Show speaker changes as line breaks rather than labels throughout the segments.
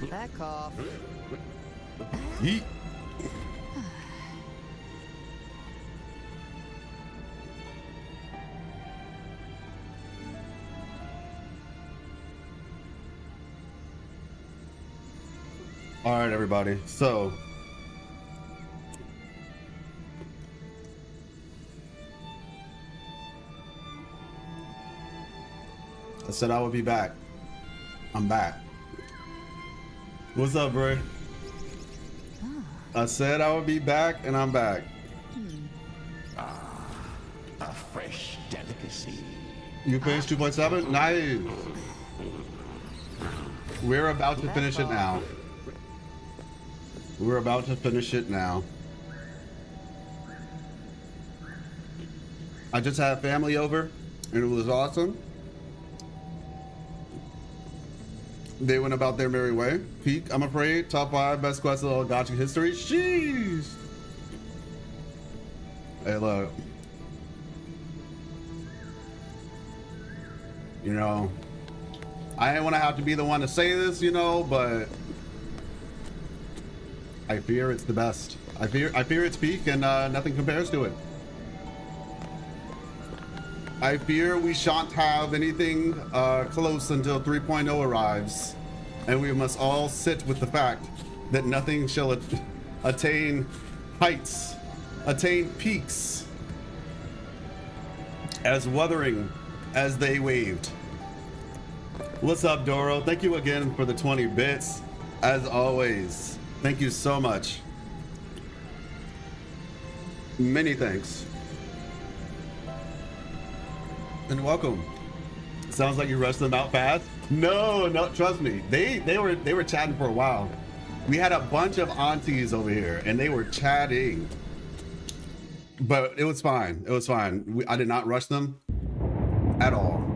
Back off.
Yeet. All right, everybody. So I said I would be back. I'm back. What's up, Bray? I said I would be back, and I'm back.
A fresh delicacy.
You finished 2.7? Nice. We're about to finish it now. We're about to finish it now. I just had family over, and it was awesome. They went about their merry way. Peak, I'm afraid. Top 5 best quests of gotcha history. Jeez. Hey, look. You know, I didn't want to have to be the one to say this, you know, but I fear it's the best. I fear it's peak, and nothing compares to it. I fear we shan't have anything close until 3.0 arrives, and we must all sit with the fact that nothing shall attain heights, attain peaks, as wuthering as they waved. What's up, Doro? Thank you again for the 20 bits, as always. Thank you so much. Many thanks. And welcome. Sounds like you rushed them out fast. No, trust me. They were chatting for a while. We had a bunch of aunties over here, and they were chatting. But it was fine. It was fine. I did not rush them at all.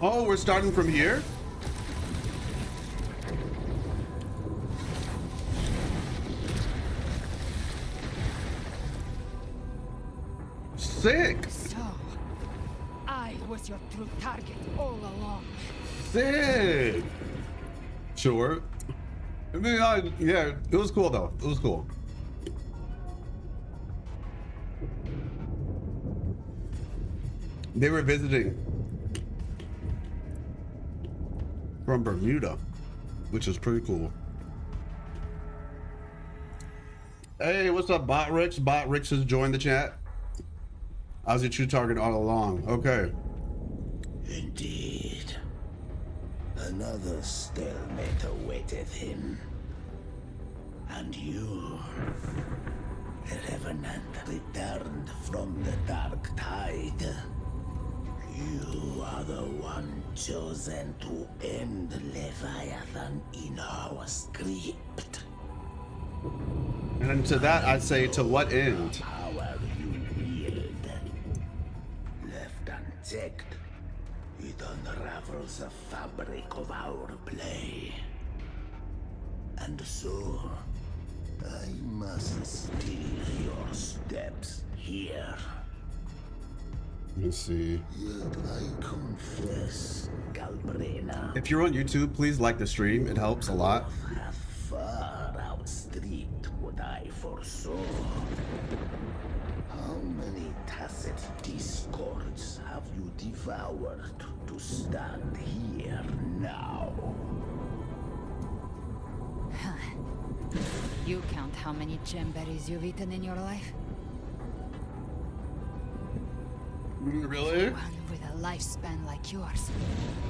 Oh, we're starting from here? Sick!
So, I was your true target all along.
Sick! Sure. I mean, yeah, it was cool though. It was cool. They were visiting from Bermuda, which is pretty cool. Hey, what's up, Bot Rich? Bot Rich has joined the chat. I was your true target all along. Okay.
Indeed. Another stalemate awaited him. And you, the Revenant, returned from the dark tide. You are the one chosen to end Leviathan in our script.
And to that, I'd say, to what end?
Power you wield. Left unchecked, it unravels the fabric of our play. And so, I must steal your steps here.
Let's see.
Yet I confess, Galbrena,
If you're on YouTube, please like the stream. It helps a lot.
hath far outstripped what I foresaw. How many tacit discords have you devoured to stand here now?
You count how many gemberries you've eaten in your life?
Really?
One with a lifespan like yours.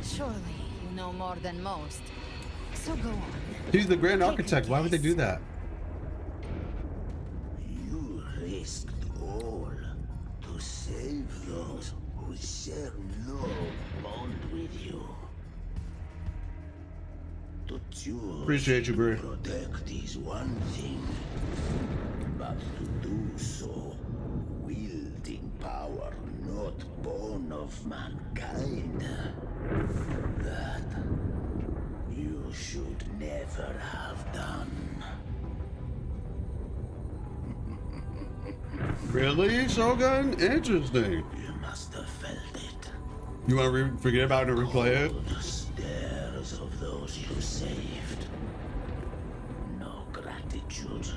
Surely you know more than most. So go on.
He's the Grand
Take a
Architect. Why would they do that?
You risked all to save those who share no bond with you. To choose
Appreciate you, bro.
to protect is one thing, but to do so wielding power not born of mankind, that you should never have done.
Really, Shogun? Interesting.
You must have felt it.
You want to forget about it and replay it?
Cold stares of those you saved. No gratitude.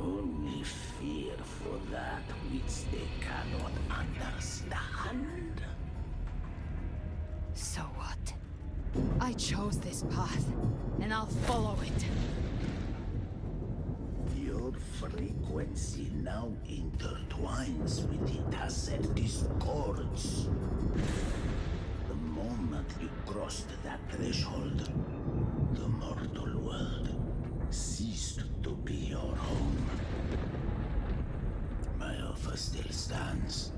Only fear for that which they cannot understand.
So what? I chose this path, and I'll follow it.
Your frequency now intertwines with the tacit discords. The moment you crossed that threshold, the mortal world ceased to be your home. My offer still stands.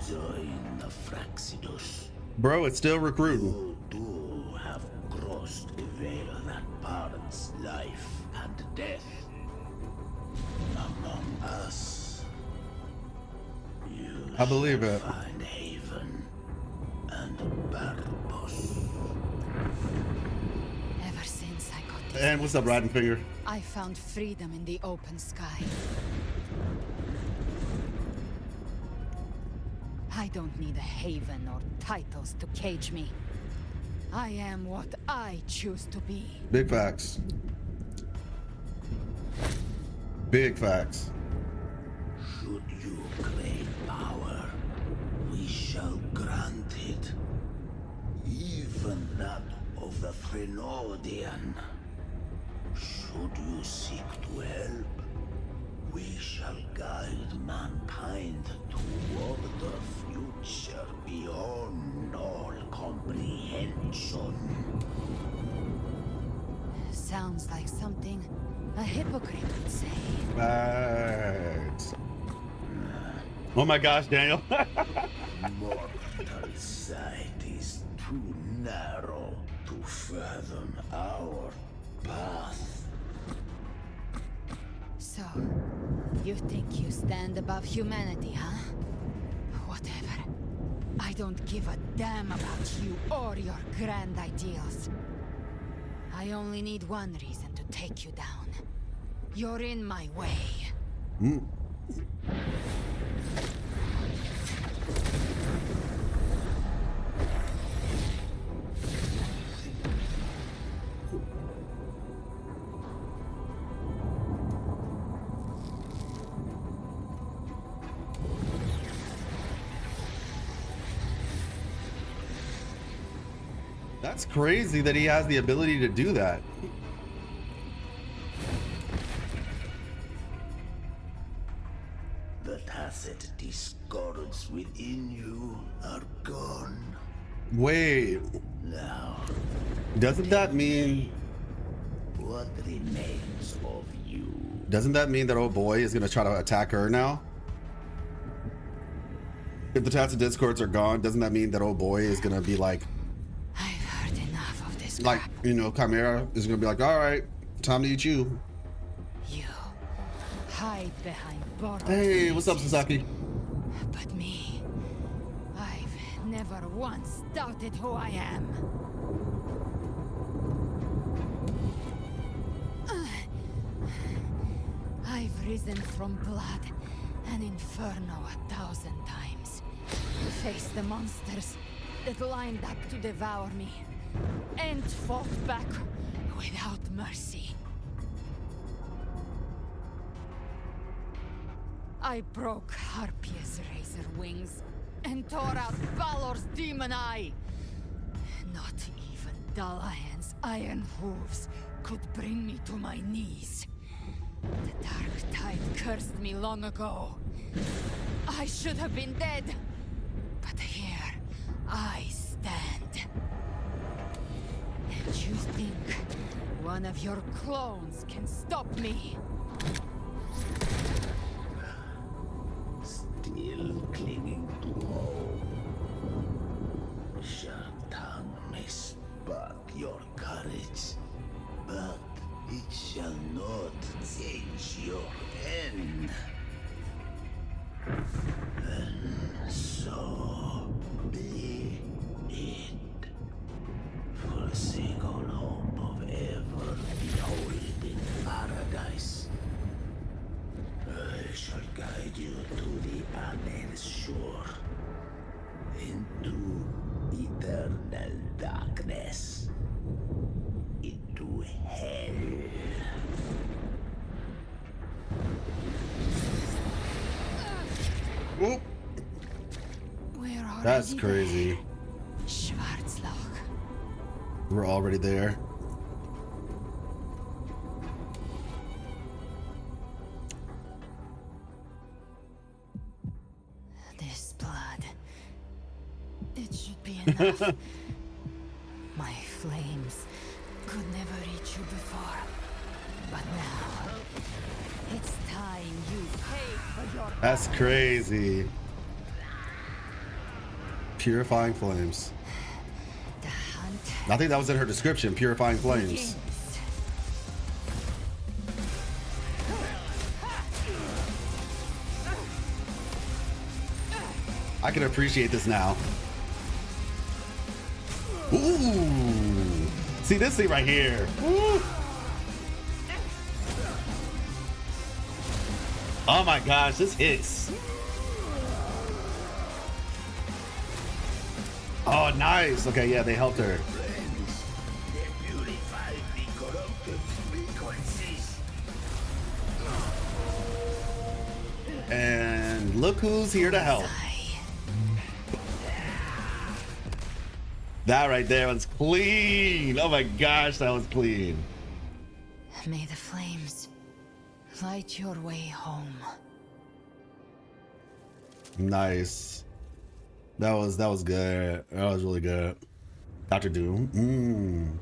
Join the Fraxidus.
Bro, it's still recruiting.
You too have crossed the veil that parts life and death. Among us, you
I believe
shall
it.
find haven and purpose.
Ever since I got this
And what's up, Riding Finger?
I found freedom in the open sky. I don't need a haven or titles to cage me. I am what I choose to be.
Big facts. Big facts.
Should you crave power, we shall grant it. Even that of the Frenodian. Should you seek to help, we shall guide mankind toward the future beyond all comprehension.
Sounds like something a hypocrite would say.
Facts. Oh my gosh, Daniel.
Mortal sight is too narrow to fathom our path.
So, you think you stand above humanity, huh? Whatever. I don't give a damn about you or your grand ideals. I only need one reason to take you down. You're in my way.
That's crazy that he has the ability to do that.
The tacit discords within you are gone.
Wait,
Now,
doesn't that mean
what remains of you?
doesn't that mean that old boy is gonna try to attack her now? If the tats of discords are gone, doesn't that mean that old boy is gonna be like,
I've heard enough of this
like,
crap.
you know, Chimera is gonna be like, all right, time to eat you.
You hide behind borrowed
Hey, what's up,
faces.
Sasaki?
But me, I've never once doubted who I am. I've risen from blood and inferno 1,000 times. Faced the monsters that lined up to devour me, and fought back without mercy. I broke Harpia's razor wings and tore out Balor's demon eye. Not even Dalahan's iron hooves could bring me to my knees. The dark tide cursed me long ago. I should have been dead, but here I stand. And you think one of your clones can stop me?
Still clinging to hope. Sharp tongue may spark your courage, but it shall not change your end. And so be it. Forsake all hope. made sure into eternal darkness, into hell.
Whoop. That's crazy.
Schwarzloch.
We're already there.
This blood. It should be enough. My flames could never reach you before. But now, it's time you pay for your...
That's crazy. Purifying flames.
The hunt
I think that was in her description, purifying flames.
begins.
I can appreciate this now. Ooh. See this thing right here. Woo. Oh my gosh, this hits. Oh, nice. Okay, yeah, they helped her.
Friends, they purified the corrupted frequencies.
And look who's here to help. That right there was clean. Oh my gosh, that was clean.
May the flames light your way home.
Nice. That was good. That was really good. Dr. Doom.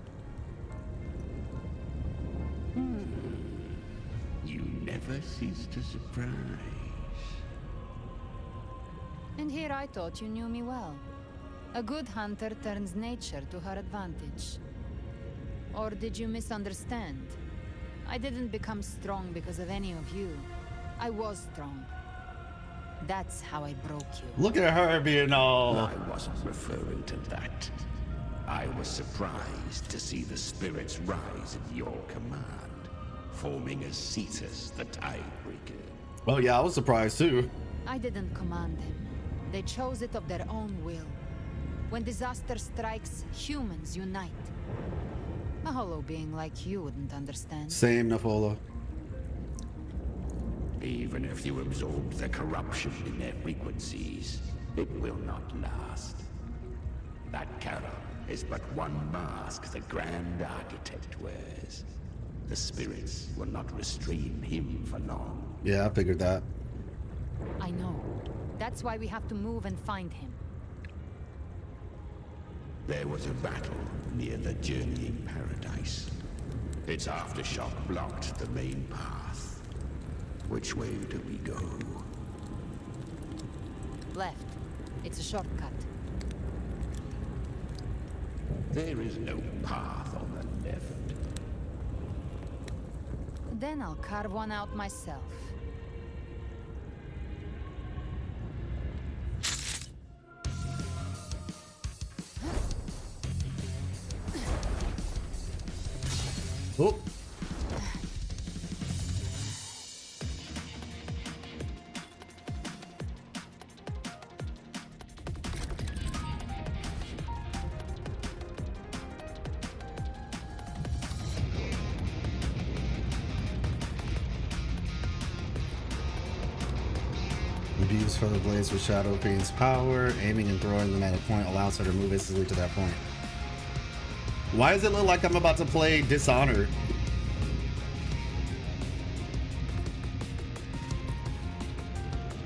You never cease to surprise.
And here I thought you knew me well. A good hunter turns nature to her advantage. Or did you misunderstand? I didn't become strong because of any of you. I was strong. That's how I broke you.
Look at her being all.
I wasn't referring to that. I was surprised to see the spirits rise at your command, forming a Cetus, the Tidebreaker.
Oh yeah, I was surprised too.
I didn't command them. They chose it of their own will. When disaster strikes, humans unite. A hollow being like you wouldn't understand.
Same, Nafola.
Even if you absorb the corruption in their frequencies, it will not last. That Kharon is but one mask the Grand Architect wears. The spirits will not restrain him for long.
Yeah, I figured that.
I know. That's why we have to move and find him.
There was a battle near the Journeying Paradise. Its aftershock blocked the main path. Which way do we go?
Left. It's a shortcut.
There is no path on the left.
Then I'll carve one out myself.
Oh. Use feather blades with Shadow Fiend's power. Aiming and throwing them at a point allows her to move instantly to that point. Why does it look like I'm about to play Dishonored?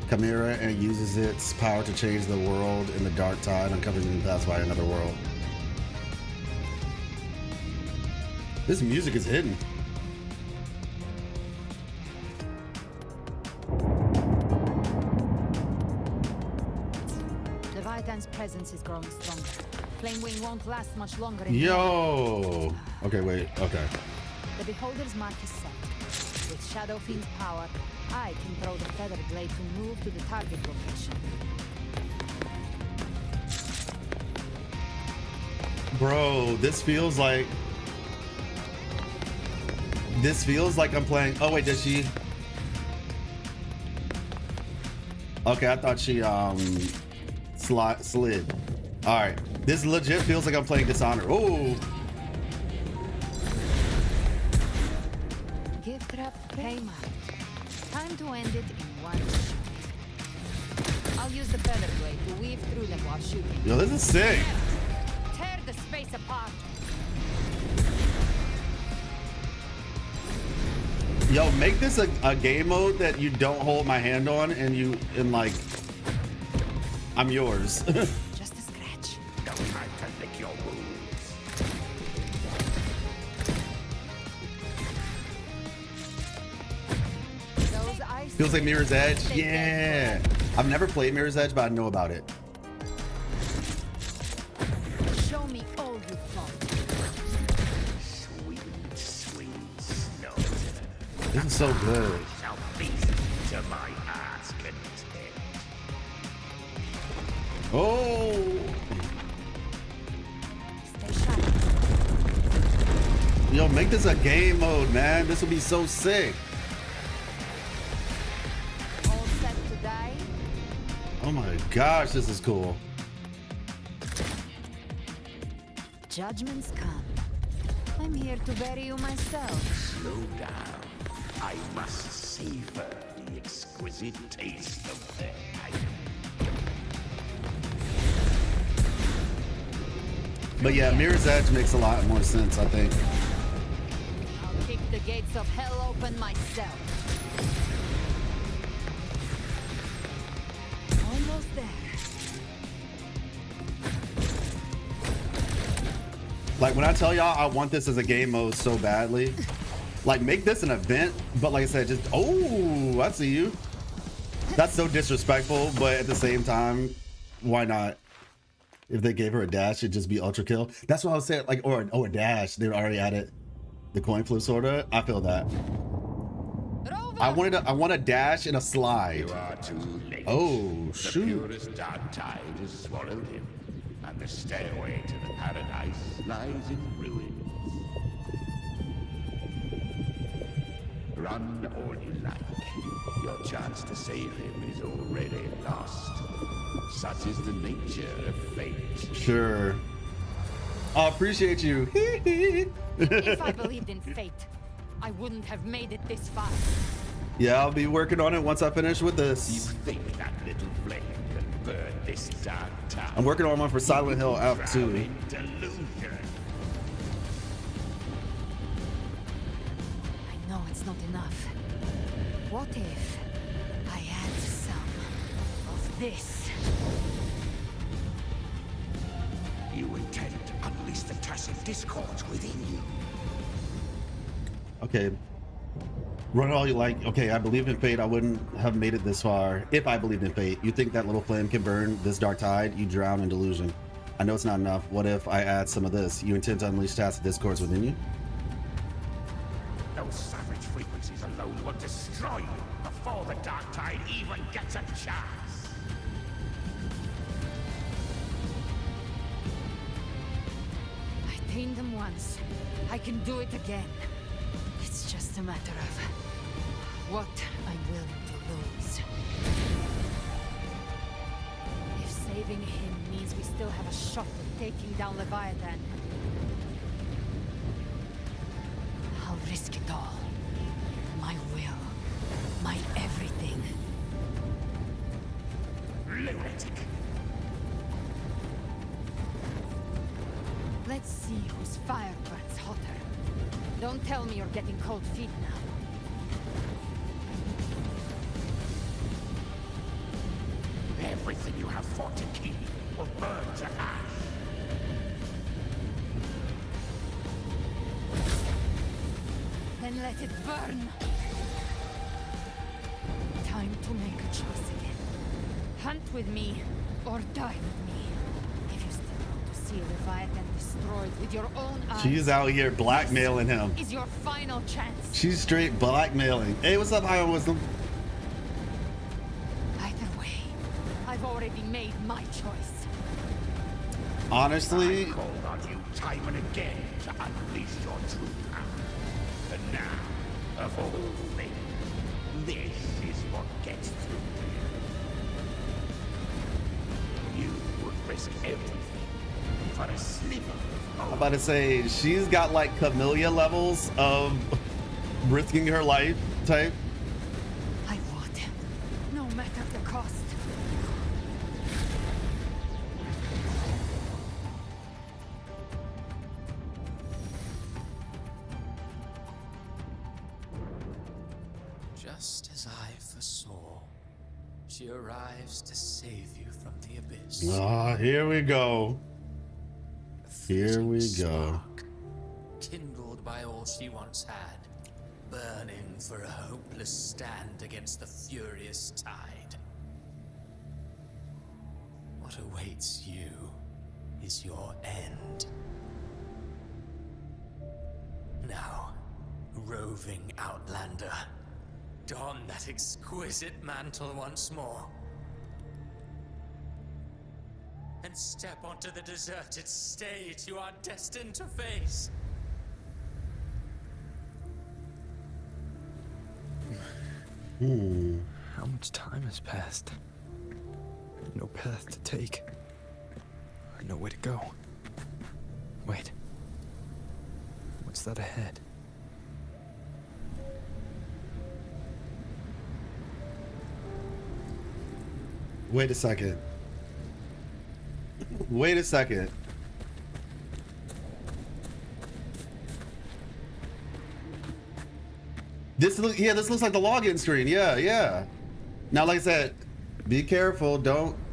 Chimera and uses its power to change the world in the dark tide, uncovering the paths by another world. This music is hidden.
Leviathan's presence is growing stronger. Flamewing won't last much longer.
Yo! Okay, wait, okay.
The Beholder's mark is set. With Shadow Fiend's power, I can throw the feather blade to move to the target location.
Bro, this feels like I'm playing. Oh wait, does she? Okay, I thought she slid. All right, this legit feels like I'm playing Dishonor. Oh,
Gift wrap came out. Time to end it in one shot. I'll use the feather blade to weave through them while shooting.
yo, this is sick.
Tear the space apart.
Yo, make this a game mode that you don't hold my hand on and like, I'm yours.
Just a scratch.
Don't try to lick your wounds.
Those ice
Feels like Mirror's Edge.
They
Yeah. I've never played Mirror's Edge, but I know about it.
show me all you've got.
Sweet, sweet snow.
This is so good.
Shall feast to my heart's content.
Oh,
Stay sharp.
yo, make this a game mode, man. This would be so sick.
All set to die.
Oh my gosh, this is cool.
Judgments come. I'm here to bury you myself.
Slow down. I must savor the exquisite taste of their item.
But yeah, Mirror's Edge makes a lot more sense, I think.
I'll kick the gates of hell open myself. Almost there.
Like when I tell y'all I want this as a game mode so badly, like make this an event, but like I said, just, oh, I see you. That's so disrespectful, but at the same time, why not? If they gave her a dash, it'd just be ultra kill. That's what I was saying, like, or a dash. They already added the coin flip sorta. I feel that. I want a dash and a slide.
You are too late.
Oh,
The
shoot.
purest dark tide has swallowed him, and the stairway to the paradise lies in ruins. Run all you like. Your chance to save him is already lost. Such is the nature of fate.
Sure. I appreciate you.
If I believed in fate, I wouldn't have made it this far.
Yeah, I'll be working on it once I finish with
You
this.
think that little flame can burn this dark town?
I'm working on one for Silent Hill F2.
Shrouded delusion.
I know it's not enough. What if I add some of this?
You intend to unleash the tacit discords within you.
Okay. Run it all you like. Okay, I believe in fate. I wouldn't have made it this far if I believed in fate. You think that little flame can burn this dark tide? You drown in delusion. I know it's not enough. What if I add some of this? You intend to unleash tacit discords within you?
Those savage frequencies alone will destroy you before the dark tide even gets a chance.
I tamed them once. I can do it again. It's just a matter of what I'm willing to lose. If saving him means we still have a shot at taking down Leviathan, I'll risk it all. My will. My everything.
Lunatic.
Let's see whose fire burns hotter. Don't tell me you're getting cold feet now.
Everything you have fought to keep will burn to ash.
Then let it burn. Time to make a choice again. Hunt with me, or die with me. If you still want to see Leviathan destroyed with your own eyes,
She's out here blackmailing him.
is your final chance.
She's straight blackmailing. Hey, what's up, High on Wisdom?
Either way, I've already made my choice.
Honestly,
I called on you time and again to unleash your true power. And now, of all things, this is what gets through to you. risk everything for a sliver.
I'm about to say, she's got like Camellia levels of risking her life type.
I want him, no matter the cost.
Just as I foresaw, she arrives to save you from the abyss.
Ah, here we go. Here we go.
Spark, kindled by all she once had, burning for a hopeless stand against the furious tide. What awaits you is your end. Now, roving outlander, don that exquisite mantle once more. And step onto the deserted stage you are destined to face.
How much time has passed? No path to take. No way to go. Wait. What's that ahead?
Wait a second. Wait a second. This looks like the login screen. Yeah. Now, like I said, be careful.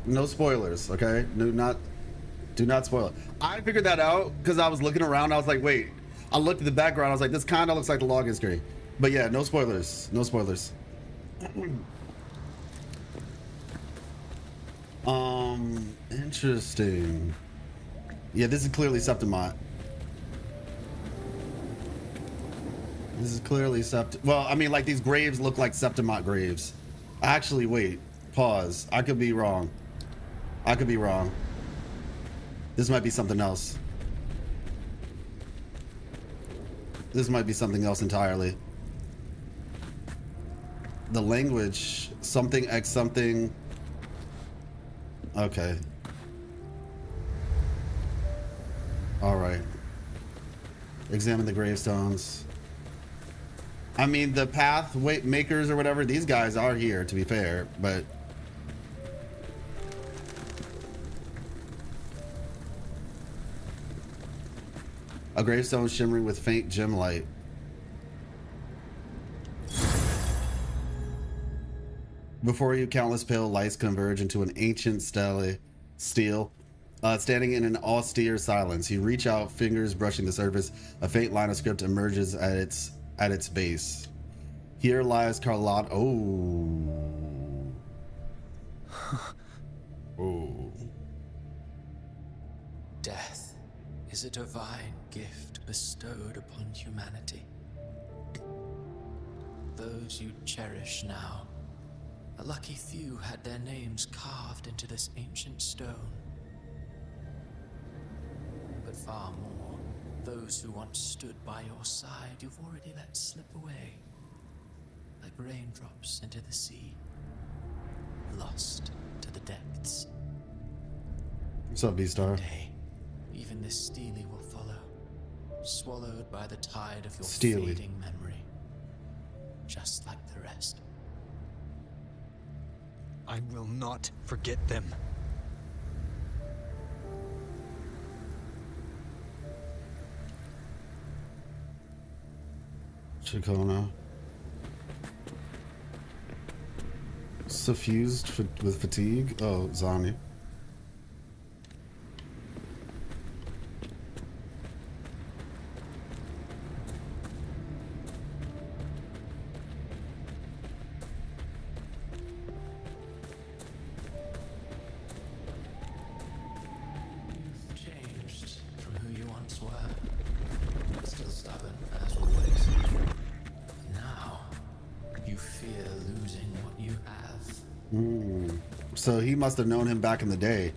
No spoilers. Okay. Do not spoil it. I figured that out because I was looking around. I was like, wait. I looked at the background. I was like, this kind of looks like the login screen. But yeah, no spoilers. No spoilers. Interesting. Yeah, this is clearly Septimot. This is clearly well, I mean, like, these graves look like Septimot graves. Actually, wait. Pause. I could be wrong. This might be something else. This might be something else entirely. The language, something X something. Okay. All right. Examine the gravestones. I mean, the path makers or whatever, these guys are here, to be fair, but a gravestone shimmering with faint gem light. Before you, countless pale lights converge into an ancient stele, standing in an austere silence. You reach out, fingers brushing the surface. A faint line of script emerges at its base. Here lies Carlotta. Oh. Oh.
Death is a divine gift bestowed upon humanity. Those you cherish now, a lucky few had their names carved into this ancient stone. But far more, those who once stood by your side, you've already let slip away. Like raindrops into the sea, lost to the depths.
What's up, B-Star?
One day, even this Steely will follow, swallowed by the tide of your
Steely.
fading memory, just like the rest.
I will not forget them.
Chicona. Suffused with fatigue. Oh, Zani.
Changed from who you once were. Still stubborn, as always. Now, you fear losing what you have.
So he must have known him back in the day.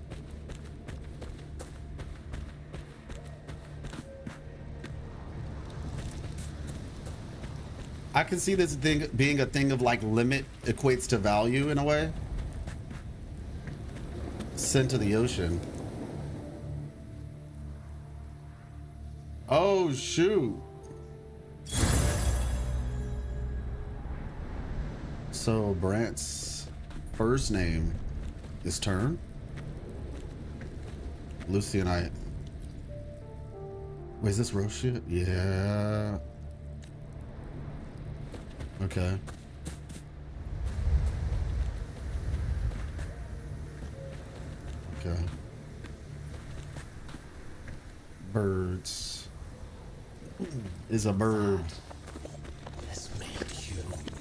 I can see this thing being a thing of like limit equates to value in a way. Sent to the ocean. Oh, shoot. So Brant's first name is Turn. Lucy and I. Wait, is this Roshia? Yeah. Okay. Okay. Birds. Is a bird.
Has made you weak.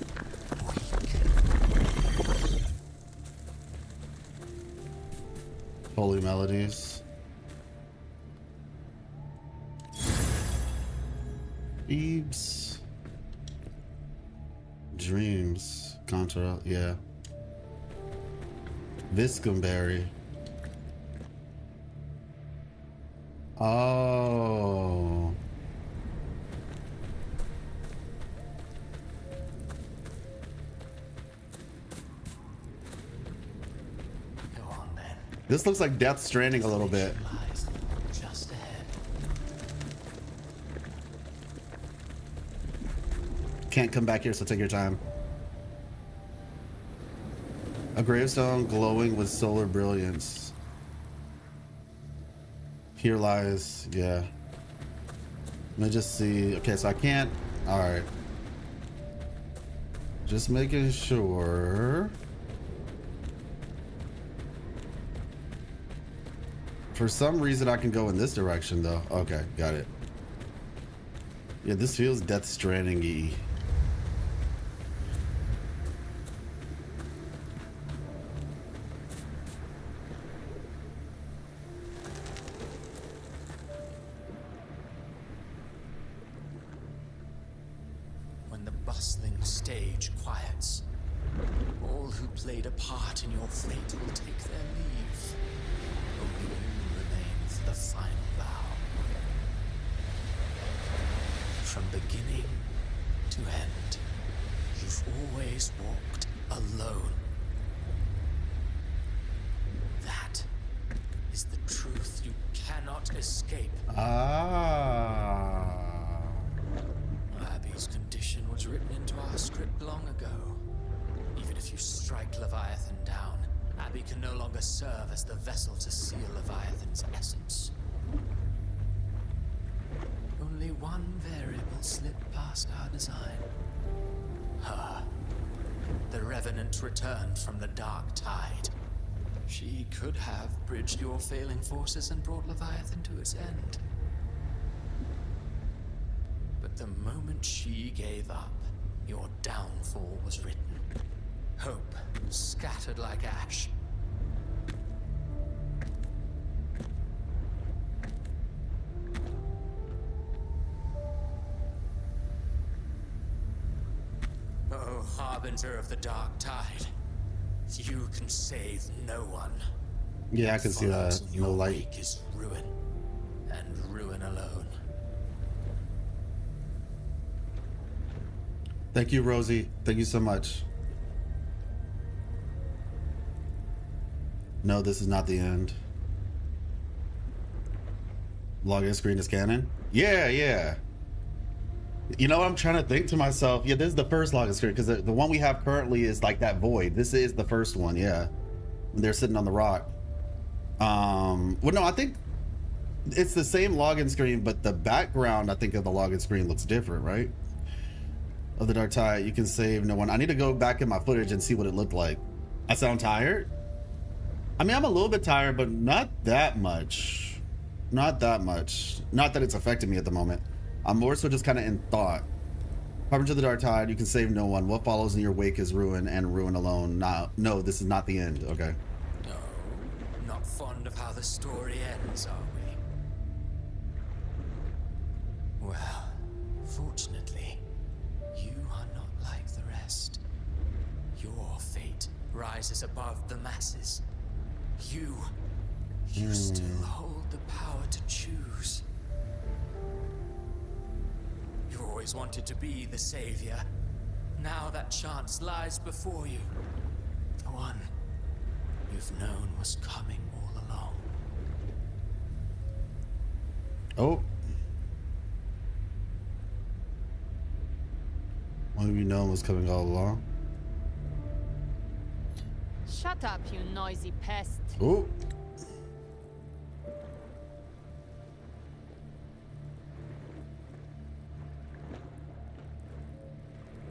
Holy melodies. Thebes. Dreams. Contra. Yeah. Viscumberry. Oh.
Go on then.
This looks like Death Stranding a little bit.
Lies just ahead.
Can't come back here, so take your time. A gravestone glowing with solar brilliance. Here lies, yeah. Let me just see. Okay, so I can't. All right. Just making sure. For some reason, I can go in this direction, though. Okay, got it. Yeah, this feels Death Stranding-y.
When the bustling stage quiets, all who played a part in your fate will take their leave. Only you remain for the final bow. From beginning to end, you've always walked alone. That is the truth you cannot escape.
Ah.
Abby's condition was written into our script long ago. Even if you strike Leviathan down, Abby can no longer serve as the vessel to seal Leviathan's essence. Only one variable slipped past our design. Her. The Revenant returned from the dark tide. She could have bridged your failing forces and brought Leviathan to its end. But the moment she gave up, your downfall was written. Hope scattered like ash. Oh, harbinger of the dark tide, you can save no one.
Yeah, I can see that. No
Your
light.
wake is ruin, and ruin alone.
Thank you, Rosie. Thank you so much. No, this is not the end. Login screen is canon? Yeah, yeah. You know, I'm trying to think to myself, yeah, this is the first login screen, because the one we have currently is like that void. This is the first one, yeah. When they're sitting on the rock. Well, no, I think it's the same login screen, but the background, I think, of the login screen looks different, right? Of the Dark Tide, you can save no one. I need to go back in my footage and see what it looked like. I sound tired? I mean, I'm a little bit tired, but not that much. Not that much. Not that it's affecting me at the moment. I'm more so just kind of in thought. Harbinger of the Dark Tide, you can save no one. What follows in your wake is ruin, and ruin alone. No, this is not the end. Okay.
No, not fond of how the story ends, are we? Well, fortunately, you are not like the rest. Your fate rises above the masses. You still hold the power to choose. You always wanted to be the savior. Now that chance lies before you. The one you've known was coming all along.
Oh. who you know was coming all along.
Shut up, you noisy pest.
Ooh.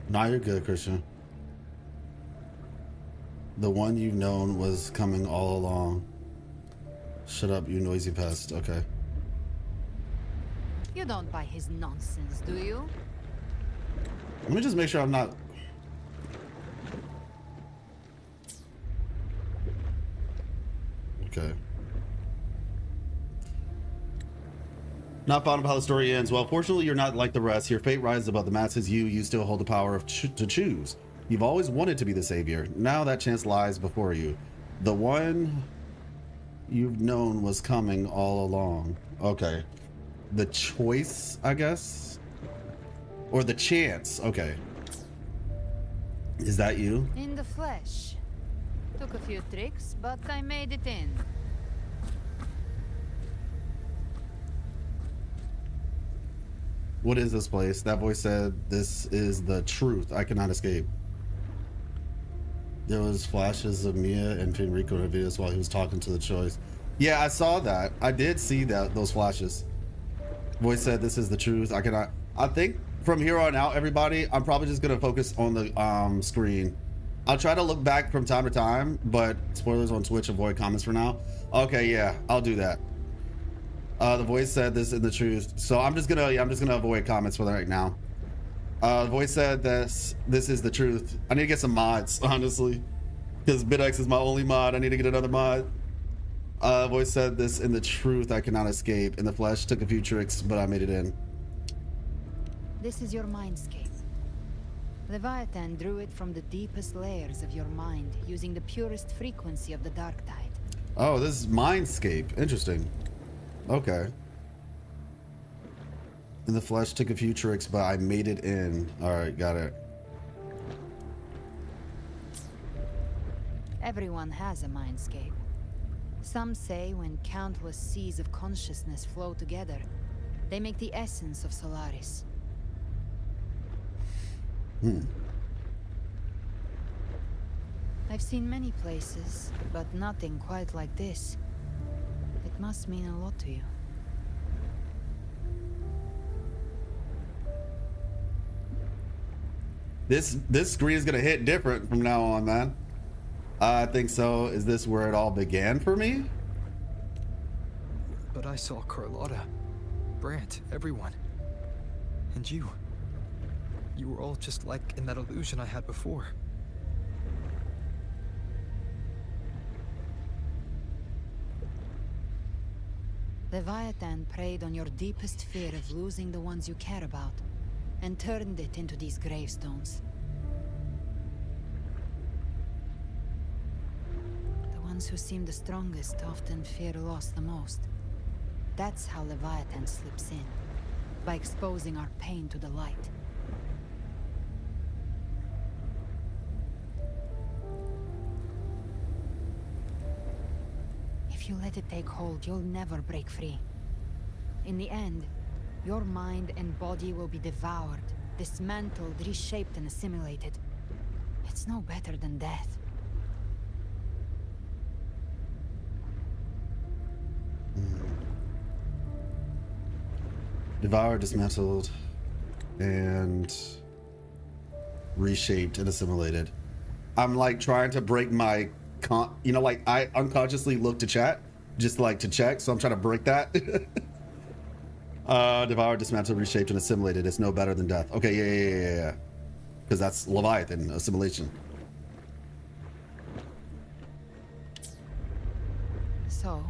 Nah, you're good, Christian. The one you've known was coming all along. Shut up, you noisy pest. Okay.
You don't buy his nonsense, do you?
Let me just make sure I'm not... Okay. Not fond of how the story ends. Well, fortunately, you're not like the rest. Your fate rises above the masses. You still hold the power of to choose. You've always wanted to be the savior. Now that chance lies before you. The one you've known was coming all along. Okay. The choice, I guess? Or the chance. Okay. Is that you?
In the flesh. Took a few tricks, but I made it in.
What is this place? That voice said, this is the truth. I cannot escape. There was flashes of Mia and Fenrico in her videos while he was talking to the choice. Yeah, I saw that. I did see that, those flashes. Voice said, this is the truth. I cannot... I think from here on out, everybody, I'm probably just going to focus on the screen. I'll try to look back from time to time, but spoilers on Twitch, avoid comments for now. Okay, yeah, I'll do that. The voice said this is the truth. So I'm just gonna avoid comments for that right now. The voice said this is the truth. I need to get some mods, honestly, because BitX is my only mod. I need to get another mod. Voice said this in the truth. I cannot escape. In the flesh, took a few tricks, but I made it in.
This is your mindscape. Leviathan drew it from the deepest layers of your mind, using the purest frequency of the dark tide.
Oh, this is mindscape. Interesting. Okay. In the flesh, took a few tricks, but I made it in. All right, got it.
Everyone has a mindscape. Some say when countless seas of consciousness flow together, they make the essence of Solaris. I've seen many places, but nothing quite like this. It must mean a lot to you.
This screen is gonna hit different from now on, man. I think so. Is this where it all began for me?
But I saw Carlotta, Brant, everyone. And you. You were all just like in that illusion I had before.
Leviathan preyed on your deepest fear of losing the ones you care about, and turned it into these gravestones. The ones who seem the strongest often fear loss the most. That's how Leviathan slips in, by exposing our pain to the light. If you let it take hold, you'll never break free. In the end, your mind and body will be devoured, dismantled, reshaped, and assimilated. It's no better than death.
Devoured, dismantled, and reshaped and assimilated. I'm like trying to break my like I unconsciously look to chat just like to check, so I'm trying to break that. Devoured, dismantled, reshaped, and assimilated. It's no better than death. Okay, yeah, because that's Leviathan assimilation.
So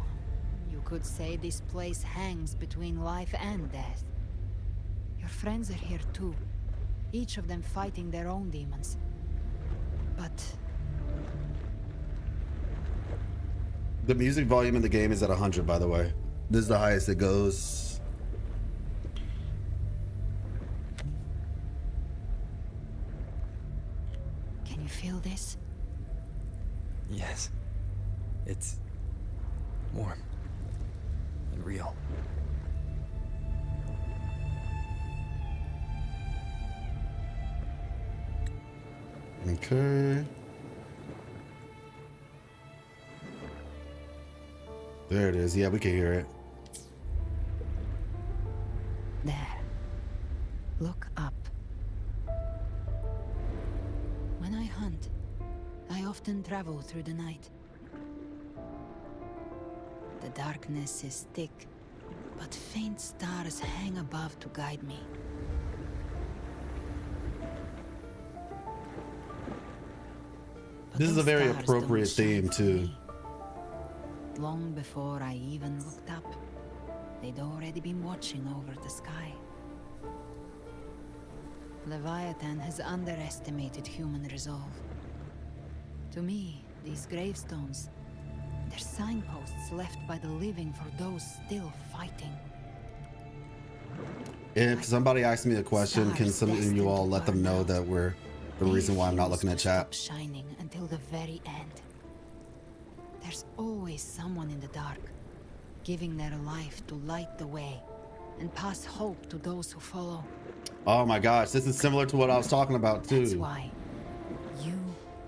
you could say this place hangs between life and death. Your friends are here too, each of them fighting their own demons. But
the music volume in the game is at 100, by the way. This is the highest it goes.
can you feel this?
Yes. It's warm and real.
Okay. There it is. Yeah, we can hear it.
There. Look up. When I hunt, I often travel through the night. The darkness is thick, but faint stars hang above to guide me. But
This is a
those
very
stars
appropriate
don't shine
theme
for
too.
me. Long before I even looked up, they'd already been watching over the sky. Leviathan has underestimated human resolve. To me, these gravestones, they're signposts left by the living for those still fighting.
If somebody asks me a question, can some of you all let them know that we're the reason why I'm not looking at chat?
Stop shining until the very end. There's always someone in the dark, giving their life to light the way and pass hope to those who follow.
Oh my gosh, this is similar to what I was talking about too.
That's why you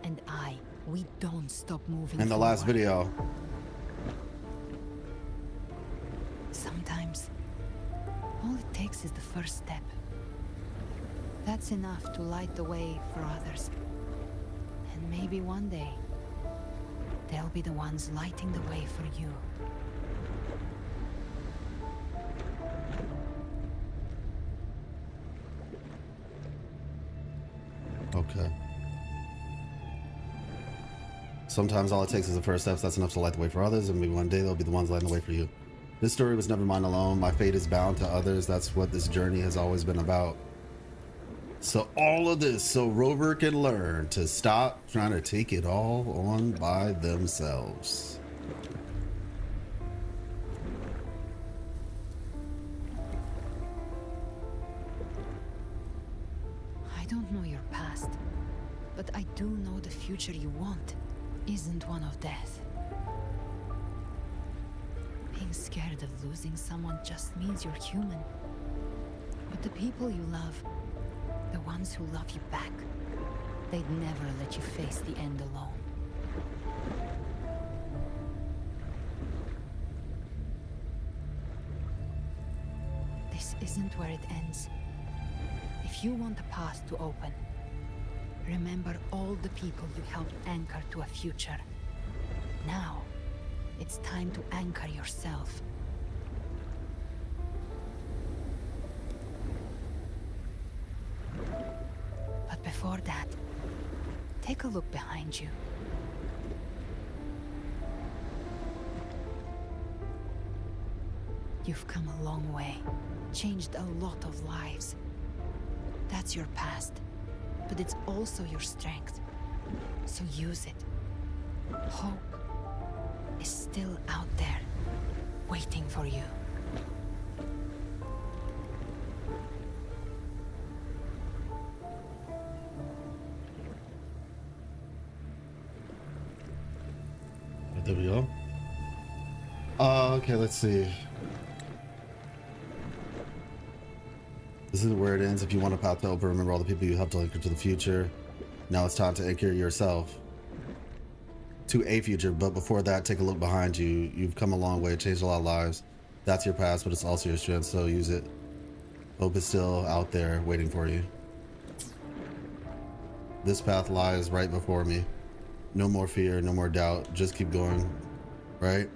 and I, we don't stop moving
In the last
forward.
video.
Sometimes, all it takes is the first step. That's enough to light the way for others. And maybe one day, they'll be the ones lighting the way for you.
Okay. Sometimes all it takes is the first steps. That's enough to light the way for others, and maybe one day they'll be the ones lighting the way for you. This story was never mine alone. My fate is bound to others. That's what this journey has always been about. So all of this so Rover can learn to stop trying to take it all on by themselves.
I don't know your past, but I do know the future you want isn't one of death. Being scared of losing someone just means you're human. But the people you love, the ones who love you back, they'd never let you face the end alone. This isn't where it ends. If you want the path to open, remember all the people you helped anchor to a future. Now, it's time to anchor yourself. But before that, take a look behind you. You've come a long way, changed a lot of lives. That's your past, but it's also your strength. So use it. Hope is still out there, waiting for you.
There we go. Okay, let's see. This is where it ends. If you want a path to open, remember all the people you helped to anchor to the future. Now it's time to anchor yourself to a future. But before that, take a look behind you. You've come a long way, changed a lot of lives. That's your past, but it's also your strength, so use it. Hope is still out there waiting for you. This path lies right before me. No more fear, no more doubt. Just keep going, right?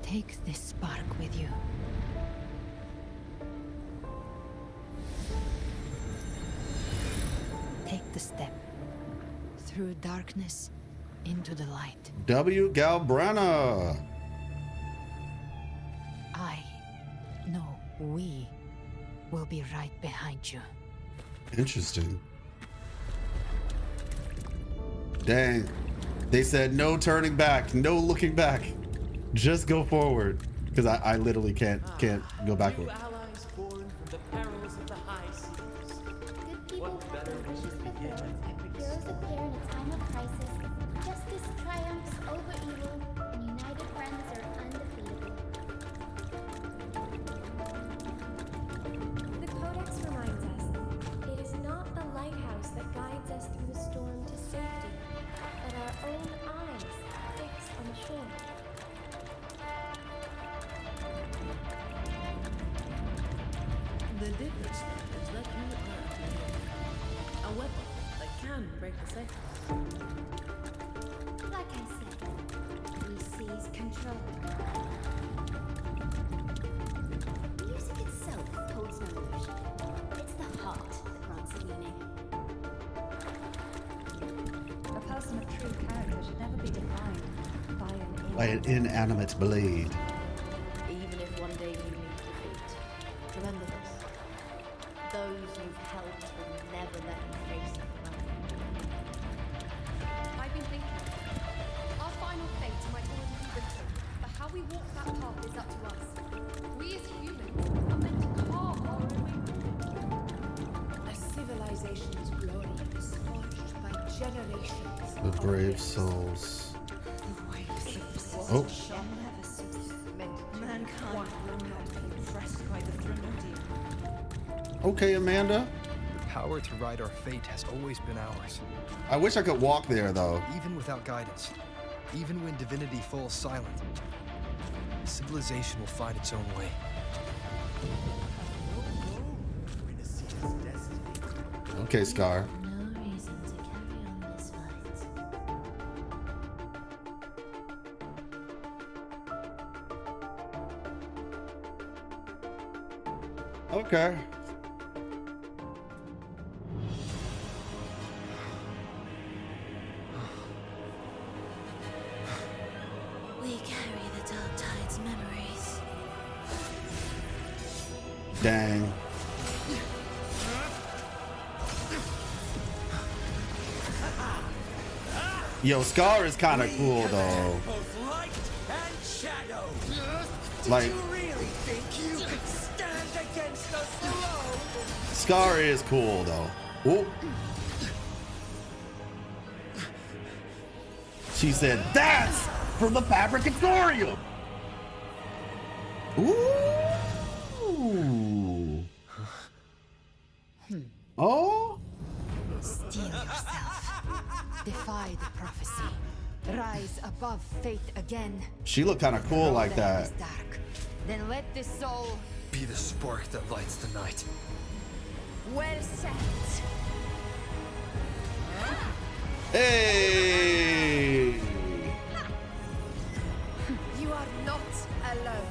Take this spark with you. Take the step through darkness into the light.
W. Galbrena.
We will be right behind you.
Interesting. Dang. They said no turning back, no looking back. Just go forward. Because I literally can't go backward.
New allies born from the perils of the high seas.
Good people
What better
have
way to
been
begin
before.
than epic
Heroes
story?
appear in a time of crisis. Justice triumphs over evil, and united friends are undefeatable.
can break the safe.
Like I said, we seize control. Music itself holds no emotion. It's the heart that grants it meaning.
A person of true character should never be defined
By an inanimate blade.
Even if one day you meet defeat, remember this. Those you've helped will never let you face it alone.
I've been thinking. Our final fate might already be written, but how we walk that path is up to us. We as humans are meant to carve our own way forward. A civilization's glory is forged by generations.
The brave souls. Oh.
Mankind will not be impressed by the Thremodium.
Okay, Amanda.
The power to ride our fate has always been ours.
I wish I could walk there, though.
Even without guidance, even when divinity falls silent, civilization will find its own way.
Okay, Scar.
No reason to carry on this fight.
Okay.
We carry the Dark Tide's memories.
Dang. Yo, Scar is kind of cool, though.
Both light and shadow.
Like,
Did you really think you could stand against us alone?
Scar is cool, though. Ooh. She said, "That's from the Fabricatorium." Ooh. Oh.
Steel yourself. Defy the prophecy. Rise above fate again.
She looked kind of cool like
Though the
that.
night is dark, then let this soul
Be the spark that lights the night.
Well said.
Hey.
You are not alone.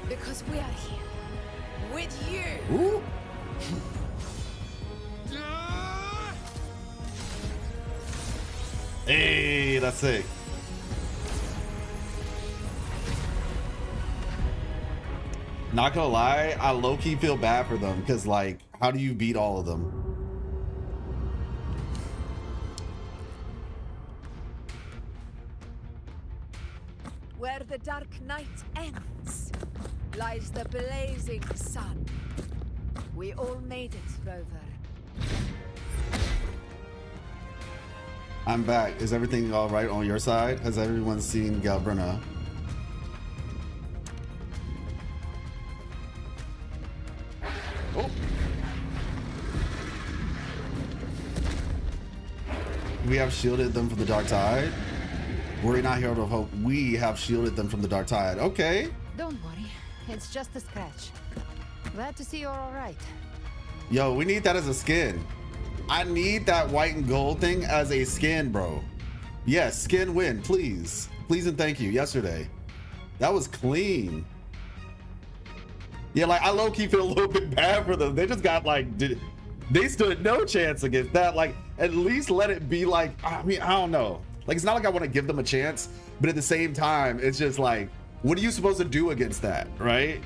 Because we are here. With you.
Ooh. Hey, that's sick. Not gonna lie, I low-key feel bad for them because, like, how do you beat all of them?
Where the dark night ends, lies the blazing sun. We all made it, Rover.
I'm back. Is everything all right on your side? Has everyone seen Galbrena? Oh. We have shielded them from the dark tide. Worry not, Herald of Hope. We have shielded them from the dark tide. Okay.
Don't worry. It's just a scratch. Glad to see you're all right.
Yo, we need that as a skin. I need that white and gold thing as a skin, bro. Yes, skin win, please. Please and thank you. Yesterday. That was clean. Yeah, like, I low-key feel a little bit bad for them. They just got, like, they stood no chance against that. Like, at least let it be like, I mean, I don't know. Like, it's not like I want to give them a chance, but at the same time, it's just like, what are you supposed to do against that, right?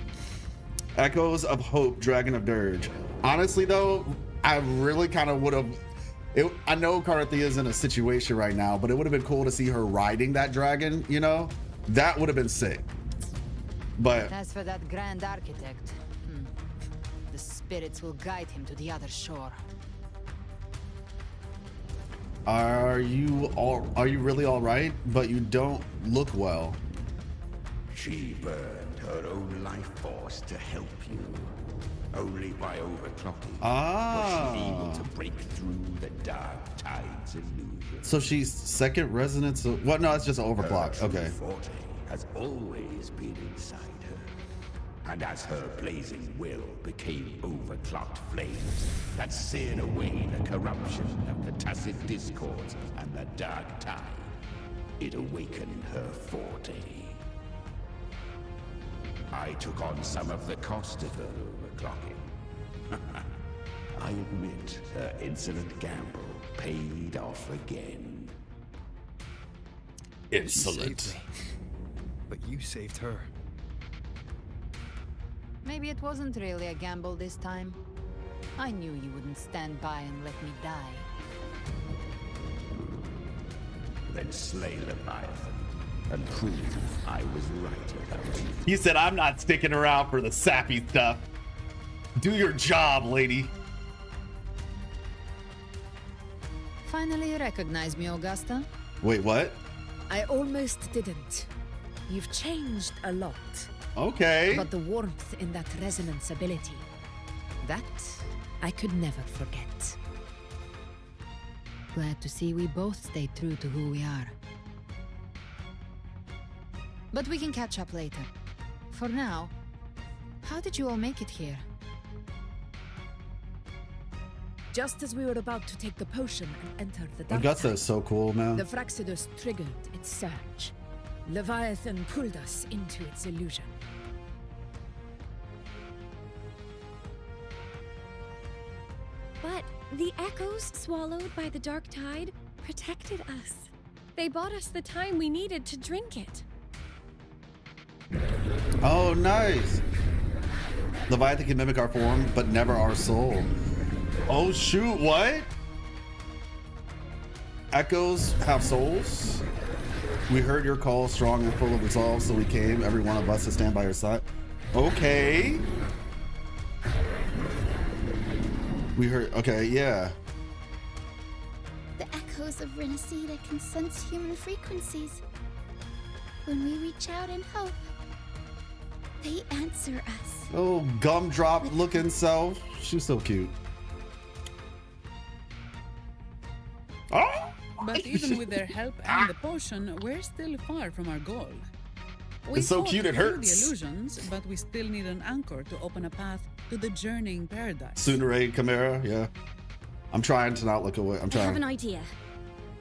Echoes of Hope, Dragon of Dirge. Honestly, though, I really kind of would have... I know Carthia's in a situation right now, but it would have been cool to see her riding that dragon, you know? That would have been sick. But...
As for that grand architect, the spirits will guide him to the other shore.
Are you really all right? But you don't look well.
She burned her own life force to help you. Only by overclocking was she able to break through the dark tide's illusion.
So she's second resonance of... What? No, it's just an overclock.
Her
Okay.
true forte has always been inside her. And as her blazing will became overclocked flames that seared away the corruption of the tacit discords and the dark tide, it awakened her forte. I took on some of the cost of her overclocking. I admit her insolent gamble paid off again.
Insolent.
But you saved her.
Maybe it wasn't really a gamble this time. I knew you wouldn't stand by and let me die.
Then slay Leviathan and prove I was right about you.
He said, I'm not sticking around for the sappy stuff. Do your job, lady.
Finally you recognize me, Augusta?
Wait, what?
I almost didn't. You've changed a lot.
Okay.
But the warmth in that resonance ability, that I could never forget.
Glad to see we both stayed true to who we are. But we can catch up later. For now, how did you all make it here?
Just as we were about to take the potion and enter the dark
Augusta
tide,
is so cool, man.
the Fraxidus triggered its surge. Leviathan pulled us into its illusion.
But the echoes swallowed by the dark tide protected us. They bought us the time we needed to drink it.
Oh, nice. Leviathan can mimic our form, but never our soul. Oh, shoot, what? Echoes have souls? We heard your call, strong and full of resolve, so we came, every one of us, to stand by your side. Okay. We heard, okay, yeah.
The echoes of Rinascita can sense human frequencies. When we reach out in hope, they answer us.
Oh, gumdrop looking self. She's so cute. Oh!
But even with their help and the potion, we're still far from our goal.
It's so
fought
cute, it
through
hurts.
the illusions, but we still need an anchor to open a path to the journeying paradise.
Sunray Chimera, yeah. I'm trying to not look away. I'm
I have
trying.
an idea.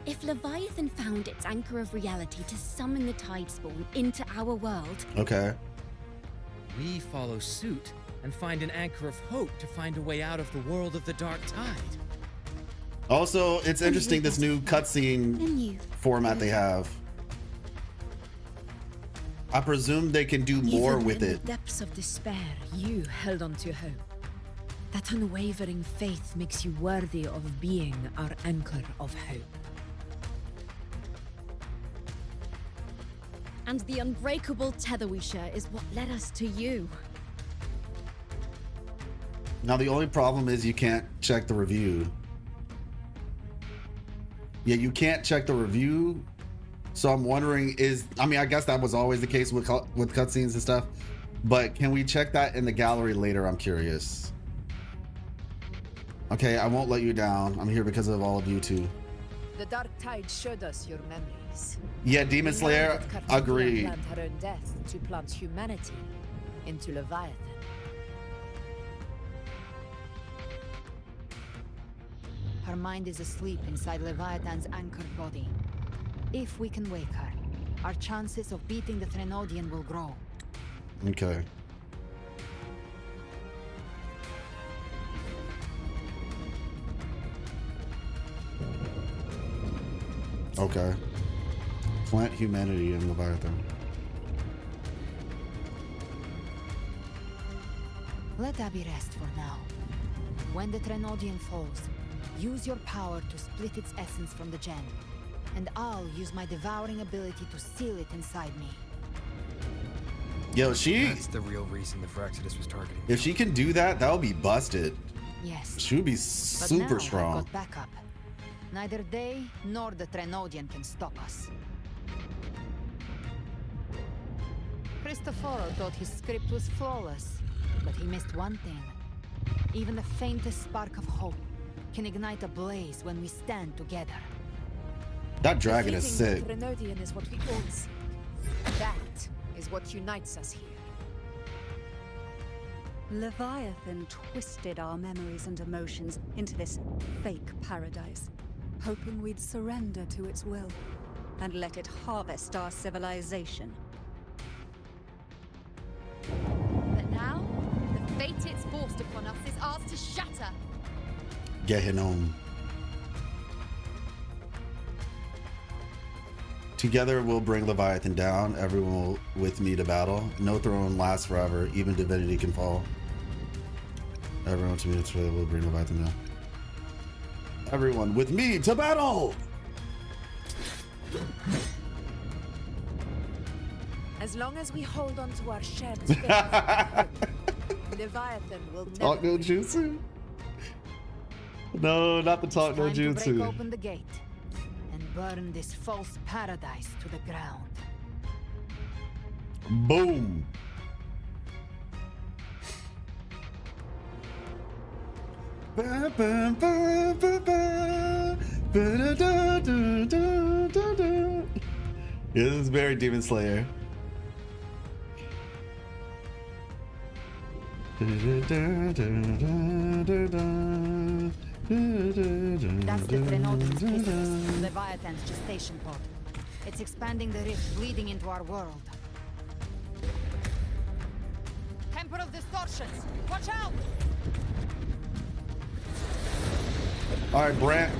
If Leviathan found its anchor of reality to summon the Tidespawn into our world,
Okay.
We follow suit and find an anchor of hope to find a way out of the world of the dark tide.
Also, it's interesting this new cutscene format they have. I presume they can do more
Even
with
in
it.
the depths of despair, you held on to hope. That unwavering faith makes you worthy of being our anchor of hope.
and the unbreakable tether we share is what led us to you.
Now the only problem is you can't check the review. Yeah, you can't check the review. So I'm wondering I mean, I guess that was always the case with cutscenes and stuff, but can we check that in the gallery later? I'm curious. Okay, I won't let you down. I'm here because of all of you too.
The dark tide showed us your memories.
Yeah, Demon Slayer, agree.
Planned her own death to plant humanity into Leviathan.
Her mind is asleep inside Leviathan's anchored body. If we can wake her, our chances of beating the Threnodian will grow.
Okay. Okay. Plant humanity in Leviathan.
Let Abby rest for now. When the Threnodian falls, use your power to split its essence from the gem. And I'll use my devouring ability to seal it inside me.
Yo,
That's the real reason the Fraxidus was targeting.
if she can do that, that'll be busted.
Yes.
She would be
But
super
now
strong.
I've got backup. Neither they nor the Threnodian can stop us. Cristoforo thought his script was flawless, but he missed one thing. Even the faintest spark of hope can ignite a blaze when we stand together.
That dragon is
Defeating
sick.
the Threnodian is what we all seek. That is what unites us here.
Leviathan twisted our memories and emotions into this fake paradise, hoping we'd surrender to its will and let it harvest our civilization.
But now, the fate it's forced upon us is ours to shatter.
Gehinnom. Together we'll bring Leviathan down. Everyone will with me to battle. No throne lasts forever. Even divinity can fall. Everyone to me together will bring Leviathan down. Everyone with me to battle!
As long as we hold on to our shared faith, Leviathan will never.
Talk no jutsu. No, not the talk no
Time to break
jutsu.
open the gate and burn this false paradise to the ground.
Boom. Ba, ba, ba, ba, ba. Ba, da, da, da, da, da, da. Yeah, this is very Demon Slayer. Da, da, da, da, da, da.
That's the Rinascita, Leviathan's gestation pod. It's expanding the rift, bleeding into our world. Temper of distortions! Watch out!
All right, Brant.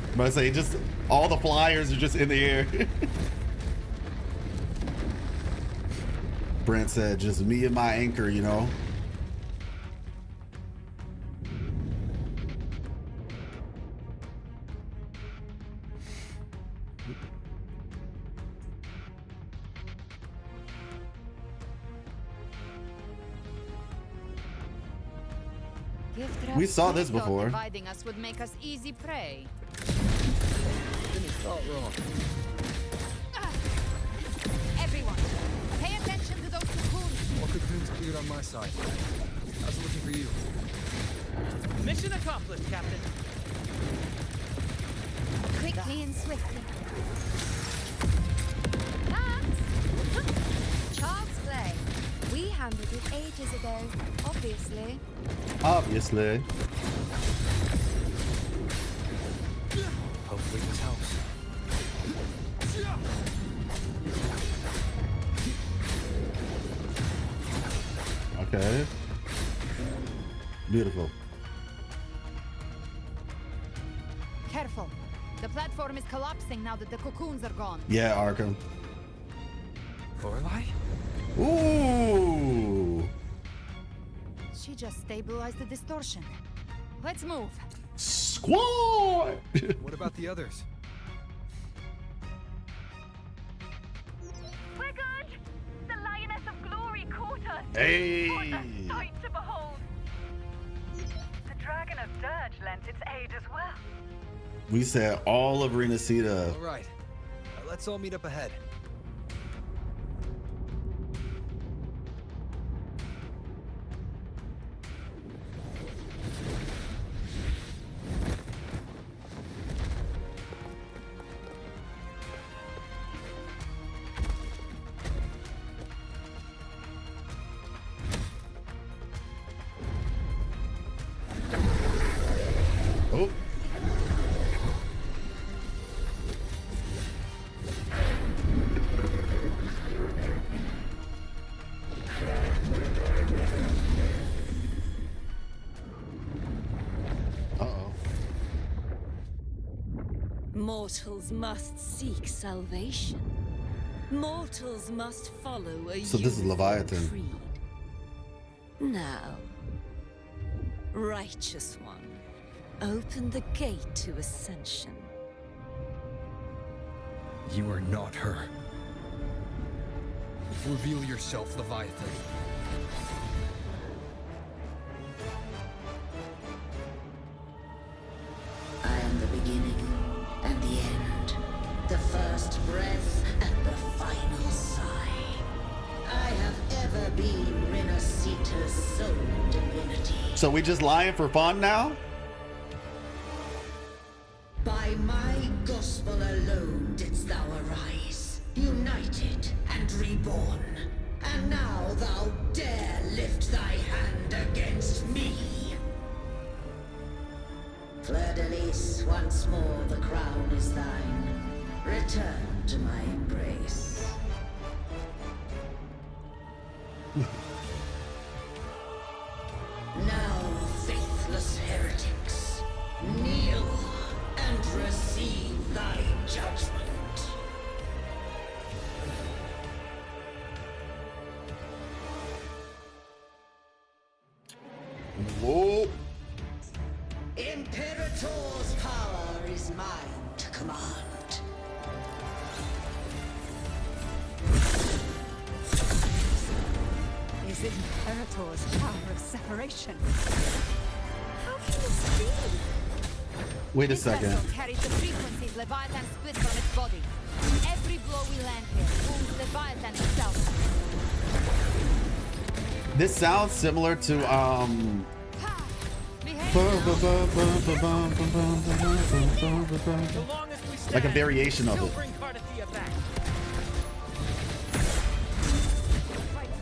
I'm about to say, just all the flyers are just in the air. Brant said, just me and my anchor, you know. We saw this before.
Dividing us would make us easy prey.
Thought wrong.
Everyone, pay attention to those cocoons.
More cocoons cleared on my side. How's it looking for you?
Mission accomplished, Captain.
Quickly and swiftly. That's child's play. We handled it ages ago, obviously.
Obviously.
Hopefully this helps.
Okay. Beautiful.
Careful. The platform is collapsing now that the cocoons are gone.
Yeah, Arkham.
Lorelei?
Ooh.
She just stabilized the distortion. Let's move.
Squad!
What about the others?
We're good. The Lioness of Glory caught us.
Hey.
What a sight to behold. The Dragon of Dirge lent its aid as well.
We said all of Rinascita.
All right. Let's all meet up ahead.
Oh. Uh-oh.
Mortals must seek salvation. Mortals must follow a
So this is Leviathan.
creed. Now, righteous one, open the gate to ascension.
You are not her. Reveal yourself, Leviathan.
I am the beginning and the end, the first breath and the final sigh. I have ever been Rinascita's sole divinity.
So we just lying for fun now?
By my gospel alone didst thou arise, united and and reborn. And now thou dare lift thy hand against me. Fleur-de-Lis, once more the crown is thine. Return to my embrace. Now, faithless heretics, kneel and receive thy judgment.
Whoa.
Imperator's power is mine to command.
Is Imperator's power of separation? How can this be?
Wait a second.
Vessel carries the frequencies Leviathan split from its body. Every blow we land here wounds Leviathan itself.
This sounds similar to like a variation of it.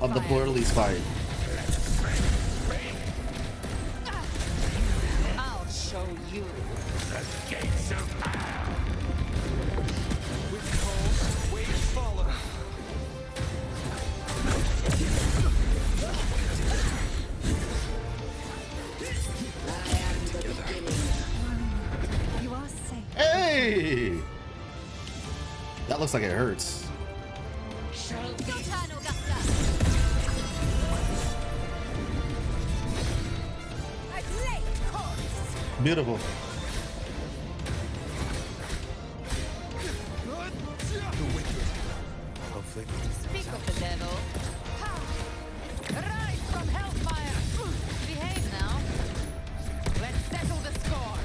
Of the Fleur-de-Lis fight.
I'll show you.
The gates of hell. With calls, waves follow.
You are safe.
Hey! That looks like it hurts. Beautiful.
Speak of the devil. Rise from hellfire. Behave now. Let's settle the score.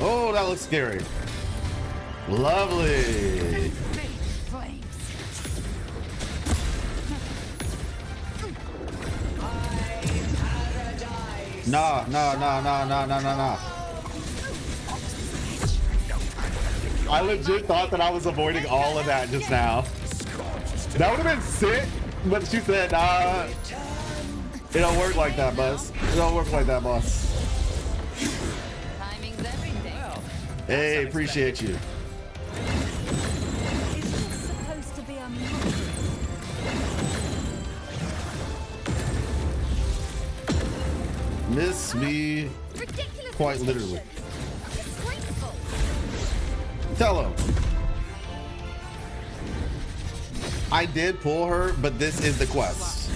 Oh, that looks scary. Lovely. Nah. I legit thought that I was avoiding all of that just now. That would have been sick, but she said, it don't work like that, boss. It don't work like that, boss.
Timing's everything.
Hey, appreciate you.
Is this supposed to be a mockery?
Miss me quite literally. Tell him. I did pull her, but this is the quest.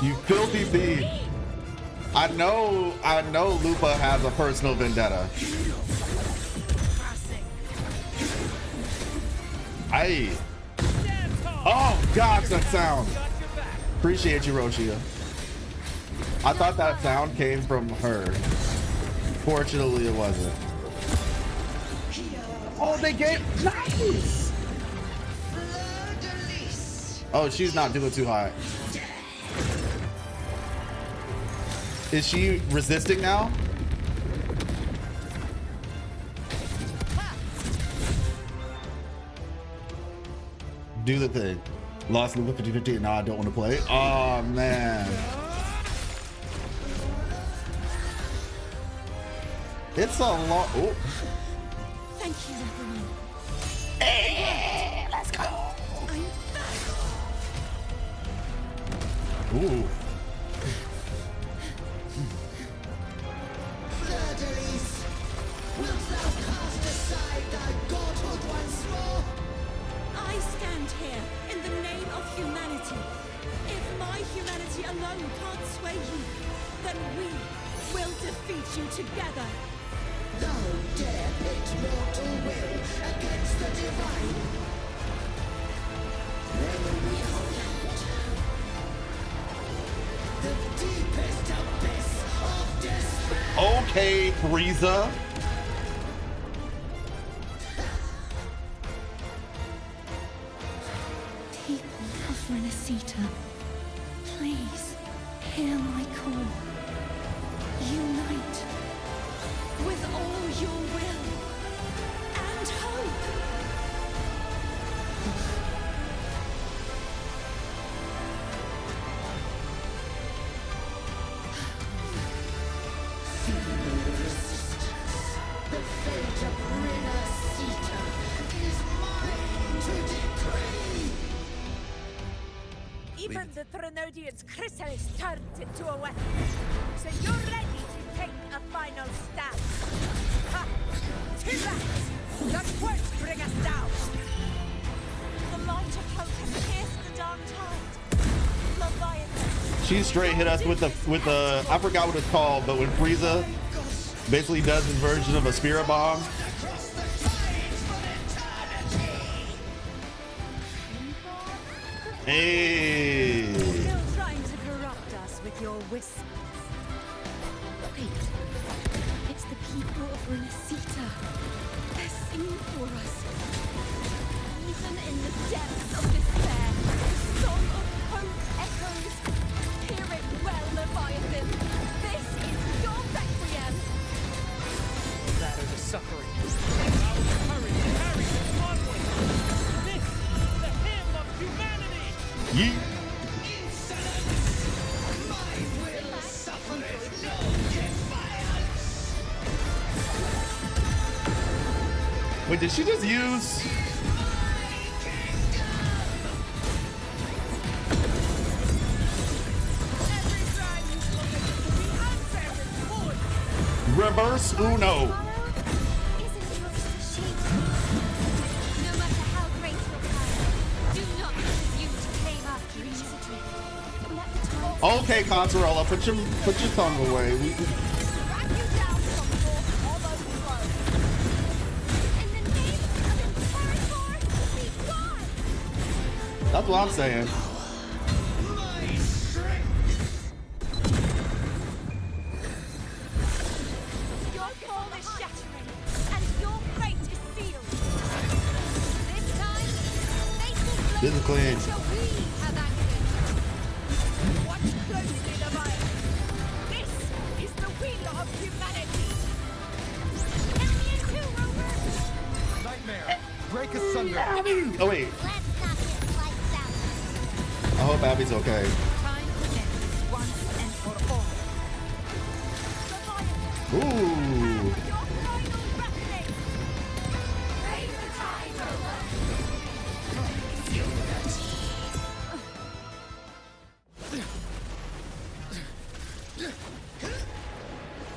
You filthy thief. I know Lupa has a personal vendetta. Hey. Oh gosh, that sound. Appreciate you, Roshia. I thought that sound came from her. Fortunately, it wasn't. Oh, they gave nice. Oh, she's not doing too hot. Is she resisting now? Do the thing. Lost Lupa 50-50 and now I don't want to play. Oh man. It's a lot. Oh.
Thank you, everyone.
Hey, let's go. Ooh.
Fleur-de-Lis, wilt thou cast aside thy godhood once more?
I stand here in the name of humanity. If my humanity alone can't sway you, then we will defeat you together.
Thou dare pit mortal will against the divine. Then behold the deepest abyss of despair.
Okay, Frieza.
People of Rinascita,
Please, hear my call. Unite with all your will and hope.
The fate of Rinascita is mine to decree!
Even the Trinodian's chrysalis turned into a weapon. So you're ready to take a final stand. Ha! T-Rex! Let words bring us down!
The light of hope has pierced the dark tide. Leviathan.
She straight hit us with the I forgot what it's called, but when Frieza basically does his version of a spirit bomb. Hey.
Still trying to corrupt us with your whispers.
Wait. It's the people of Rinascita. They're singing for us.
Even in the depths of despair, the song of hope echoes. Hear it well, Leviathan. This is your requiem.
That is the suffering. Our courage carries us onward. This is the hymn of humanity.
Yeet.
My will suffereth no defiance!
Wait, did she just use? Reverse Uno.
No matter how great your power, do not presume to claim our future. Let the time
Okay, Consola, put your tongue away.
drag you down from your hollow throne. In the name of Imperator, be gone!
That's what I'm saying.
Your call is shattering, and your fate is sealed.
This time, faithful
This is clean.
shall we have acted.
Watch closely, Leviathan. This is the wheel of humanity.
Enemy in two, Rover!
Nightmare! Break asunder!
Oh wait,
Let's not get lights out.
I hope Abby's okay.
Time to end this once and for all.
Ooh.
Your final reckoning.
Raise the tide, Rover!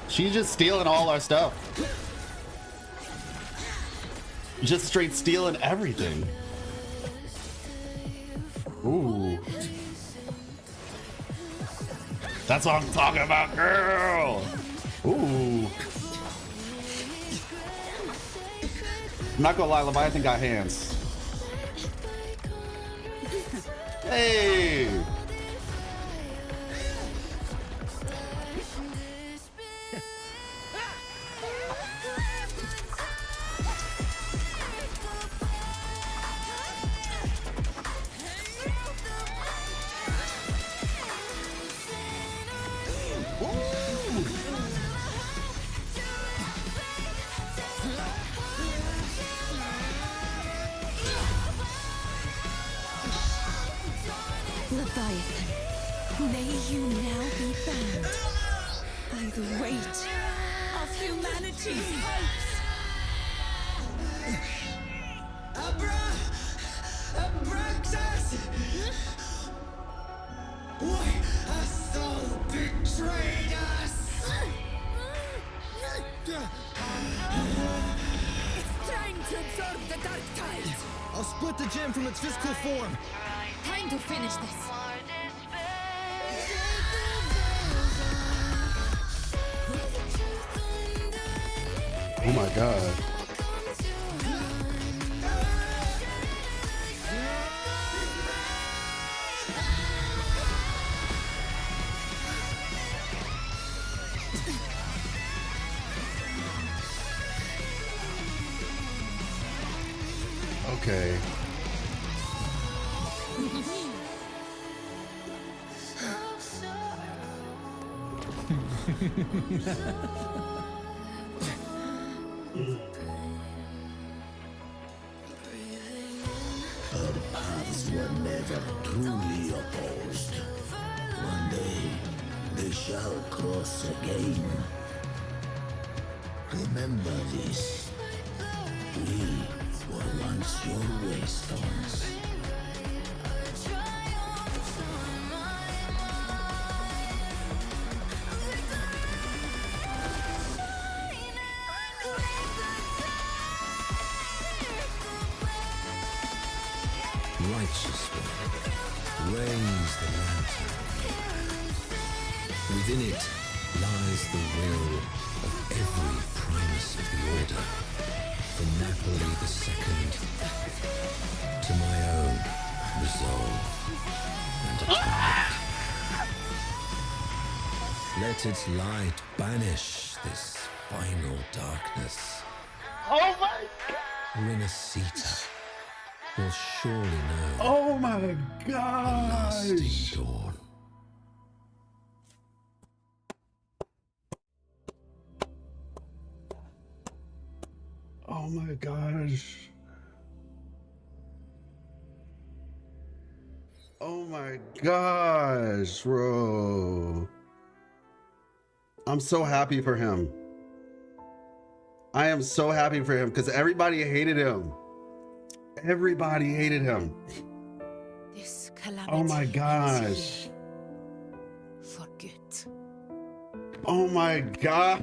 She's just stealing all our stuff. Just straight stealing everything. Ooh. That's what I'm talking about, girl. Ooh. I'm not gonna lie, Leviathan got hands. Hey.
Leviathan, may you now be bound by the weight of humanity's hopes.
Abraxas! Why hast thou betrayed us?
It's time to absorb the dark tide.
I'll split the gem from its physical form.
Time to finish this.
Oh my god. Okay.
Our paths were never truly opposed. One day, they shall cross again. Remember this. We were once your waystones. Righteous one, raise the lantern. Within it lies the will of every primus of the order, from Napoli II to my own resolve and atonement. Let its light banish this final darkness.
Oh my God!
Rinascita will surely know.
Oh my
The
gosh!
lasting dawn.
Oh my gosh. Oh my gosh, bro. I'm so happy for him. I am so happy for him because everybody hated him. Everybody hated him.
This calamity.
Oh my gosh.
For good.
Oh my gosh,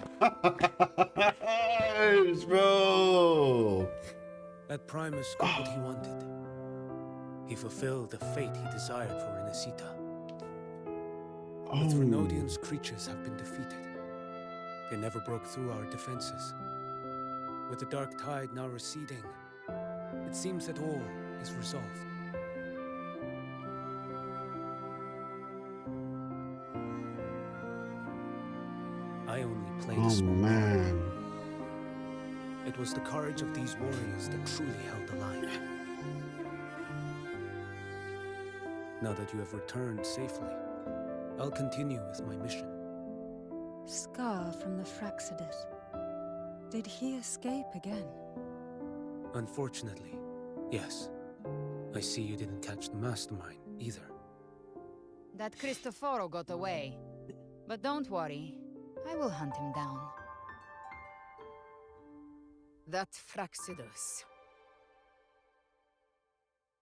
bro.
That Primus got what he wanted. He fulfilled the fate he desired for Rinascita. The Threnodians' creatures have been defeated. They never broke through our defenses. With the dark tide now receding, it seems that all is resolved. I only played a small part.
Man.
It was the courage of these warriors that truly held the line. Now that you have returned safely, I'll continue with my mission.
Scar from the Fraxidus. Did he escape again?
Unfortunately, yes. I see you didn't catch the mastermind either.
That Cristoforo got away. But don't worry, I will hunt him down.
That Fraxidus.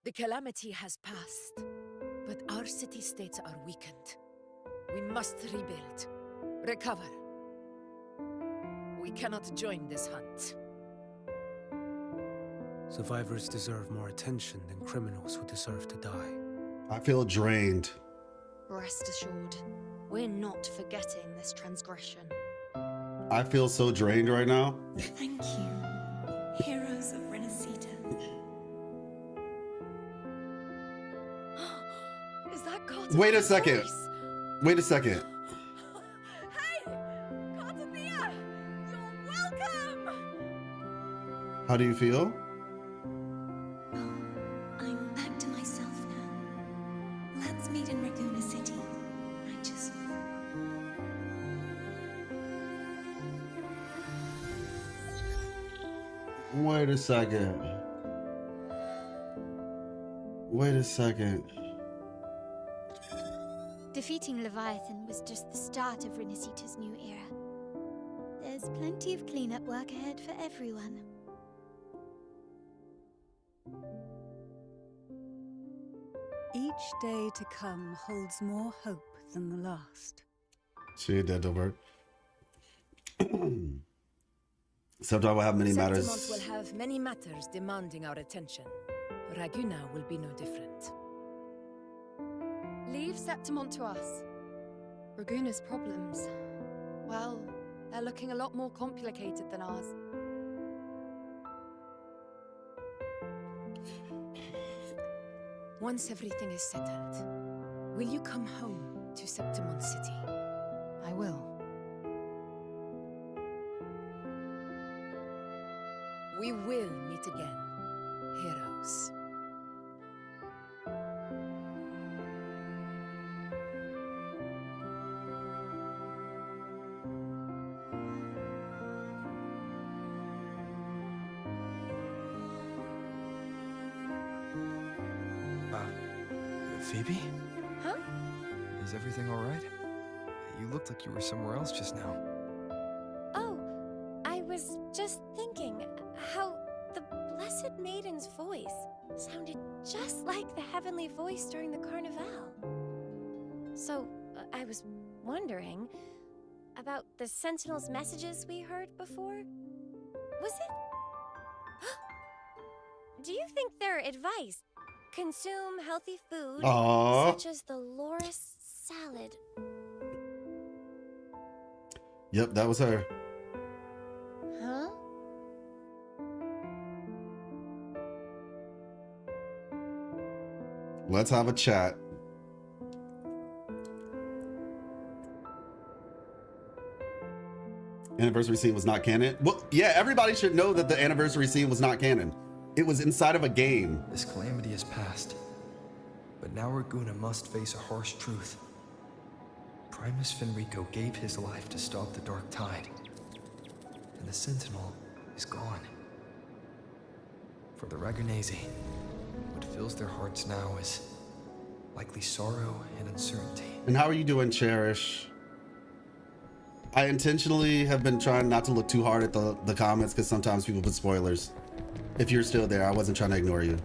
The calamity has passed, but our city-states are weakened. We must rebuild, recover. We cannot join this hunt.
Survivors deserve more attention than criminals who deserve to die.
I feel drained.
Rest assured, we're not forgetting this transgression.
I feel so drained right now.
Thank you, heroes of Rinascita.
Is that Carter?
Wait a second. Wait a second.
Hey! Cartavia! You're welcome!
How do you feel?
I'm back to myself now. Let's meet in Raguna City. Righteous one.
Wait a second. Wait a second.
Defeating Leviathan was just the start of Rinascita's new era. There's plenty of cleanup work ahead for everyone.
Each day to come holds more hope than the last.
See, dead over. Sometimes we'll have many matters.
Septimont will have many matters demanding our attention. Raguna will be no different.
Leave Septimont to us. Raguna's problems, well, they're looking a lot more complicated than ours.
Once everything is settled, will you come home to Septimont City?
I will.
We will meet again, heroes.
Phoebe?
Huh?
Is everything alright? You looked like you were somewhere else just now.
Oh, I was just thinking how the Blessed Maiden's voice sounded just like the heavenly voice during the Carnival. So, I was wondering about the Sentinel's messages we heard before. Was it? Do you think their advice? Consume healthy food, such as the Loris salad.
Yep, that was her.
Huh?
Let's have a chat. Anniversary scene was not canon. Well, yeah, everybody should know that the anniversary scene was not canon. It was inside of a game.
This calamity has passed, but now Raguna must face a harsh truth. Primus Fenrico gave his life to stop the Dark Tide, and the Sentinel is gone. For the Raganese, what fills their hearts now is likely sorrow and uncertainty.
And how are you doing, Cherish? I intentionally have been trying not to look too hard at the comments because sometimes people put spoilers. If you're still there, I wasn't trying to ignore you.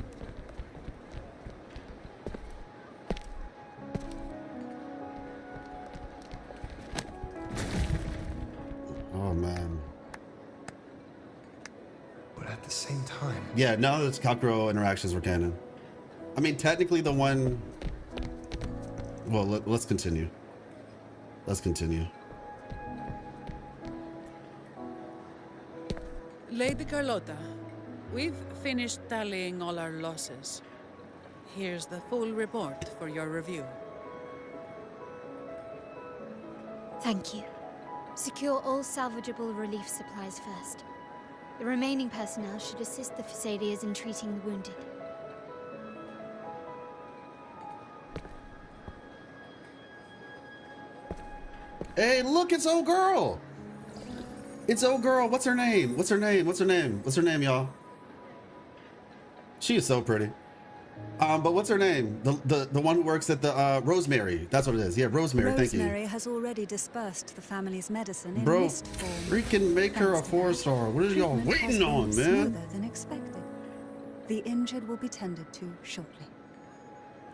Oh, man.
But at the same time...
Yeah, none of the Kakuro interactions were canon. I mean, technically the one... Well, let's continue. Let's continue.
Lady Carlotta, we've finished tallying all our losses. Here's the full report for your review.
Thank you. Secure all salvageable relief supplies first. The remaining personnel should assist the Phasadeas in treating the wounded.
Hey, look, it's old girl. It's old girl. What's her name? What's her name? What's her name? What's her name, y'all? She is so pretty. But what's her name? The one who works at the Rosemary. That's what it is. Yeah, Rosemary. Thank you.
Rosemary has already dispersed the family's medicine in
Bro,
mist form.
freaking make her a 4-star. What are y'all waiting on, man?
Smoother than expected. The injured will be tended to shortly.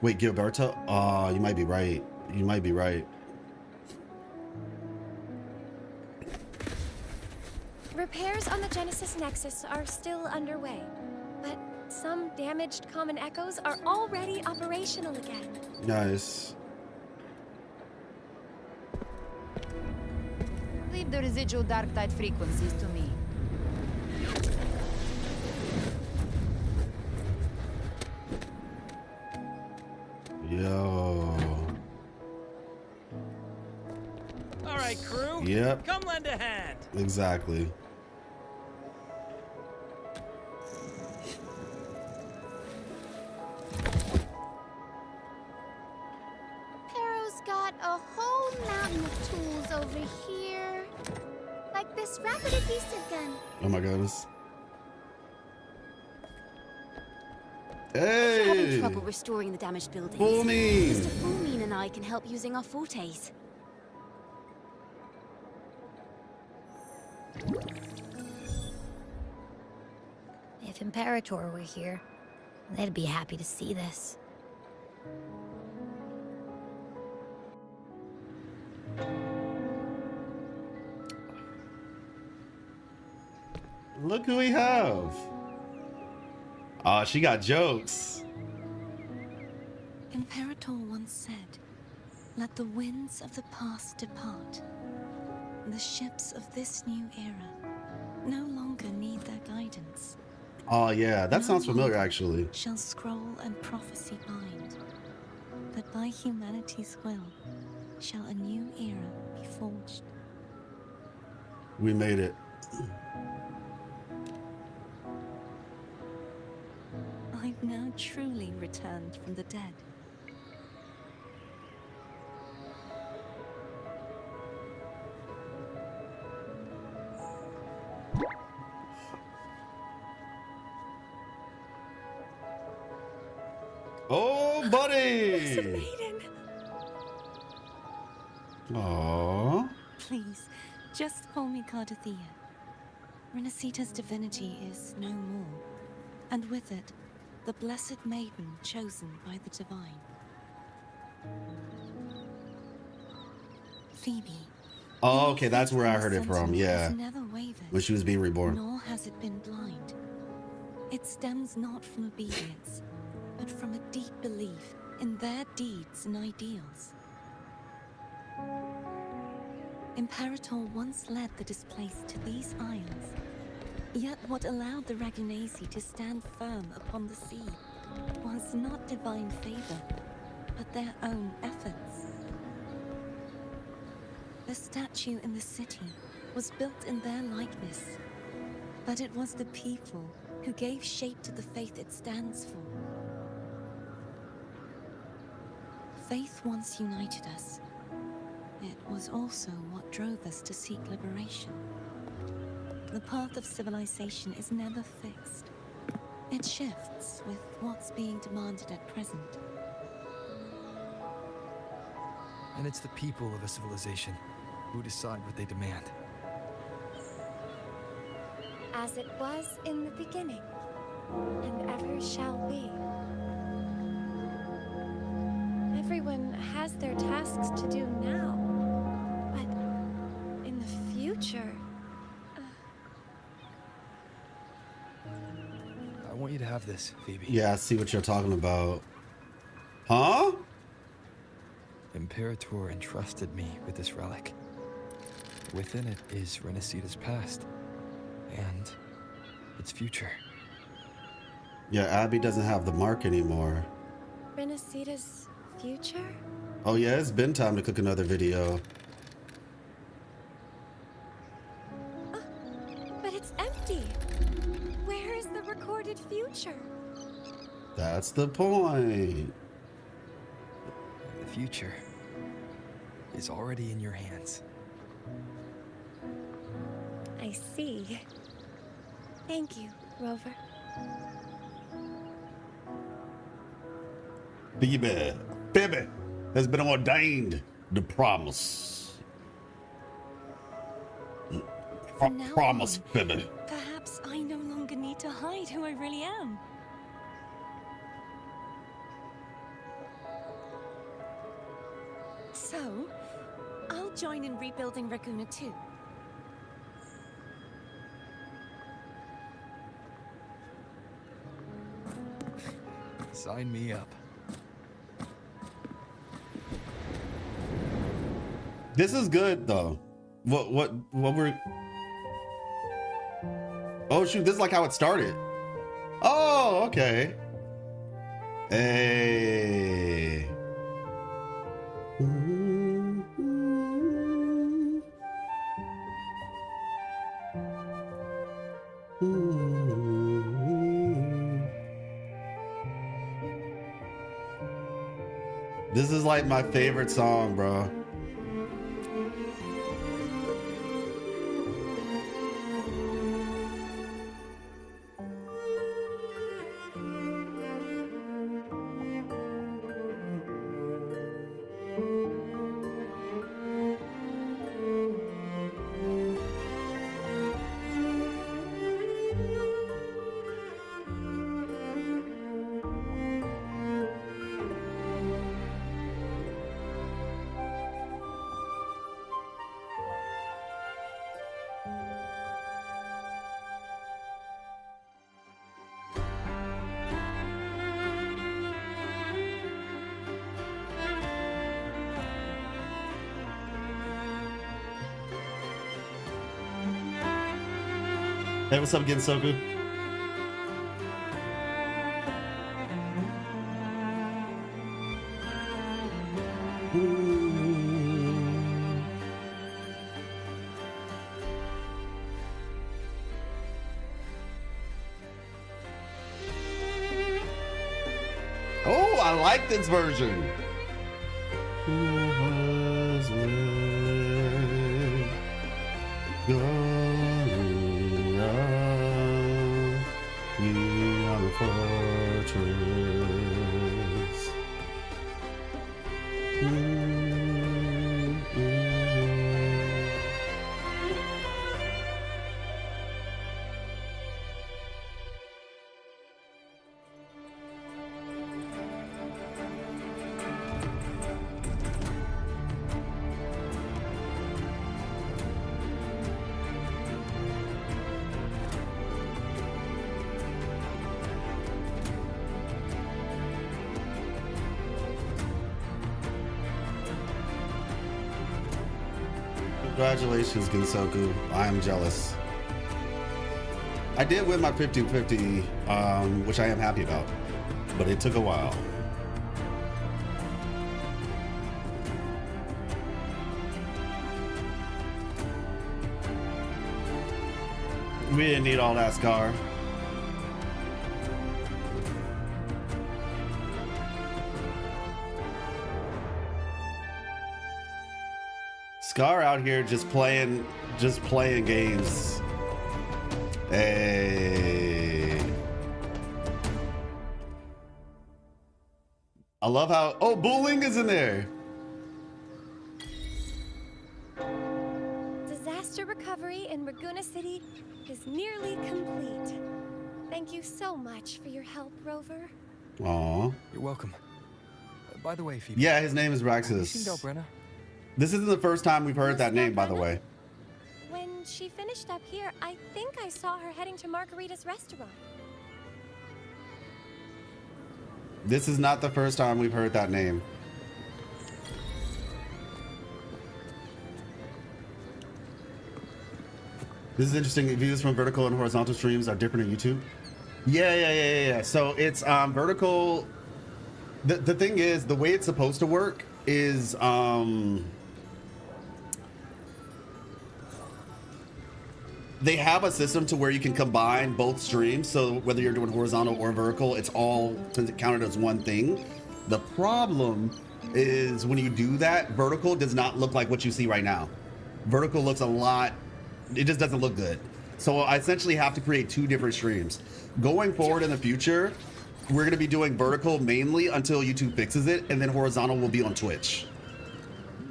Wait, Gilberto? Oh, you might be right. You might be right.
Repairs on the Genesis Nexus are still underway, but some damaged common echoes are already operational again.
Nice.
Leave the residual dark tide frequencies to me.
Yo.
All right, crew.
Yep.
Come lend a hand.
Exactly.
Pero's got a whole mountain of tools over here. Like this rapid adhesive gun.
Oh my goodness.
If you're having
Hey.
trouble restoring the damaged buildings,
Fulmin.
Mr. Fulmin and I can help using our fortes.
If Imperator were here, they'd be happy to see this.
Look who we have. Oh, she got jokes.
Imperator once said, "Let the winds of the past depart. The ships of this new era no longer need their guidance.
Oh yeah, that sounds familiar actually.
Shall scroll and prophecy bind, but by humanity's will shall a new era be forged."
We made it.
I've now truly returned from the dead.
Oh buddy.
Maiden.
Aww.
Please, just call me Cardothea. Rinascita's divinity is no more, and with it, the blessed maiden chosen by the divine. Phoebe.
Oh, okay, that's where I heard it from. Yeah,
Never wavered,
when she was being reborn.
nor has it been blind. It stems not from obedience, but from a deep belief in their deeds and ideals. Imperator once led the displaced to these isles, yet what allowed the Ragunasi to stand firm upon the sea was not divine favor, but their own efforts. The statue in the city was built in their likeness, but it was the people who gave shape to the faith it stands for. Faith once united us. It was also what drove us to seek liberation. The path of civilization is never fixed. It shifts with what's being demanded at present.
And it's the people of a civilization who decide what they demand.
As it was in the beginning, and ever shall be. Everyone has their tasks to do now, but in the future...
I want you to have this, Phoebe.
Yeah, I see what you're talking about. Huh?
Imperator entrusted me with this relic. Within it is Rinascita's past and its future.
Yeah, Abby doesn't have the mark anymore.
Rinascita's future?
Oh yeah, it's been time to cook another video.
But it's empty. Where is the recorded future?
That's the point.
The future is already in your hands.
I see. Thank you, Rover.
Baby has been ordained to promise. Promise, baby.
Perhaps I no longer need to hide who I really am. So, I'll join in rebuilding Raguna too.
Sign me up.
This is good though. What we're... Oh shoot, this is like how it started. Oh, okay. Hey. This is like my favorite song, bro. Hey, what's up again, Soku? Oh, I like this version. Congratulations, Ginsoku. I am jealous. I did win my 50-50, which I am happy about, but it took a while. We didn't need all that, Scar. Scar out here just playing games. Hey. I love how, oh, Booling is in there.
Disaster recovery in Raguna City is nearly complete. Thank you so much for your help, Rover.
Aw.
You're welcome. By the way, Phoebe.
Yeah, his name is
Have you
Raxus.
seen Galbrena?
This isn't the first time we've heard that name, by the way.
When she finished up here, I think I saw her heading to Margarita's restaurant.
This is not the first time we've heard that name. This is interesting. Views from vertical and horizontal streams are different on YouTube. Yeah. So it's vertical. The thing is, the way it's supposed to work is they have a system to where you can combine both streams. So whether you're doing horizontal or vertical, it's all counted as one thing. The problem is when you do that, vertical does not look like what you see right now. Vertical looks a lot, it just doesn't look good. So I essentially have to create two different streams. Going forward in the future, we're gonna be doing vertical mainly until YouTube fixes it, and then horizontal will be on Twitch.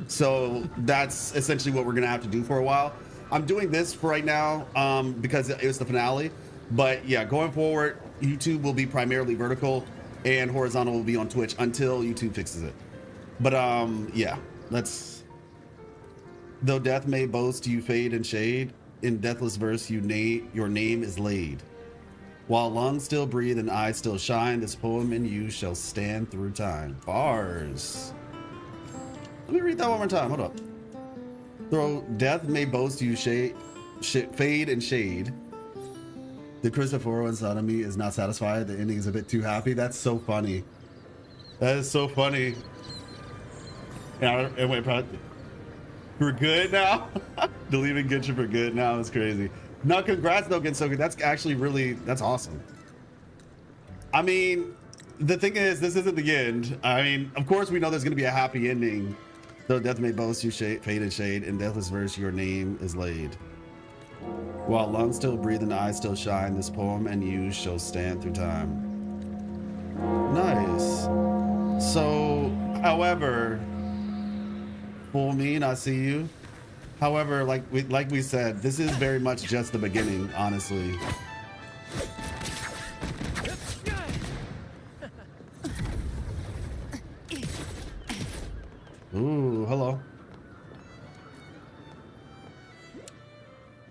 So that's essentially what we're gonna have to do for a while. I'm doing this for right now because it was the finale, but yeah, going forward, YouTube will be primarily vertical and horizontal will be on Twitch until YouTube fixes it. But yeah, let's. Though death may boast, you fade and shade. In deathless verse, your name is laid. While lungs still breathe and eyes still shine, this poem in you shall stand through time. Bars. Let me read that one more time. Hold up. Though death may boast, you fade and shade. The Christopher inside of me is not satisfied. The ending is a bit too happy. That's so funny. That is so funny. And wait, for good now? Deleting Genshin for good now is crazy. No, congrats though, Gensoku. That's actually really, that's awesome. I mean, the thing is, this isn't the end. I mean, of course we know there's gonna be a happy ending. Though death may boast, you fade and shade. In deathless verse, your name is laid. While lungs still breathe and eyes still shine, this poem and you shall stand through time. Nice. So, however, full mean, I see you. However, like we said, this is very much just the beginning, honestly. Ooh, hello.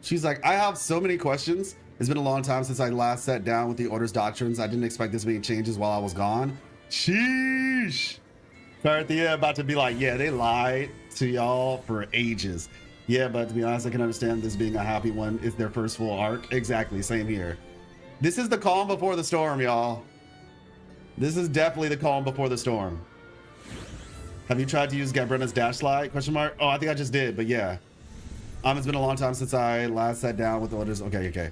She's like, I have so many questions. It's been a long time since I last sat down with the Order's doctrines. I didn't expect this many changes while I was gone. Sheesh. Carthia about to be like, yeah, they lied to y'all for ages. Yeah, but to be honest, I can understand this being a happy one. It's their first full arc. Exactly, same here. This is the calm before the storm, y'all. This is definitely the calm before the storm. Have you tried to use Galbrena's dash slide? Question mark. Oh, I think I just did, but yeah. It's been a long time since I last sat down with the Orders. Okay.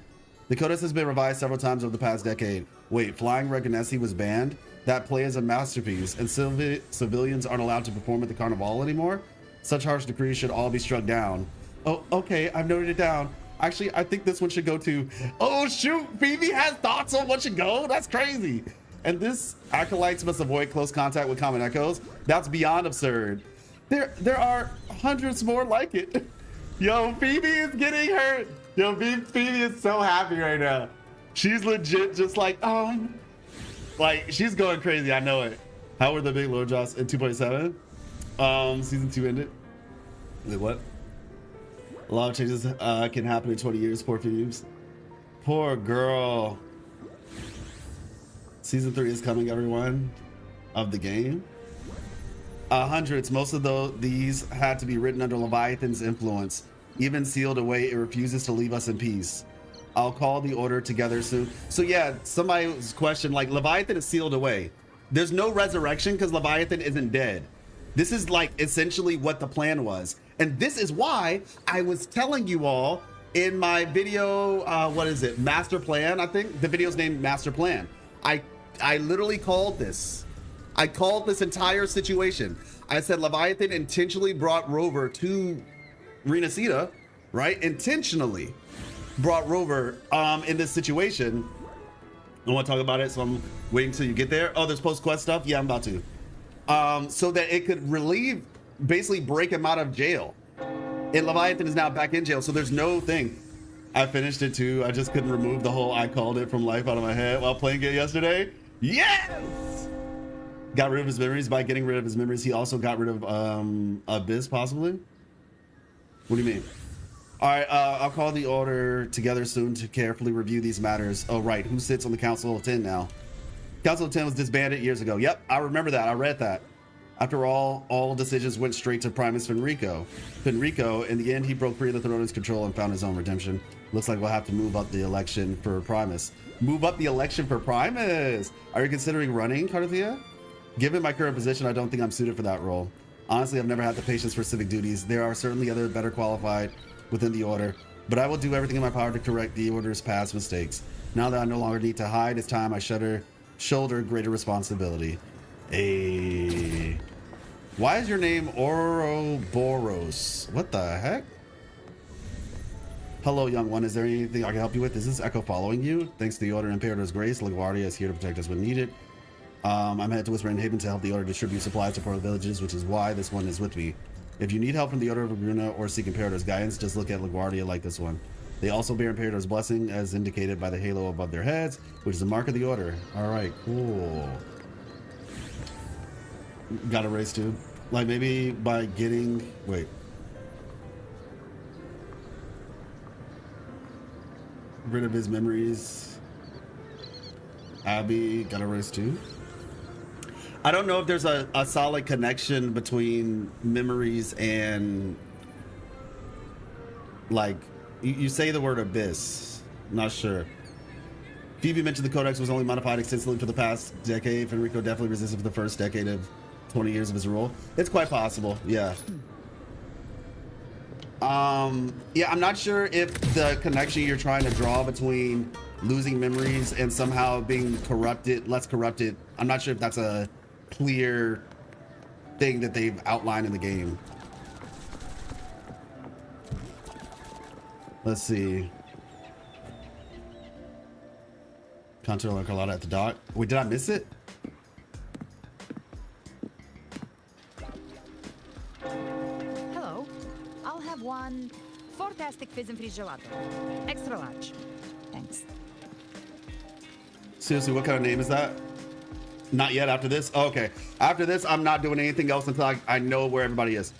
The Codex has been revised several times over the past decade. Wait, Flying Reganesi was banned? That play is a masterpiece, and civilians aren't allowed to perform at the Carnival anymore? Such harsh decrees should all be struck down. Oh, okay, I've noted it down. Actually, I think this one should go to... Oh, shoot, Phoebe has thoughts on what should go? That's crazy. And this, acolytes must avoid close contact with common echoes. That's beyond absurd. There are hundreds more like it. Yo, Phoebe is getting hurt. Yo, Phoebe is so happy right now. She's legit just like she's going crazy. I know it. How were the big low drops in 2.7? Season 2 ended. Wait, what? A lot of changes can happen in 20 years. Poor Phoebes. Poor girl. Season 3 is coming, everyone, of the game. Hundreds. Most of these had to be written under Leviathan's influence. Even sealed away, it refuses to leave us in peace. I'll call the order together soon. So yeah, somebody's question, like, Leviathan is sealed away. There's no resurrection because Leviathan isn't dead. This is like essentially what the plan was. And this is why I was telling you all in my video, what is it? Master Plan, I think. The video's named Master Plan. I literally called this. I called this entire situation. I said Leviathan intentionally brought Rover to Rinascita, right? Intentionally brought Rover in this situation. I want to talk about it, so I'm waiting till you get there. Oh, there's post-quest stuff? Yeah, I'm about to. So that it could relieve, basically break him out of jail. And Leviathan is now back in jail, so there's no thing. I finished it too. I just couldn't remove the whole I called it from life out of my head while playing it yesterday. Yes! Got rid of his memories. By getting rid of his memories, he also got rid of Abyss, possibly? What do you mean? All right, I'll call the order together soon to carefully review these matters. Oh, right. Who sits on the Council of 10 now? Council of 10 was disbanded years ago. Yep, I remember that. I read that. After all decisions went straight to Primus Fenrico. In the end, he broke free of the Throne control and found his own redemption. Looks like we'll have to move up the election for Primus. Move up the election for Primus! Are you considering running, Carthia? Given my current position, I don't think I'm suited for that role. Honestly, I've never had the patience for civic duties. There are certainly other better qualified within the Order, but I will do everything in my power to correct the Order's past mistakes. Now that I no longer need to hide, it's time I shoulder greater responsibility. Why is your name Ouroboros? What the heck? Hello, young one. Is there anything I can help you with? Is this Echo following you? Thanks to the Order and Imperator's grace, LaGuardia is here to protect us when needed. I'm headed to Whispering Haven to help the Order distribute supplies to poor villages, which is why this one is with me. If you need help from the Order of Galbrena or seek Imperator's guidance, just look at LaGuardia like this one. They also bear Imperator's blessing, as indicated by the halo above their heads, which is a mark of the Order. All right, cool. Got a race too. Like maybe by getting, wait. Rid of his memories. Abby got a race too. I don't know if there's a solid connection between memories and like you say the word abyss. I'm not sure. Phoebe mentioned the Codex was only modified extensively for the past decade. Fenrico definitely resisted for the first decade of 20 years of his rule. It's quite possible, yeah. Yeah, I'm not sure if the connection you're trying to draw between losing memories and somehow being corrupted, less corrupted, I'm not sure if that's a clear thing that they've outlined in the game. Let's see. Contour Carlotta at the dock. Wait, did I miss it?
Hello. I'll have one fantastic fizz and freeze gelato. Extra large. Thanks.
Seriously, what kind of name is that? Not yet after this? Oh, okay. After this, I'm not doing anything else until I know where everybody is.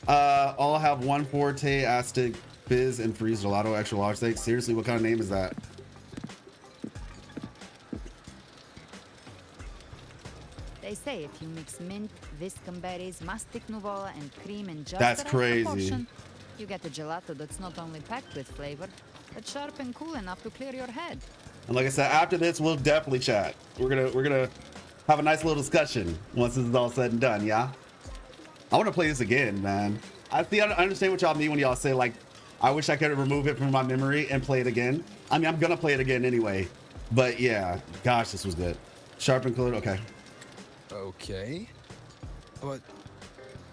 I'll have one forte Aztec fizz and freeze gelato extra large steak. Seriously, what kind of name is that?
They say if you mix mint, viscum berries, mastic nuvola, and cream in just
That's
the right
crazy.
proportion, you get a gelato that's not only packed with flavor, but sharp and cool enough to clear your head.
And like I said, after this, we'll definitely chat. We're gonna have a nice little discussion once this is all said and done. Yeah. I want to play this again, man. I understand what y'all mean when y'all say like, I wish I could remove it from my memory and play it again. I mean, I'm gonna play it again anyway. But yeah, gosh, this was good. Sharp and clear. Okay.
Okay. But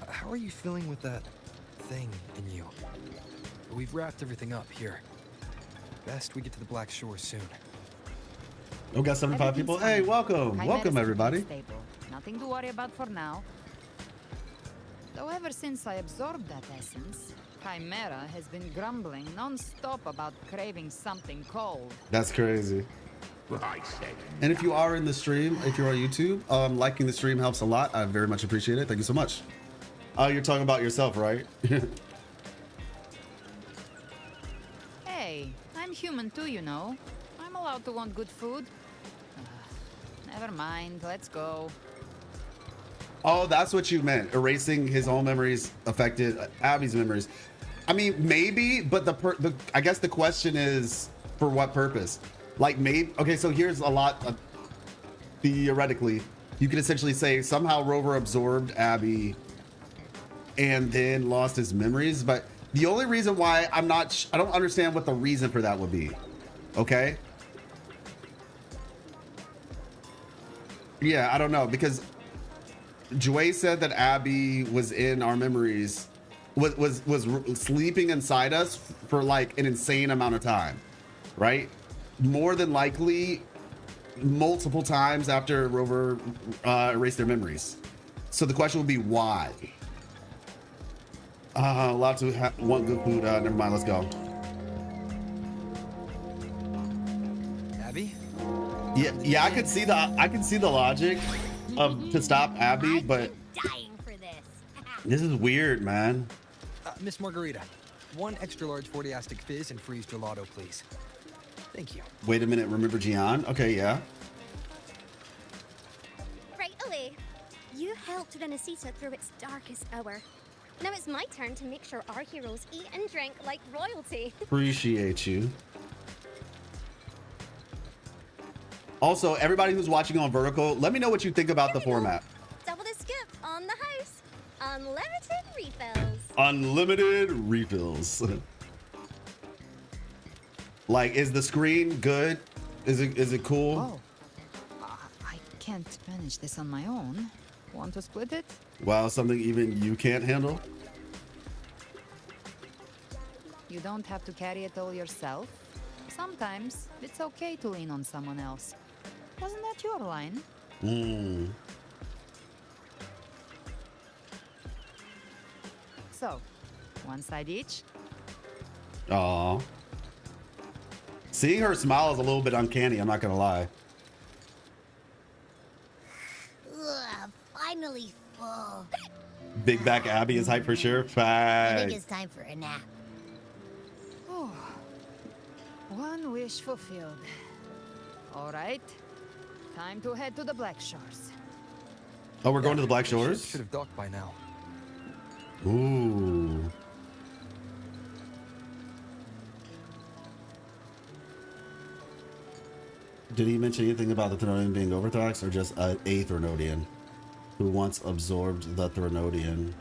how are you feeling with that thing in you? We've wrapped everything up here. Best we get to the Black Shore soon.
Oh, got 75 people. Hey, welcome. Welcome, everybody.
Stable. Nothing to worry about for now. Though ever since I absorbed that essence, Chimera has been grumbling non-stop about craving something cold.
That's crazy. And if you are in the stream, if you're on YouTube, liking the stream helps a lot. I very much appreciate it. Thank you so much. You're talking about yourself, right?
Hey, I'm human too, you know. I'm allowed to want good food. Never mind, let's go.
Oh, that's what you meant. Erasing his own memories affected Abby's memories. I mean, maybe, but the I guess the question is for what purpose? Like maybe, okay, so here's a lot of, theoretically, you could essentially say somehow Rover absorbed Abby and then lost his memories, but the only reason why I don't understand what the reason for that would be. Okay? Yeah, I don't know, because Joy said that Abby was in our memories, was sleeping inside us for like an insane amount of time, right? More than likely multiple times after Rover erased their memories. So the question would be why? Lots of want good food. Never mind. Let's go.
Abby?
Yeah. I could see the logic of to stop Abby, but
Dying for this.
this is weird, man.
Miss Margarita, 1 extra large 40-astic fizz and freeze gelato, please. Thank you.
Wait a minute. Remember Gian? Okay, yeah.
Right away. You helped Rinascita through its darkest hour. Now it's my turn to make sure our heroes eat and drink like royalty.
Appreciate you. Also, everybody who's watching on Vertical, let me know what you think about the format.
Double the skip on the house. Unlimited refills.
Unlimited refills. Like, is the screen good? Is it cool?
Oh, I can't manage this on my own. Want to split it?
Wow, something even you can't handle?
You don't have to carry it all yourself. Sometimes it's okay to lean on someone else. Wasn't that your line? So, one side each?
Aw. Seeing her smile is a little bit uncanny, I'm not gonna lie.
Ugh, finally full.
Big Back Abby is hype for sure.
I think
Fact.
it's time for a nap.
Oh, one wish fulfilled. All right, time to head to the Black Shores.
Oh, we're going to the Black Shores?
Should have docked by now.
Ooh. Did he mention anything about the Threnodian being Overthrax or just a Threnodian who once absorbed the Threnodian?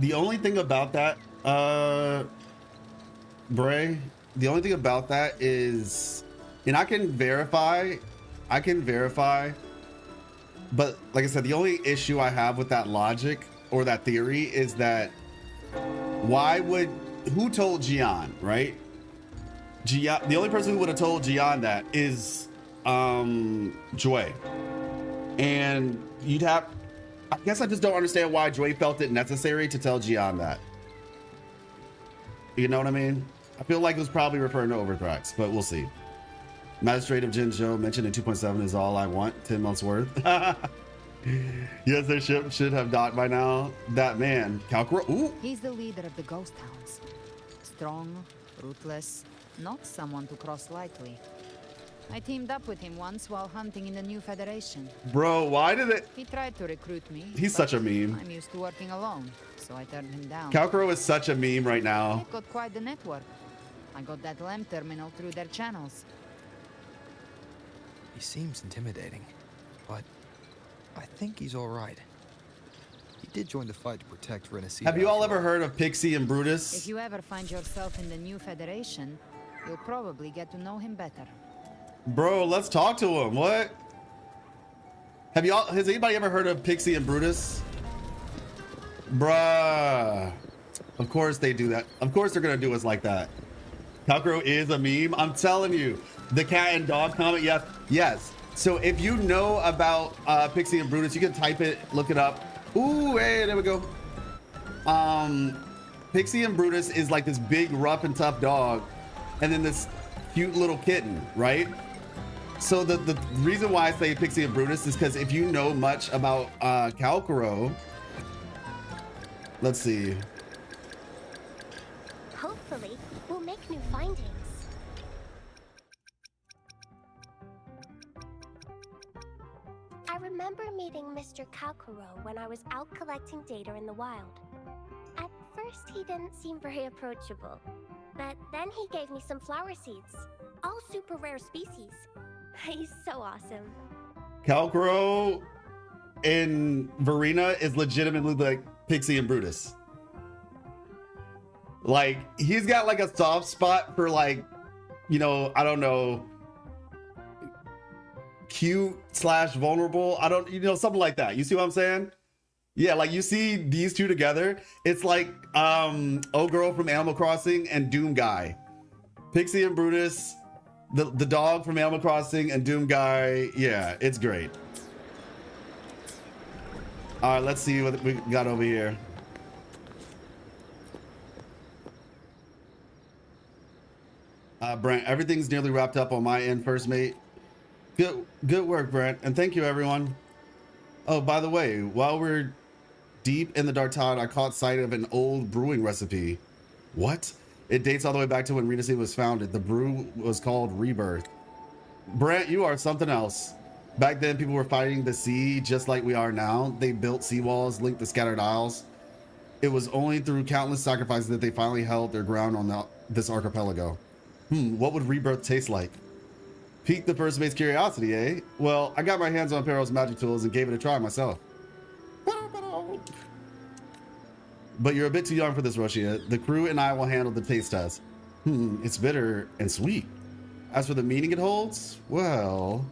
The only thing about that, Bray, the only thing about that is, and I can verify, but like I said, the only issue I have with that logic or that theory is that who told Gian, right? Gian, the only person who would have told Gian that is Joy. And I guess I just don't understand why Joy felt it necessary to tell Gian that. You know what I mean? I feel like it was probably referring to Overthrax, but we'll see. Magistrate of Jinzhou mentioned in 2.7 is all I want, 10 months worth. Yes, their ship should have docked by now. That man, Kalkro. Ooh.
He's the leader of the Ghost Hounds. Strong, ruthless, not someone to cross lightly. I teamed up with him once while hunting in the new Federation.
Bro, why did it?
He tried to recruit me.
He's such a meme.
I'm used to working alone, so I turned him down.
Kalkro is such a meme right now.
They've got quite the network. I got that LEM terminal through their channels.
He seems intimidating, but I think he's all right. He did join the fight to protect Rinascita.
Have you all ever heard of Pixie and Brutus?
If you ever find yourself in the new Federation, you'll probably get to know him better.
Bro, let's talk to him. What? Has anybody ever heard of Pixie and Brutus? Bruh. Of course they do that. Of course they're gonna do us like that. Kalkro is a meme. I'm telling you. The cat and dog comment, yes. Yes. So if you know about Pixie and Brutus, you can type it, look it up. Ooh, hey, there we go. Pixie and Brutus is like this big, rough and tough dog, and then this cute little kitten, right? So the reason why I say Pixie and Brutus is because if you know much about Kalkro, let's see.
Hopefully, we'll make new findings. I remember meeting Mr. Kalkuro when I was out collecting data in the wild. At first, first he didn't seem very approachable, but then he gave me some flower seeds, all super rare species. He's so awesome.
Calcro in Verena is legitimately like Pixie and Brutus. Like, he's got like a soft spot for like, you know, I don't know, cute / vulnerable. I don't, you know, something like that. You see what I'm saying? Yeah, like you see these two together. It's like Oh Girl from Animal Crossing and Doom Guy. Pixie and Brutus, the dog from Animal Crossing and Doom Guy. Yeah, it's great. All right, let's see what we got over here. Brent, everything's nearly wrapped up on my end, first mate. Good work, Brent, and thank you, everyone. Oh, by the way, while we're deep in the Dartad, I caught sight of an old brewing recipe. What? It dates all the way back to when Rinascita was founded. The brew was called Rebirth. Brent, you are something else. Back then, people were fighting the sea just like we are now. They built seawalls, linked the scattered isles. It was only through countless sacrifices that they finally held their ground on this archipelago. What would Rebirth taste like? Piqued the first mate's curiosity, eh? Well, I got my hands on Perro's magic tools and gave it a try myself. But you're a bit too young for this, Roshia. The crew and I will handle the taste test. It's bitter and sweet. As for the meaning it holds, well,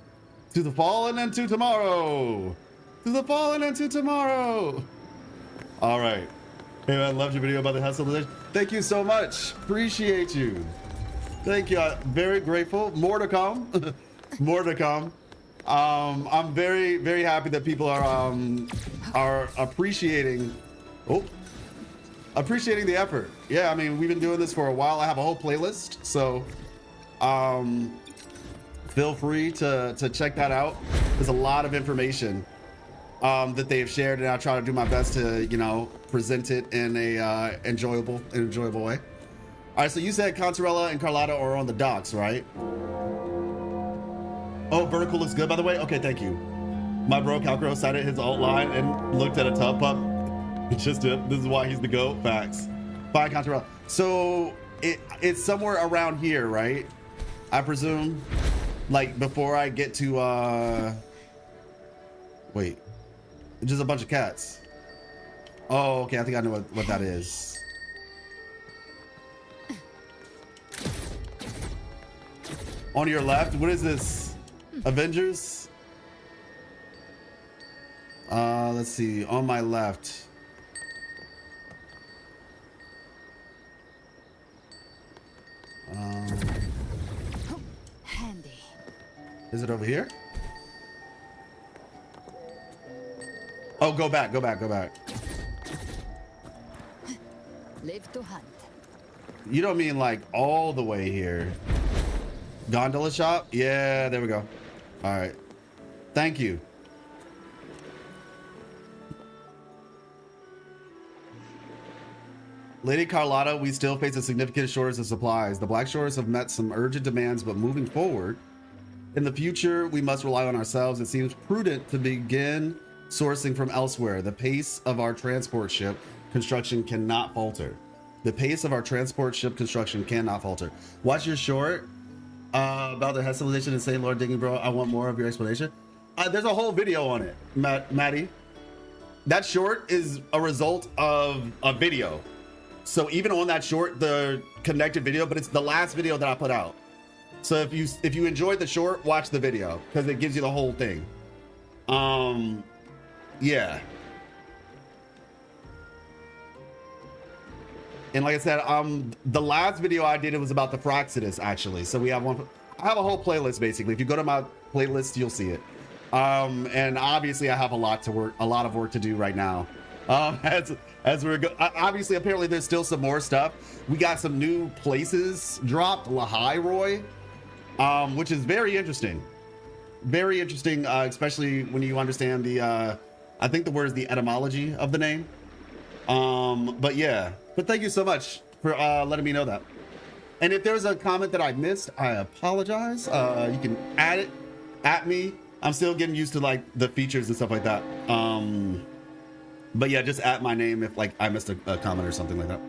to the fallen and to tomorrow. To the fallen and to tomorrow. All right. Hey, man, loved your video about the hustle. Thank you so much. Appreciate you. Thank you. Very grateful. More to come. More to come. I'm very, very happy that people are appreciating. Appreciating the effort. Yeah, I mean, we've been doing this for a while. I have a whole playlist, so feel free to check that out. There's a lot of information that they have shared, and I'll try to do my best to, you know, present it in a enjoyable way. All right, so you said Contarella and Carlotta are on the docks, right? Oh, vertical looks good, by the way. Okay, thank you. My bro Calcro cited his alt line and looked at a tub pup. It's just this is why he's the GOAT. Facts. Fine, Contarella. So it's somewhere around here, right? I presume. Like before I get to wait. Just a bunch of cats. Oh, okay. I think I know what that is. On your left, what is this? Avengers? Let's see. On my left.
Handy.
Is it over here? Oh, go back.
Live to hunt.
You don't mean like all the way here. Gondola shop? Yeah, there we go. All right. Thank you. Lady Carlotta, we still face a significant shortage of supplies. The Black Shores have met some urgent demands, but moving forward, in the future, we must rely on ourselves. It seems prudent to begin sourcing from elsewhere. The pace of our transport ship construction cannot falter. The pace of our transport ship construction cannot falter. Watch your short about the Hestilization and St. Lord digging, bro. I want more of your explanation. There's a whole video on it, Maddie. That short is a result of a video. So even on that short, the connected video, but it's the last video that I put out. So if you enjoyed the short, watch the video because it gives you the whole thing. Yeah. And like I said, the last video I did, it was about the Fraxidus actually. So we have one. I have a whole playlist basically. If you go to my playlist, you'll see it. And obviously I have a lot of work to do right now. As we're obviously, apparently there's still some more stuff. We got some new places dropped, Lahai Roy, which is very interesting. Very interesting, especially when you understand the, I think the word is the etymology of the name. But yeah, but thank you so much for letting me know that. And if there's a comment that I missed, I apologize. You can add it at me. I'm still getting used to like the features and stuff like that. But yeah, just at my name if like I missed a comment or something like that.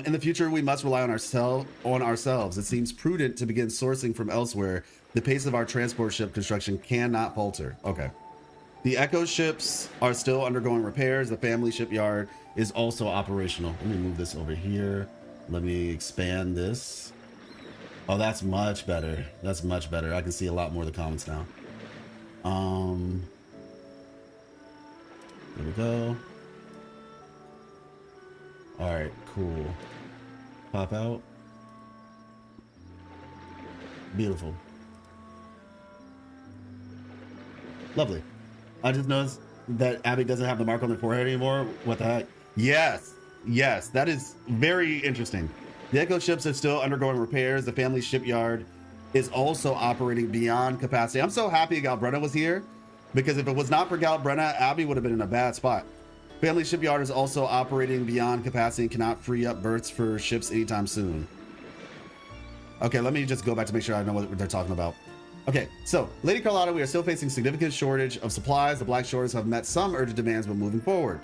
In the future, we must rely on ourselves. It seems prudent to begin sourcing from elsewhere. The pace of our transport ship construction cannot falter. Okay. The Echo ships are still undergoing repairs. The family shipyard is also operational. Let me move this over here. Let me expand this. Oh, that's much better. That's much better. I can see a lot more of the comments now. There we go. All right, cool. Pop out. Beautiful. Lovely. I just noticed that Abby doesn't have the mark on their forehead anymore. What the heck? Yes. Yes, that is very interesting. The Echo ships are still undergoing repairs. The family shipyard is also operating beyond capacity. I'm so happy Galbrena was here, because if it was not for Galbrena, Abby would have been in a bad spot. Family shipyard is also operating beyond capacity and cannot free up berths for ships anytime soon. Okay, let me just go back to make sure I know what they're talking about. Okay, so Lady Carlotta, we are still facing significant shortage of supplies. The Black Shores have met some urgent demands, but moving forward.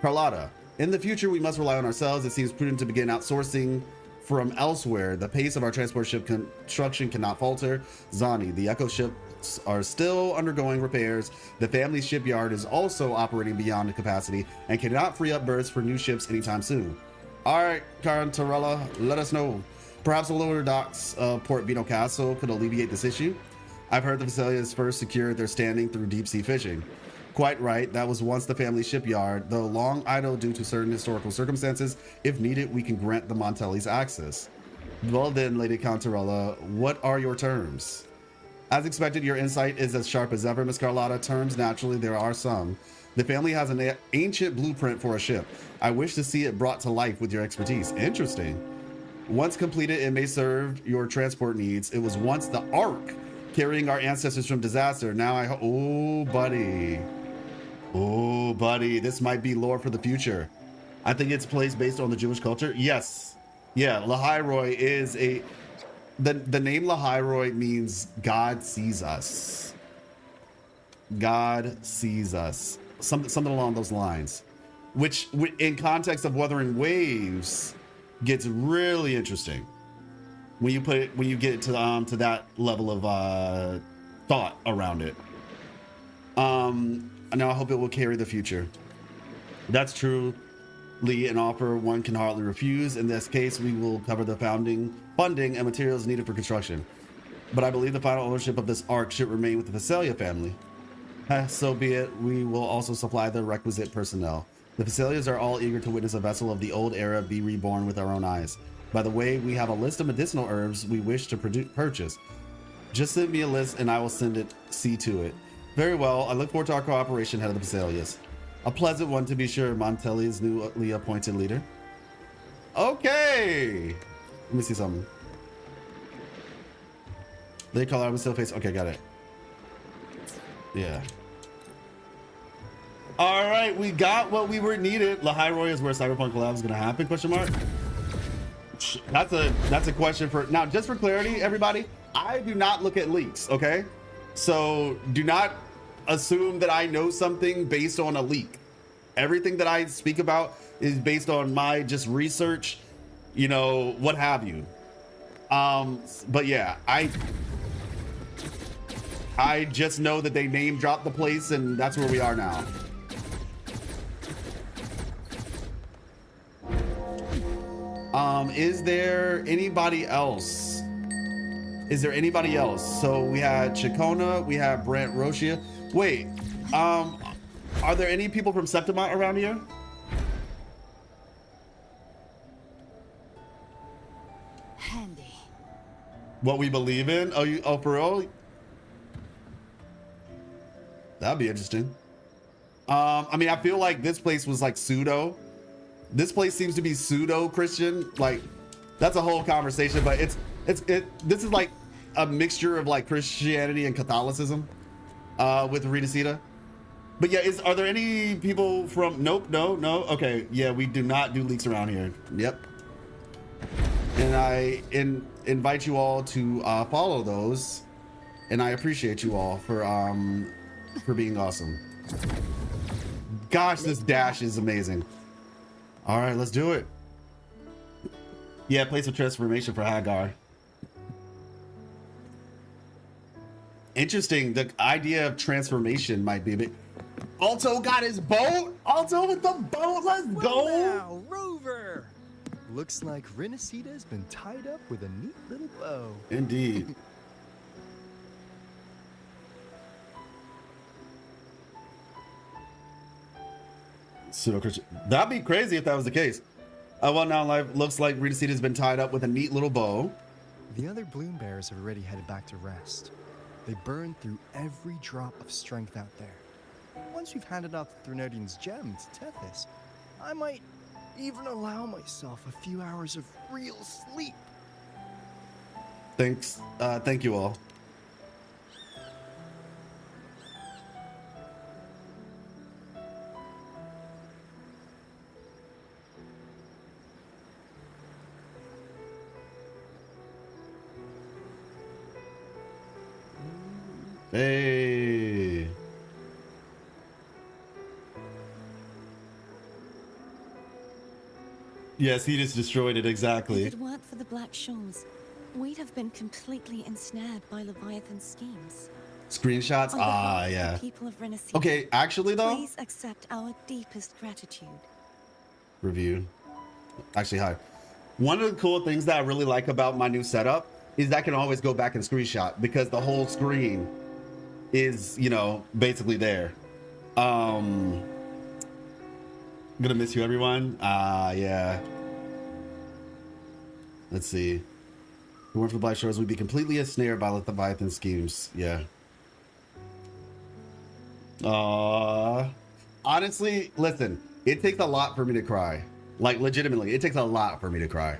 Carlotta, in the future, we must rely on ourselves. It seems prudent to begin outsourcing from elsewhere. The pace of our transport ship construction cannot falter. Zani, the Echo ships are still undergoing repairs. The family shipyard is also operating beyond the capacity and cannot free up berths for new ships anytime soon. All right, Kharon Tarella, let us know. Perhaps the lower docks of Port Vino Castle could alleviate this issue. I've heard the Visalias first secured their standing through deep sea fishing. Quite right, that was once the family shipyard, though long idle due to certain historical circumstances. If needed, we can grant the Montellis access. Well then, Lady Cantarella, what are your terms? As expected, your insight is as sharp as ever, Miss Carlotta. Terms, naturally, there are some. The family has an ancient blueprint for a ship. I wish to see it brought to life with your expertise. Interesting. Once completed, it may serve your transport needs. It was once the Ark carrying our ancestors from disaster. Now oh, buddy. Oh, buddy, this might be lore for the future. I think it's placed based on the Jewish culture. Yes. Yeah, Lahairoi is the name Lahairoi means God sees us. God sees us. Something along those lines. Which, in context of Wuthering Waves, gets really interesting. When you get to that level of thought around it. Now I hope it will carry the future. That's truly an offer one can hardly refuse. In this case, we will cover the funding and materials needed for construction. But I believe the final ownership of this Ark should remain with the Visalia family. So be it. We will also supply the requisite personnel. The Visalias are all eager to witness a vessel of the old era be reborn with our own eyes. By the way, we have a list of medicinal herbs we wish to purchase. Just send me a list and I will see to it. Very well. I look forward to our cooperation, head of the Visalias. A pleasant one to be sure, Montelli's newly appointed leader. Okay. Let me see something. They call out still face. Okay, got it. Yeah. All right, we got what we were needed. Lahairoi is where Cyberpunk Collab is going to happen? Question mark. That's a question for now. Just for clarity, everybody, I do not look at leaks. Okay, so do not assume that I know something based on a leak. Everything that I speak about is based on my just research, you know, what have you. But yeah, I just know that they name dropped the place and that's where we are now. Is there anybody else? So we had Chicona, we have Brant Roshia. Wait, are there any people from Septimont around here?
Handy.
What we believe in? Oh, for real? That'd be interesting. I mean, I feel like this place was like pseudo. This place seems to be pseudo Christian. Like, that's a whole conversation, but this is like a mixture of like Christianity and Catholicism with Rinascita. But yeah, are there any people from? Nope, no. Okay, yeah, we do not do leaks around here. Yep. And I invite you all to follow those, and I appreciate you all for being awesome. gosh, this dash is amazing. All right, let's do it. Yeah, place of transformation for Hagar. Interesting. The idea of transformation might be a bit. Alto got his boat. Alto with the boat. Let's go.
Now, Rover. Looks like Rinascita's been tied up with a neat little bow.
Indeed. Pseudo-Christian. That'd be crazy if that was the case. Well, now life looks like Rinascita's been tied up with a neat little bow.
The other bloom bearers have already headed back to rest. They burned through every drop of strength out there. Once we've handed out the Threnodian's gem to Tethys, I might even allow myself a few hours of real sleep.
Thanks. Thank you all. Hey. Yes, he just destroyed it, exactly.
If it weren't for the Black Shores, we'd have been completely ensnared by Leviathan's schemes.
Screenshots? Ah, yeah.
People of Rinascita,
okay, actually though.
Please accept our deepest gratitude.
Review. Actually, hi. One of the cool things that I really like about my new setup is that I can always go back and screenshot because the whole screen is, you know, basically there. I'm gonna miss you, everyone. Yeah. Let's see. If it weren't for the Black Shores, we'd be completely ensnared by Leviathan schemes. Yeah. Honestly, listen, it takes a lot for me to cry. Like, legitimately, it takes a lot for me to cry.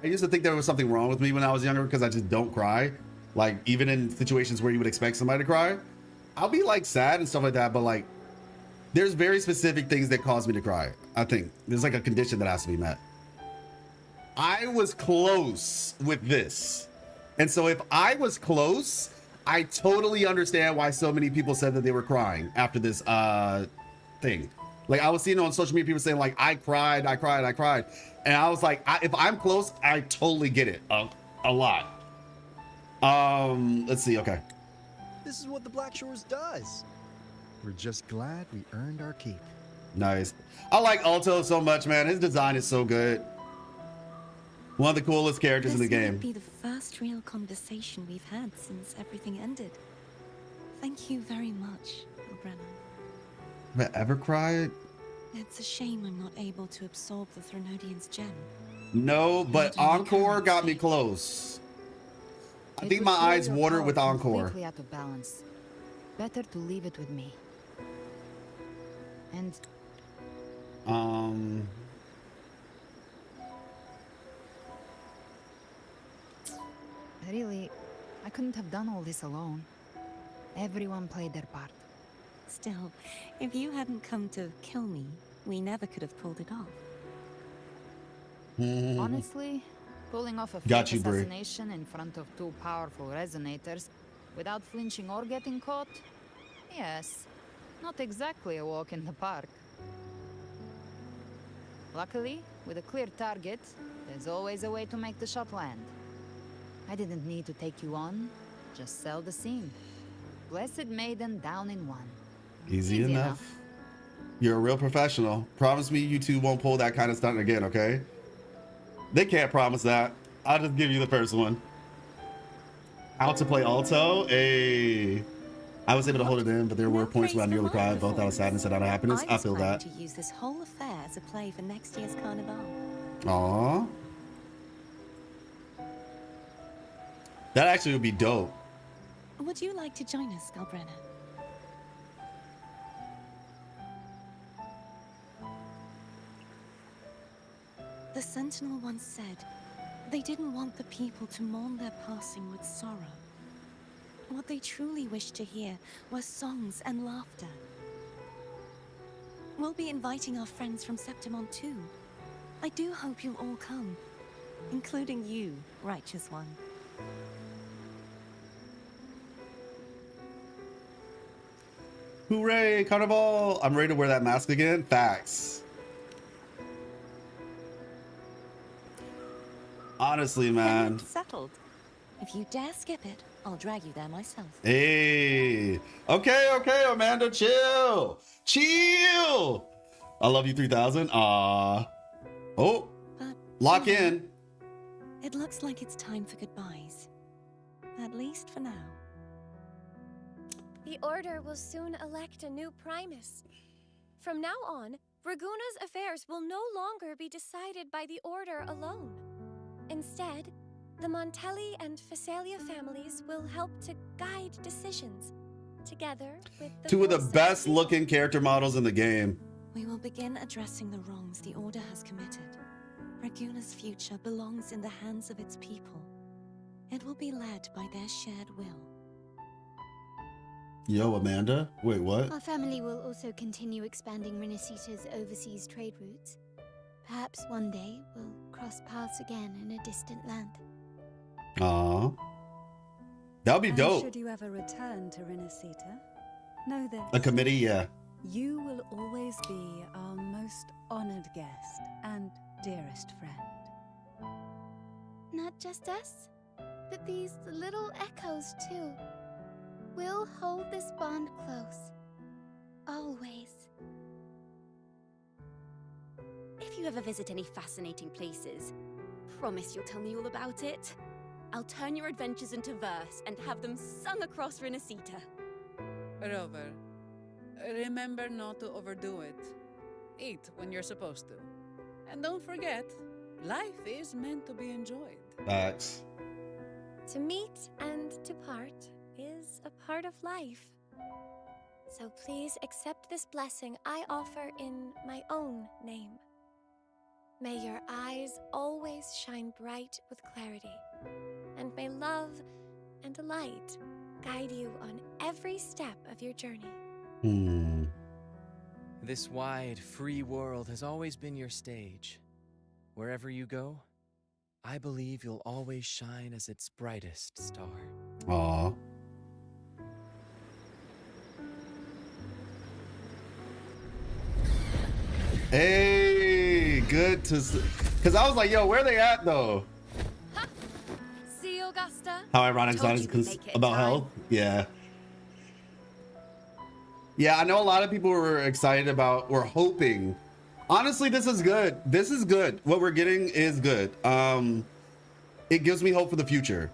I used to think there was something wrong with me when I was younger because I just don't cry. Like, even in situations where you would expect somebody to cry, I'll be like sad and stuff like that, but like, there's very specific things that cause me to cry. I think there's like a condition that has to be met. I was close with this. And so if I was close, I totally understand why so many people said that they were crying after this thing. Like, I was seeing on social media people saying like, I cried. And I was like, if I'm close, I totally get it a lot. Let's see. Okay.
This is what the Black Shores does. We're just glad we earned our keep.
Nice. I like Alto so much, man. His design is so good. One of the coolest characters in the game.
This might be the first real conversation we've had since everything ended. Thank you very much, Galbrena.
Have I ever cried?
It's a shame I'm not able to absorb the Threnodian's gem.
No, but Encore got me close. I think my eyes water with Encore.
Completely out of balance. Better to leave it with me. And really, I couldn't have done all this alone. Everyone played their part.
Still, if you hadn't come to kill me, we never could have pulled it off.
Honestly, pulling off a
Got
fake
you, Brie.
assassination in front of two powerful resonators without flinching or getting caught? Yes, not exactly a walk in the park. Luckily, with a clear target, there's always a way to make the shot land. I didn't need to take you on, just sell the scene. Blessed Maiden down in one.
Easy enough. You're a real professional. Promise me you two won't pull that kind of stunt again, okay? They can't promise that. I'll just give you the first one. How to play Alto? I was able to hold it in, but there were points where I nearly cried, both out of sadness and out of happiness. I feel that.
To use this whole affair as a play for next year's carnival.
Aww. That actually would be dope.
Would you like to join us, Galbrena? The Sentinel once said, they didn't want the people to mourn their passing with sorrow. What they truly wished to hear were songs and laughter. We'll be inviting our friends from Septimon too. I do hope you'll all come, including you, Righteous One.
Hooray, Carnival! I'm ready to wear that mask again. Facts. Honestly, man.
Settled. If you dare skip it, I'll drag you there myself.
Hey. Okay, Amanda, chill. Chill. I love you 3000. Aw. Oh.
But
lock in.
It looks like it's time for goodbyes. At least for now.
The Order will soon elect a new Primus. From now on, Raguna's affairs will no longer be decided by the Order alone. Instead, the Montelli and Phasalia families will help to guide decisions, together with the
Two of the
voice
best looking character models in the game.
We will begin addressing the wrongs the Order has committed. Raguna's future belongs in the hands of its people. It will be led by their shared will.
Yo, Amanda. Wait, what?
Our family will also continue expanding Rinascita's overseas trade routes. Perhaps one day we'll cross paths again in a distant land.
Aw. That would be
And
dope.
should you ever return to Rinascita, know this.
A committee, yeah.
You will always be our most honored guest and dearest friend.
Not just us, but these little echoes too. We'll hold this bond close. Always.
If you ever visit any fascinating places, promise you'll tell me all about it. I'll turn your adventures into verse and have them sung across Rinascita.
Rover, remember not to overdo it. Eat when you're supposed to. And don't forget, life is meant to be enjoyed.
Facts.
To meet and to part is a part of life. So please accept this blessing I offer in my own name. May your eyes always shine bright with clarity, and may love and light guide you on every step of your journey.
This wide, free world has always been your stage. Wherever you go, I believe you'll always shine as its brightest star.
Aw. Hey, good to see. Because I was like, yo, where they at, though?
See, Augusta?
How ironic
Told
is
you we'd make it in
about
time.
health? Yeah. Yeah, I know a lot of people were excited about, were hoping. Honestly, this is good. This is good. What we're getting is good. It gives me hope for the future.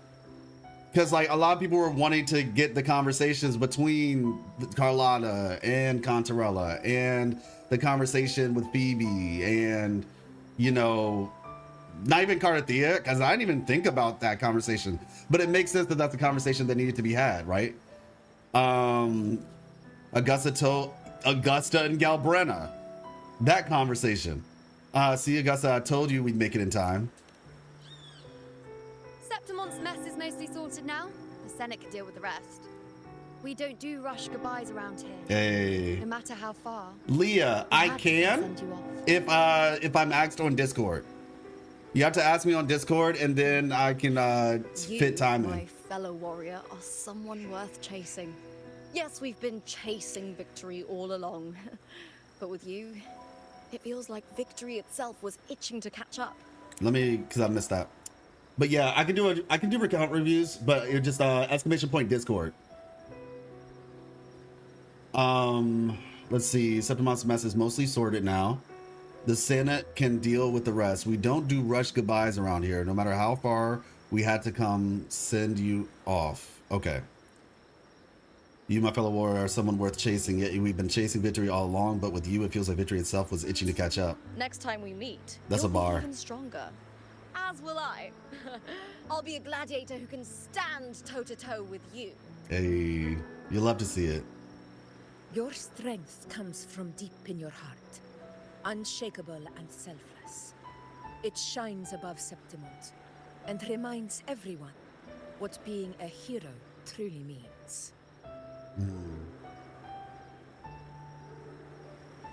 Because like a lot of people were wanting to get the conversations between Carlotta and Contarella and the conversation with Phoebe and, you know, not even Carthea, because I didn't even think about that conversation. But it makes sense that that's a conversation that needed to be had, right? Augusta and Galbrena. That conversation. See, Augusta, I told you we'd make it in time.
Septimon's mess is mostly sorted now. The Senate can deal with the rest. We don't do rush goodbyes around here.
Hey.
No matter how far.
Leah, I can if I'm asked on Discord. You have to ask me on Discord and then I can fit time
My
in.
fellow warrior are someone worth chasing. Yes, we've been chasing victory all along. But with you, it feels like victory itself was itching to catch up.
Let me, because I missed that. But yeah, I can do recount reviews, but it just exclamation point Discord. Let's see. Septimon's mess is mostly sorted now. The Senate can deal with the rest. We don't do rush goodbyes around here. No matter how far we had to come, send you off. Okay. You, my fellow warrior, are someone worth chasing. Yet we've been chasing victory all along, but with you, it feels like victory itself was itching to catch up.
Next time we meet,
That's
you'll
a bar.
be even stronger. As will I. I'll be a gladiator who can stand toe-to-toe with you.
Hey, you'll love to see it.
Your strength comes from deep in your heart, unshakable and selfless. It shines above Septimont and reminds everyone what being a hero truly means.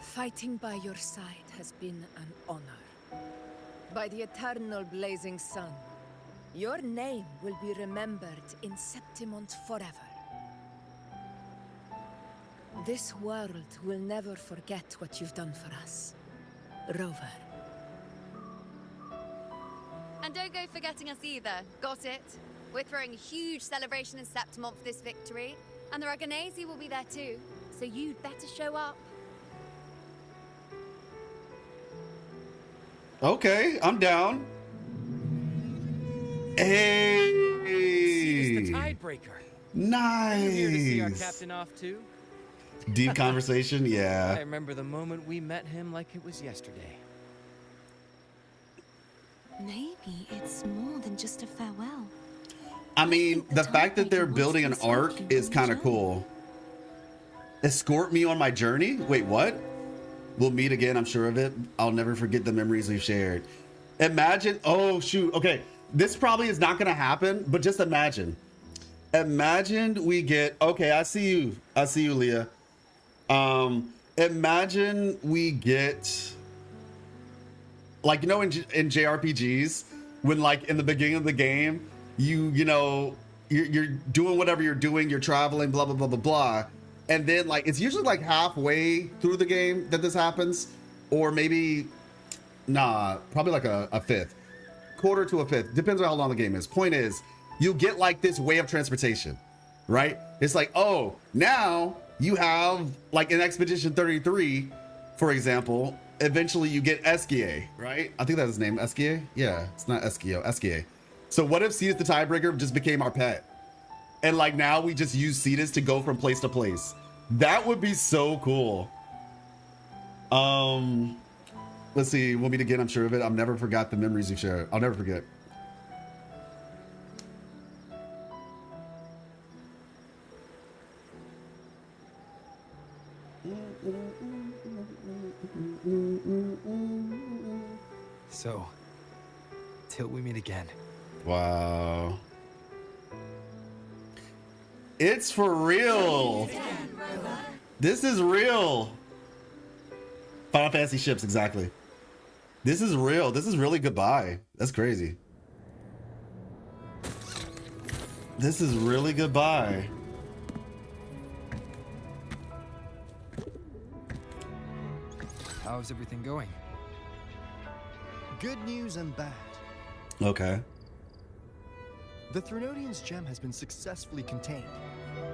Fighting by your side has been an honor. By the eternal blazing sun, your name will be remembered in Septimont forever. This world will never forget what you've done for us, Rover.
And don't go forgetting us either. Got it? We're throwing a huge celebration in Septimont for this victory, and the Raganesi will be there too, so you'd better show up.
Okay, I'm down. Hey!
He's the tidebreaker.
Nice.
Are you here to see our captain off too?
Deep conversation, yeah.
I remember the moment we met him like it was yesterday.
Maybe it's more than just a farewell.
I mean, the fact that they're building an arc is kind of cool. Escort me on my journey? Wait, what? We'll meet again, I'm sure of it. I'll never forget the memories we've shared. Imagine, oh shoot, okay. This probably is not gonna happen, but just imagine. Imagine we get, okay, I see you, Leah. Imagine we get, like, you know, in JRPGs, when like in the beginning of the game, you know, you're doing whatever you're doing, you're traveling, blah, blah, blah, blah, blah. And then like, it's usually like halfway through the game that this happens, or maybe, nah, probably like a fifth, quarter to a fifth, depends on how long the game is. Point is, you get like this way of transportation, right? It's like, oh, now you have like in Expedition 33, for example, eventually you get Eskia, right? I think that's his name, Eskia? Yeah, it's not Eskio, Eskia. So what if Cetus the Tiebreaker just became our pet? And like now we just use Cetus to go from place to place. That would be so cool. Let's see, we'll meet again, I'm sure of it. I've never forgot the memories you shared. I'll never forget.
So, till we meet again.
Wow. It's for real. This is real. Final Fantasy ships, exactly. This is real. This is really goodbye. That's crazy. This is really goodbye.
How's everything going?
Good news and bad.
Okay.
The Threnodian's gem has been successfully contained.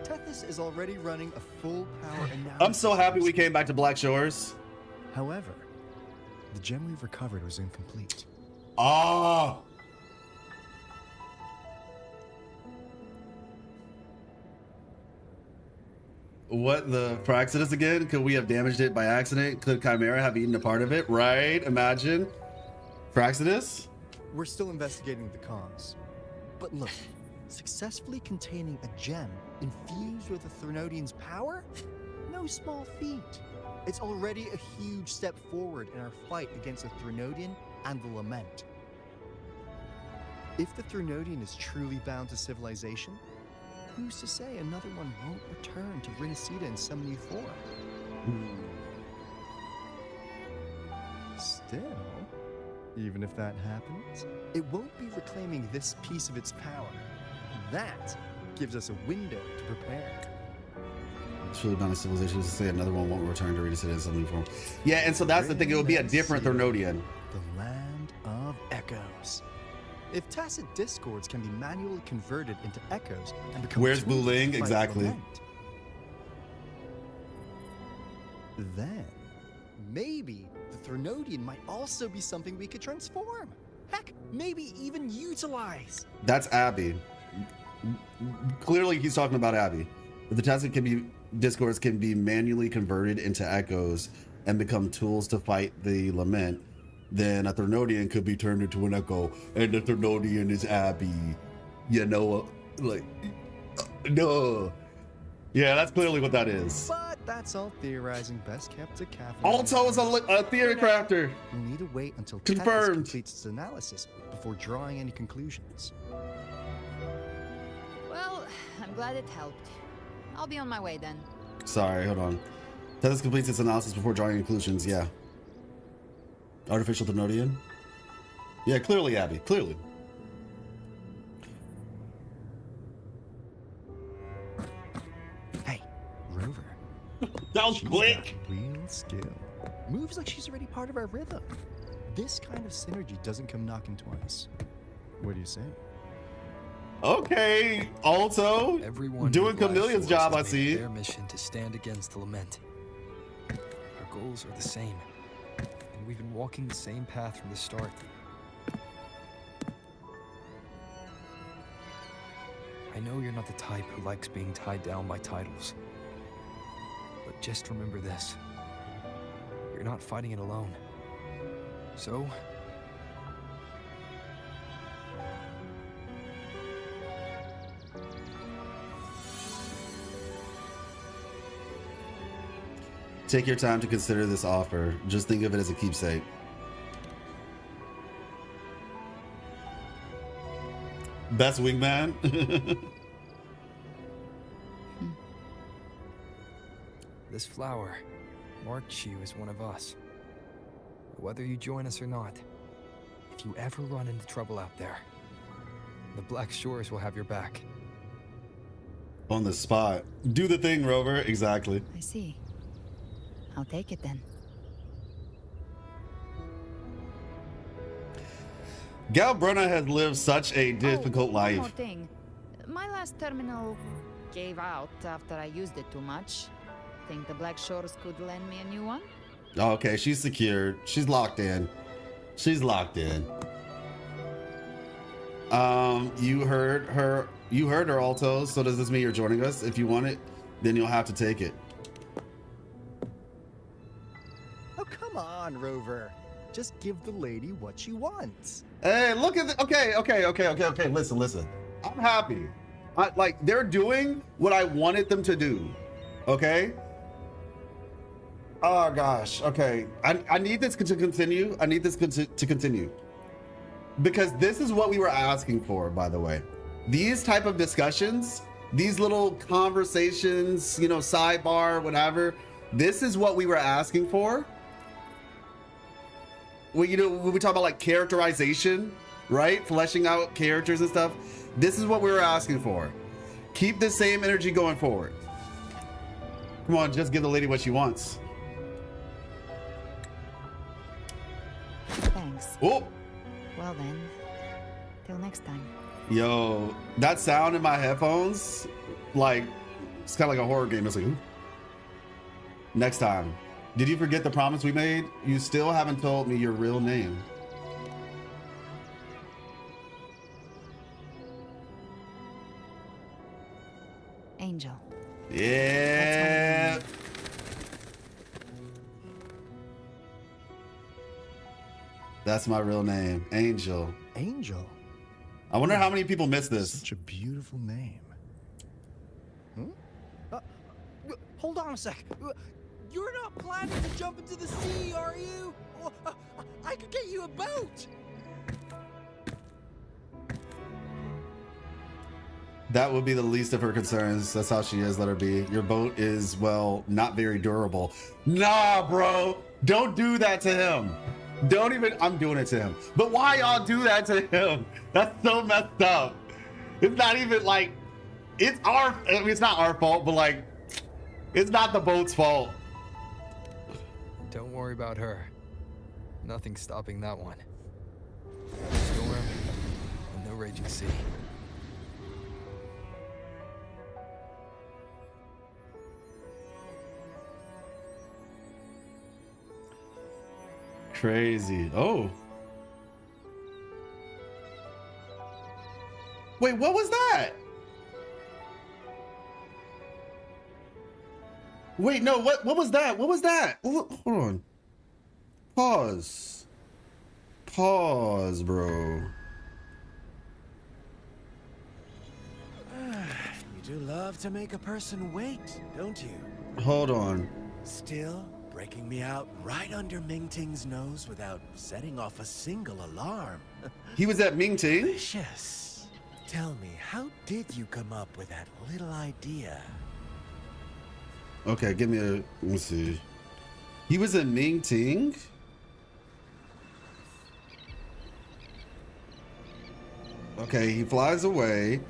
Tethys is already running a full power analysis.
I'm so happy we came back to Black Shores.
However, the gem we've recovered was incomplete.
Ah. What the Praxidus again? Could we have damaged it by accident? Could Chimera have eaten a part of it? Right? Imagine. Praxidus?
We're still investigating the cause. But look, successfully containing a gem infused with the Threnodian's power? No small feat. It's already a huge step forward in our fight against the Threnodian and the Lament. If the Threnodian is truly bound to civilization, who's to say another one won't return to Rinascita in some new form? Still, even if that happens, it won't be reclaiming this piece of its power. That gives us a window to prepare.
It's really bound to civilization to say another one won't return to Rinascita in some new form. Yeah, and so that's the thing. It would be a different Threnodian.
The land of echoes. If tacit discords can be manually converted into echoes and become
Where's
tools to
Buling?
fight
Exactly.
Lament, then maybe the Threnodian might also be something we could transform. Heck, maybe even utilize.
That's Abby. Clearly, he's talking about Abby. If the tacit discords can be manually converted into echoes and become tools to fight the Lament, then a Threnodian could be turned into an echo, and the Threnodian is Abby. You know, like, no. Yeah, that's clearly what that is.
But that's all theorizing, best kept to Kharon.
Alto is a theory crafter.
We'll need to wait until
Confirmed.
Tethys completes its analysis before drawing any conclusions.
Well, I'm glad it helped. I'll be on my way then.
Sorry, hold on. Tethys completes its analysis before drawing conclusions, yeah. Artificial Threnodian? Yeah, clearly Abby, clearly.
Hey, Rover.
was quick.
Real skill. Moves like she's already part of our rhythm. This kind of synergy doesn't come knocking twice. What do you say?
Okay, also
Everyone
doing
who lies
Chameleon's
for
job, I
us has made
see.
Their mission to stand against the lament. Our goals are the same, and we've been walking the same path from the start. I know you're not the type who likes being tied down by titles, but just remember this: you're not fighting it alone. So,
take your time to consider this offer. Just think of it as a keepsake. Best wingman.
this flower marks you as one of us. Whether you join us or not, if you ever run into trouble out there, the Black Shores will have your back.
On the spot. Do the thing, Rover. Exactly.
I see. I'll take it then.
Galbrena has lived such a difficult
One
life.
more thing. My last terminal gave out after I used it too much. Think the Black Shores could lend me a new one?
Okay, she's secured. She's locked in. She's locked in. You heard her. You heard her, Alto. So does this mean you're joining us? If you want it, then you'll have to take it.
Oh, come on, Rover. Just give the lady what she wants.
Hey, look at the. Okay. Listen. I'm happy. Like they're doing what I wanted them to do. Okay. Oh gosh. Okay. I need this to continue. I need this to continue. Because this is what we were asking for, by the way. These type of discussions, these little conversations, you know, sidebar, whatever. This is what we were asking for. Well, you know, when we talk about like characterization, right? Fleshing out characters and stuff. This is what we were asking for. Keep the same energy going forward. Come on, just give the lady what she wants.
Thanks.
Oh.
Well then, till next time.
Yo, that sound in my headphones, like, it's kind of like a horror game. It's like, ooh. Next time. Did you forget the promise we made? You still haven't told me your real name.
Angel.
Yeah. That's my real name, Angel.
Angel?
I wonder how many people miss this.
Such a beautiful name.
Hold on a sec. You're not planning to jump into the sea, are you? I could get you a boat.
That would be the least of her concerns. That's how she is. Let her be. Your boat is, well, not very durable. Nah, bro. Don't do that to him. Don't even. I'm doing it to him. But why y'all do that to him? That's so messed up. It's not even like. It's our. I mean, it's not our fault, but like, it's not the boat's fault.
Don't worry about her. Nothing's stopping that one. Storm and no raging sea.
Crazy. Oh. Wait, what was that? Wait, no, what was that? What was that? Hold on. Pause, bro.
You do love to make a person wait, don't you?
Hold on.
Still breaking me out right under Mingting's nose without setting off a single alarm.
He was at Mingting?
Vicious. Tell me, how did you come up with that little idea?
Okay, give me a. Let me see. He was at Mingting? Okay, he flies away,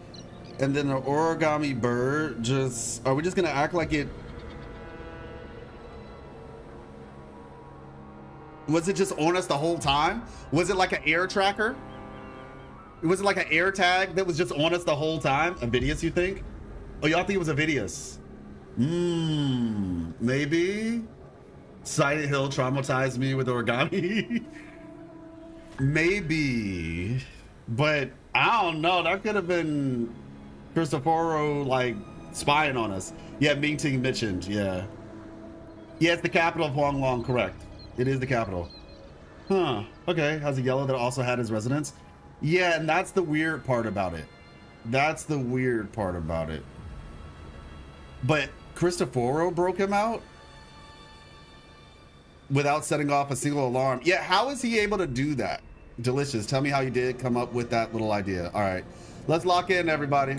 and then the origami bird just. Are we just gonna act like it? Was it just on us the whole time? Was it like an air tracker? Was it like an air tag that was just on us the whole time? Avidius, you think? Oh, y'all think it was Avidius? Maybe? Silent Hill traumatized me with origami. Maybe. But I don't know. That could have been Cristoforo, like, spying on us. Yeah, Mingting mentioned, yeah. Yeah, it's the capital of Huanglong, correct. It is the capital. Huh, okay. Has a yellow that also had his residence? Yeah, and that's the weird part about it. That's the weird part about it. But Cristoforo broke him out without setting off a single alarm. Yeah, how is he able to do that? Delicious. Tell me how you did come up with that little idea. All right, let's lock in, everybody.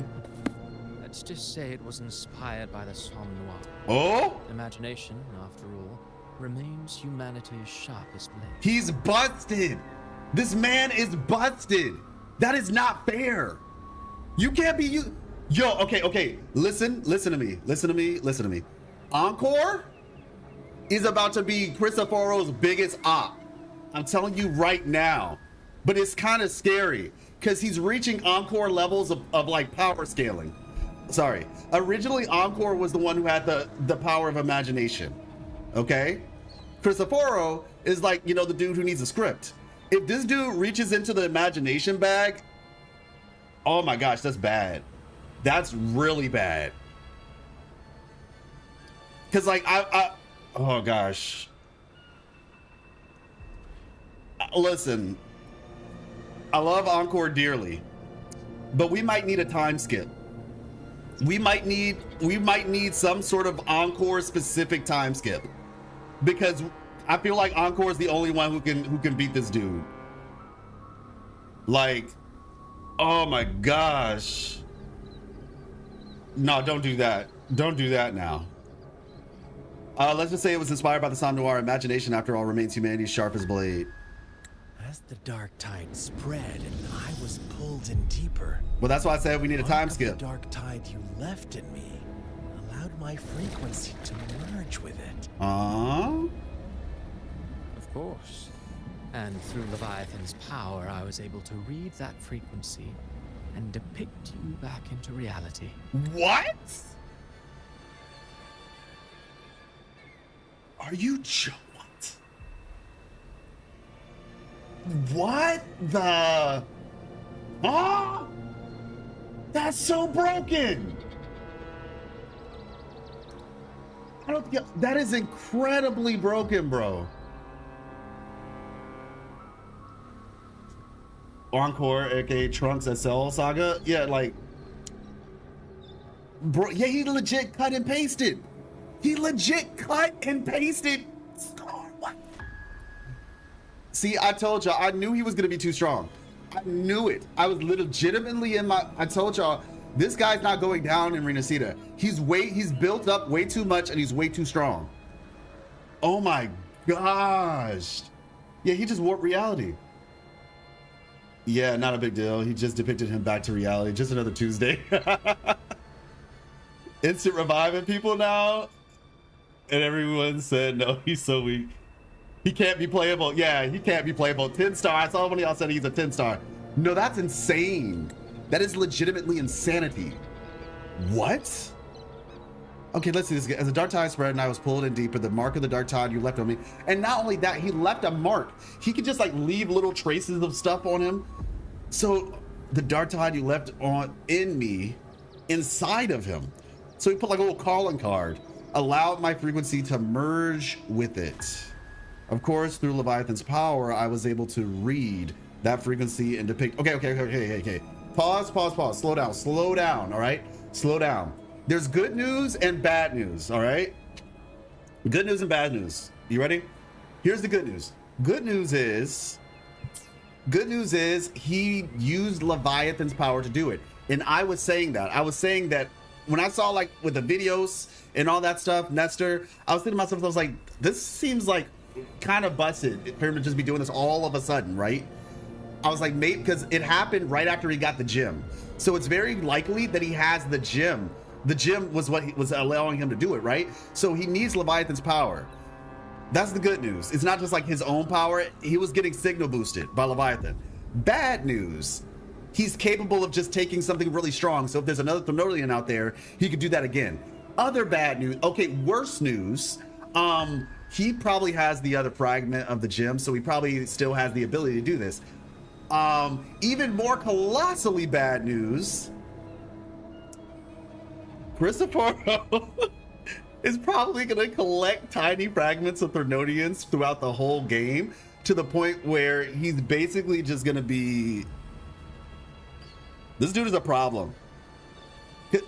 Let's just say it was inspired by the Somme Noir.
Oh?
Imagination, after all, remains humanity's sharpest blade.
He's busted. This man is busted. That is not fair. You can't be you. Yo, okay. Listen to me. Encore is about to be Cristoforo's biggest op. I'm telling you right now. But it's kind of scary because he's reaching Encore levels of like power scaling. Sorry. Originally, Encore was the one who had the power of imagination. Okay? Cristoforo is like, you know, the dude who needs a script. If this dude reaches into the imagination bag, oh my gosh, that's bad. That's really bad. Cause like oh gosh. Listen, I love Encore dearly, but we might need a time skip. We might need some sort of Encore specific time skip, because I feel like Encore is the only one who can beat this dude. Like, oh my gosh. No, don't do that. Don't do that now. Let's just say it was inspired by the Somme Noir. Imagination, after all, remains humanity's sharpest blade.
As the dark tide spread and I was pulled in deeper.
Well, that's why I said we need a time skip.
The dark tide you left in me allowed my frequency to merge with it.
Of course. And through Leviathan's power, I was able to read that frequency and depict you back into reality.
What? Are you what the? Oh, that's so broken. I don't think that is incredibly broken, bro. Encore, aka Trunks SL Saga. Yeah, like, bro. Yeah, he legit cut and pasted. He legit cut and pasted. See, I told y'all, I knew he was gonna be too strong. I knew it. I was legitimately I told y'all, this guy's not going down in Rinascita. He's built up way too much and he's way too strong. Oh my gosh. Yeah, he just warped reality. Yeah, not a big deal. He just depicted him back to reality. Just another Tuesday. Instant reviving people now. And everyone said, no, he's so weak. He can't be playable. Yeah, he can't be playable. 10-star. I saw one of y'all said he's a 10-star. No, that's insane. That is legitimately insanity. What? Okay, let's see this again. As the dark tide spread and I was pulled in deeper, the mark of the dark tide you left on me. And not only that, he left a mark. He could just like leave little traces of stuff on him. So the dark tide you left in me, inside of him. So he put like a little calling card. Allowed my frequency to merge with it. Of course, through Leviathan's power, I was able to read that frequency and depict. Okay. Pause. Slow down, all right? Slow down. There's good news and bad news, all right? Good news and bad news. You ready? Here's the good news. Good news is he used Leviathan's power to do it. And I was saying that when I saw like with the videos and all that stuff, Nestor, I was thinking to myself, I was like, this seems like kind of busted for him to just be doing this all of a sudden, right? I was like, maybe because it happened right after he got the gem. So it's very likely that he has the gem. The gem was what was allowing him to do it, right? So he needs Leviathan's power. That's the good news. It's not just like his own power. He was getting signal boosted by Leviathan. Bad news. He's capable of just taking something really strong. So if there's another Thermodian out there, he could do that again. Other bad news. Okay, worse news. He probably has the other fragment of the gem, so he probably still has the ability to do this. Even more colossally bad news. Christopher is probably going to collect tiny fragments of Thermodians throughout the whole game to the point where he's basically just going to be... This dude is a problem.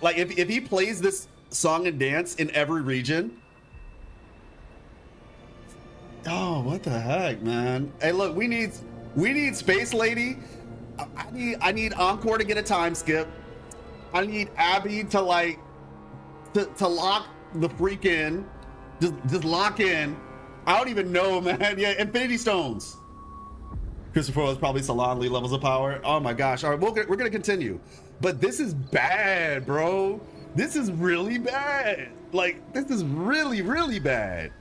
Like, if he plays this song and dance in every region... Oh, what the heck, man? Hey, look, we need Space Lady. I need Encore to get a time skip. I need Abby to like to lock the freak in. Just lock in. I don't even know, man. Yeah, Infinity Stones. Christopher is probably Salon Lee levels of power. Oh my gosh. All right, we're gonna continue. But this is bad, bro. This is really bad. Like, this is really, really bad.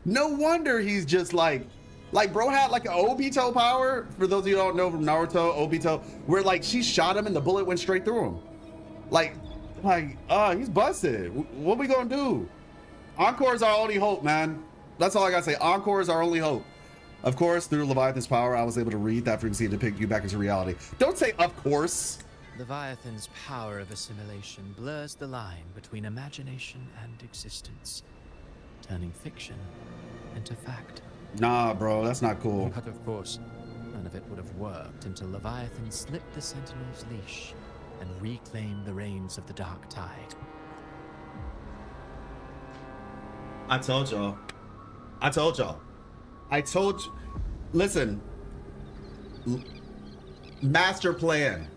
No wonder he's just like bro had like an Obito power. For those of you who don't know from Naruto, Obito, where like she shot him and the bullet went straight through him. Like, he's busted. What we gonna do? Encore is our only hope, man. That's all I gotta say. Encore is our only hope. Of course, through Leviathan's power, I was able to read that frequency to pick you back into reality. Don't say of course.
Leviathan's power of assimilation blurs the line between imagination and existence, turning fiction into fact.
Nah, bro, that's not cool.
But of course, none of it would have worked until Leviathan slipped the Sentinel's leash and reclaimed the reins of the Dark Tide.
I told y'all. Listen. Master plan.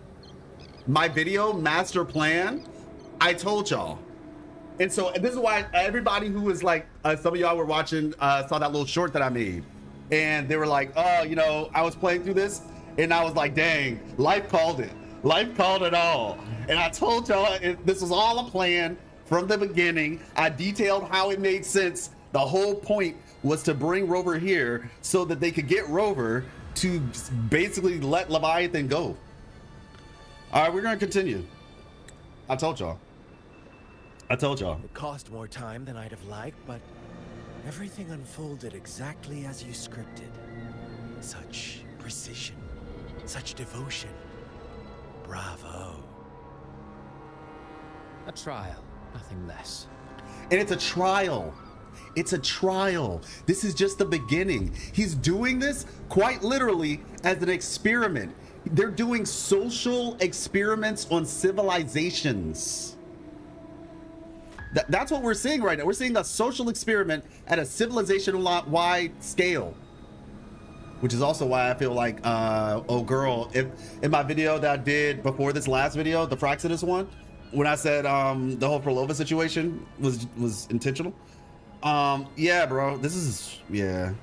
My video, master plan. I told y'all. And so this is why everybody who was like, some of y'all were watching, saw that little short that I made. And they were like, oh, you know, I was playing through this and I was like, dang, life called it. Life called it all. And I told y'all this was all a plan from the beginning. I detailed how it made sense. The whole point was to bring Rover here so that they could get Rover to basically let Leviathan go. All right, we're going to continue. I told y'all.
It cost more time than I'd have liked, but everything unfolded exactly as you scripted. Such precision, such devotion. Bravo.
A trial, nothing less.
And it's a trial. It's a trial. This is just the beginning. He's doing this quite literally as an experiment. They're doing social experiments on civilizations. That's what we're seeing right now. We're seeing a social experiment at a civilization-wide scale, which is also why I feel like, oh girl, if in my video that I did before this last video, the Fraxidus one, when I said the whole Prolova situation was intentional. Yeah, bro, this is, yeah.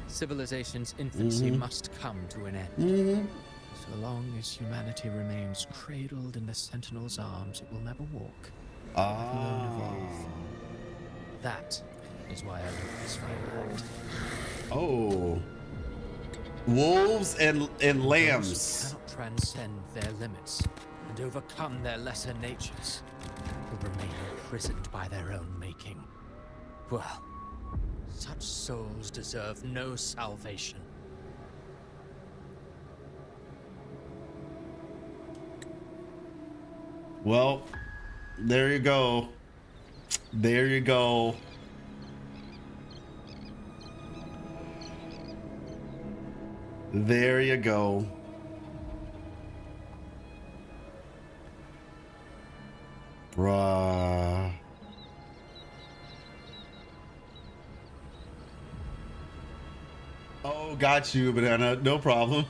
Civilization's infancy must come to an end. So long as humanity remains cradled in the Sentinel's arms, it will never walk. That is why I look this way around.
Oh. Wolves and lambs.
Those who cannot transcend their limits and overcome their lesser natures will remain imprisoned by their own making. Well, such souls deserve no salvation.
Well, there you go. There you go. There you go. Bruh. Oh, got you, Banana. No problem.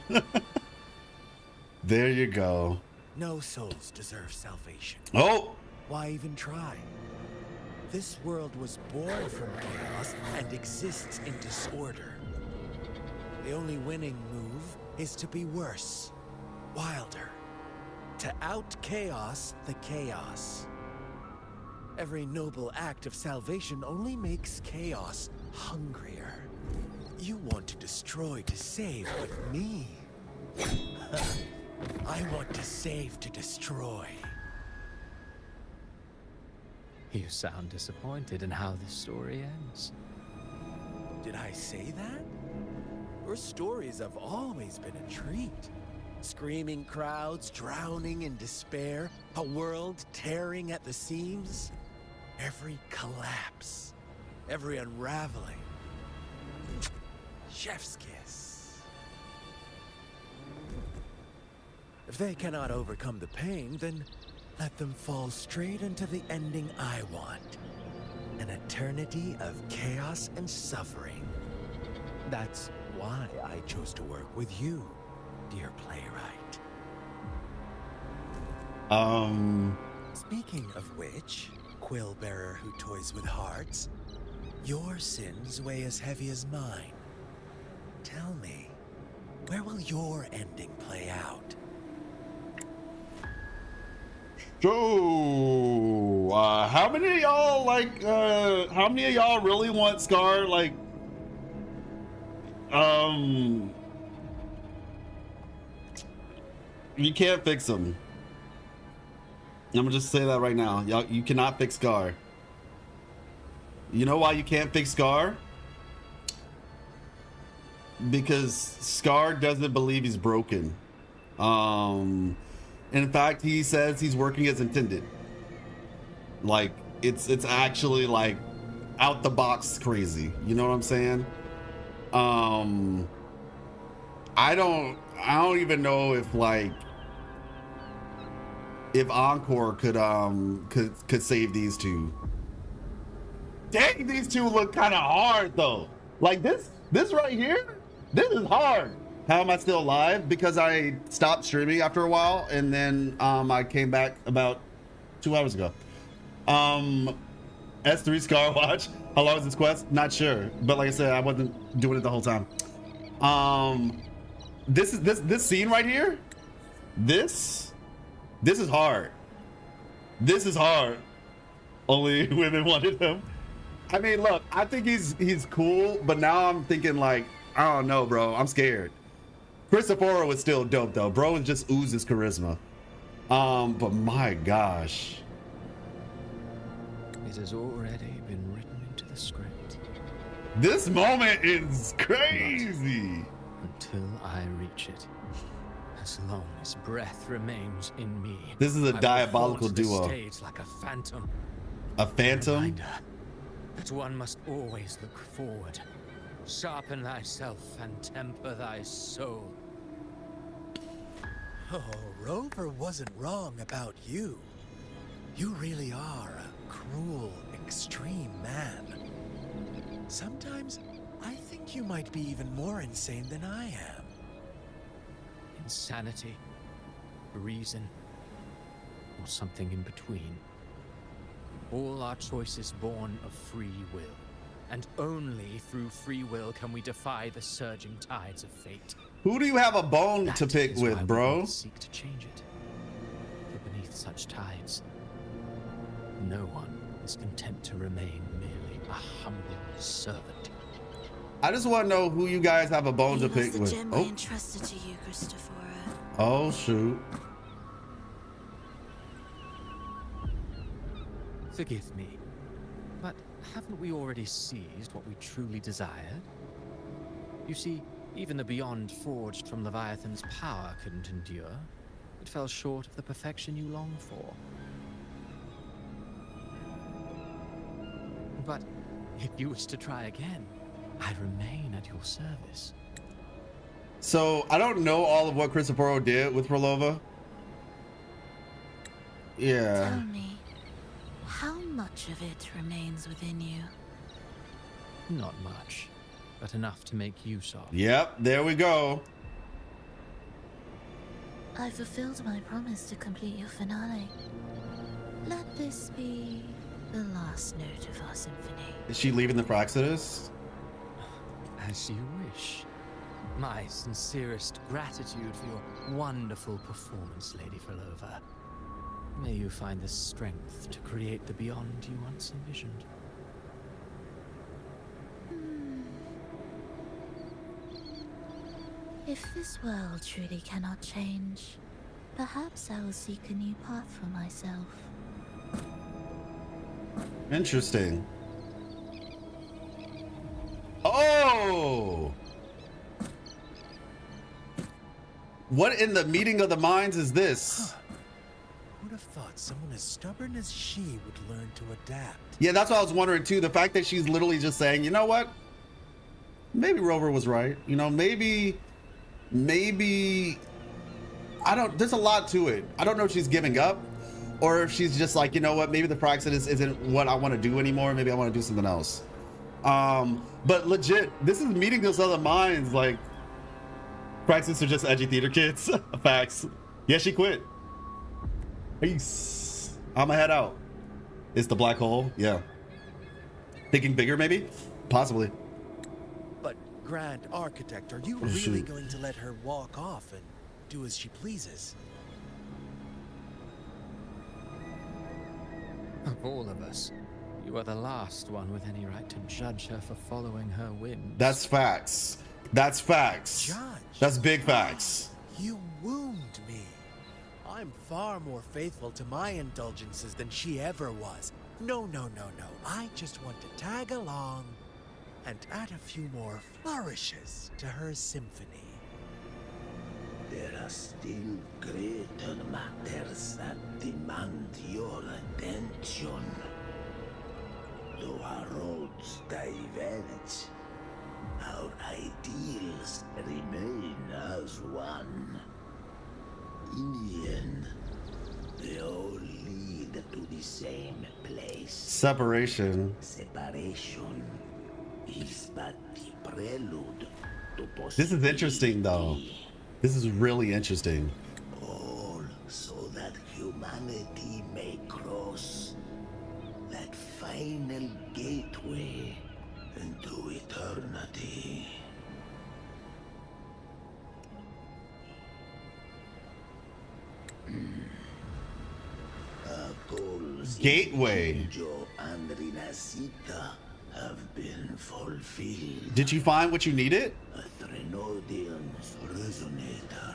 There you go.
No souls deserve salvation.
Oh!
Why even try? This world was born from chaos and exists in disorder. The only winning move is to be worse, wilder, to out-chaos the chaos. Every noble act of salvation only makes chaos hungrier. You want to destroy to save, but me? I want to save to destroy.
You sound disappointed in how this story ends.
Did I say that? Your stories have always been a treat. Screaming crowds drowning in despair, a world tearing at the seams. Every collapse, every unraveling. Chef's kiss. If they cannot overcome the pain, then let them fall straight into the ending I want. An eternity of chaos and suffering. That's why I chose to work with you, dear playwright. Speaking of which, quill bearer who toys with hearts, your sins weigh as heavy as mine. Tell me, where will your ending play out?
So, how many of y'all like? How many of y'all really want Scar? Like, you can't fix him. I'm gonna just say that right now. Y'all, you cannot fix Scar. You know why you can't fix Scar? Because Scar doesn't believe he's broken. In fact, he says he's working as intended. Like, it's actually like out the box crazy. You know what I'm saying? I don't even know if like if Encore could save these two. Dang, these two look kind of hard though. Like this right here, this is hard. How am I still alive? Because I stopped streaming after a while, and then I came back about 2 hours ago. S3 Scar Watch. How long is this quest? Not sure, but like I said, I wasn't doing it the whole time. This scene right here. This is hard. This is hard. Only women wanted him. I mean, look, I think he's cool, but now I'm thinking like, I don't know, bro. I'm scared. Christopher was still dope though. Bro just oozes charisma. But my gosh.
It has already been written into the script.
This moment is crazy.
Until I reach it. As long as breath remains in me.
This is a diabolical duo.
Stage like a phantom.
A phantom?
Reminder that one must always look forward. Sharpen thyself and temper thy soul.
Oh, Rover wasn't wrong about you. You really are a cruel, extreme man. Sometimes I think you might be even more insane than I am.
Insanity, reason, or something in between. All our choices born of free will. And only through free will can we defy the surging tides of fate.
Who do you have a bone to pick with, bro?
Seek to change it. For beneath such tides, no one is content to remain merely a humble servant.
I just want to know who you guys have a bone to pick with.
Gem I entrusted to you, Christopher.
Oh shoot.
Forgive me, but haven't we already seized what we truly desired? You see, even the beyond forged from Leviathan's power couldn't endure. It fell short of the perfection you long for. But if you wish to try again, I remain at your service.
So I don't know all of what Christopher did with Rolova. Yeah.
Tell me, how much of it remains within you?
Not much, but enough to make use of.
Yep, there we go.
I fulfilled my promise to complete your finale. Let this be the last note of our symphony.
Is she leaving the Praxedis?
As you wish. My sincerest gratitude for your wonderful performance, Lady Frolova. May you find the strength to create the beyond you once envisioned.
If this world truly cannot change, perhaps I will seek a new path for myself.
Interesting. Oh! What in the meeting of the minds is this?
Who'd have thought someone as stubborn as she would learn to adapt?
Yeah, that's what I was wondering too. The fact that she's literally just saying, you know what? Maybe Rover was right. You know, maybe, I don't, there's a lot to it. I don't know if she's giving up or if she's just like, you know what? Maybe the praxis isn't what I want to do anymore. Maybe I want to do something else. But legit, this is meeting those other minds. Like, praxis are just edgy theater kids. Facts. Yeah, she quit. Peace. I'ma head out. It's the black hole. Yeah. Thinking bigger, maybe? Possibly.
But Grand Architect, are you really going to let her walk off and do as she pleases?
Of all of us, you are the last one with any right to judge her for following her whims.
That's facts. That's facts.
Judge?
That's big facts.
You wound me. I'm far more faithful to my indulgences than she ever was. No. I just want to tag along and add a few more flourishes to her symphony.
There are still greater matters that demand your attention. Though our roads diverge, our ideals remain as one. In the end, they all lead to the same place.
Separation.
Separation is but the prelude to possibility.
This is interesting, though. This is really interesting.
All so that humanity may cross that final gateway into eternity. Our goals
Gateway.
in Joe and Rinascita have been fulfilled.
Did you find what you needed?
A Threnodian's resonator.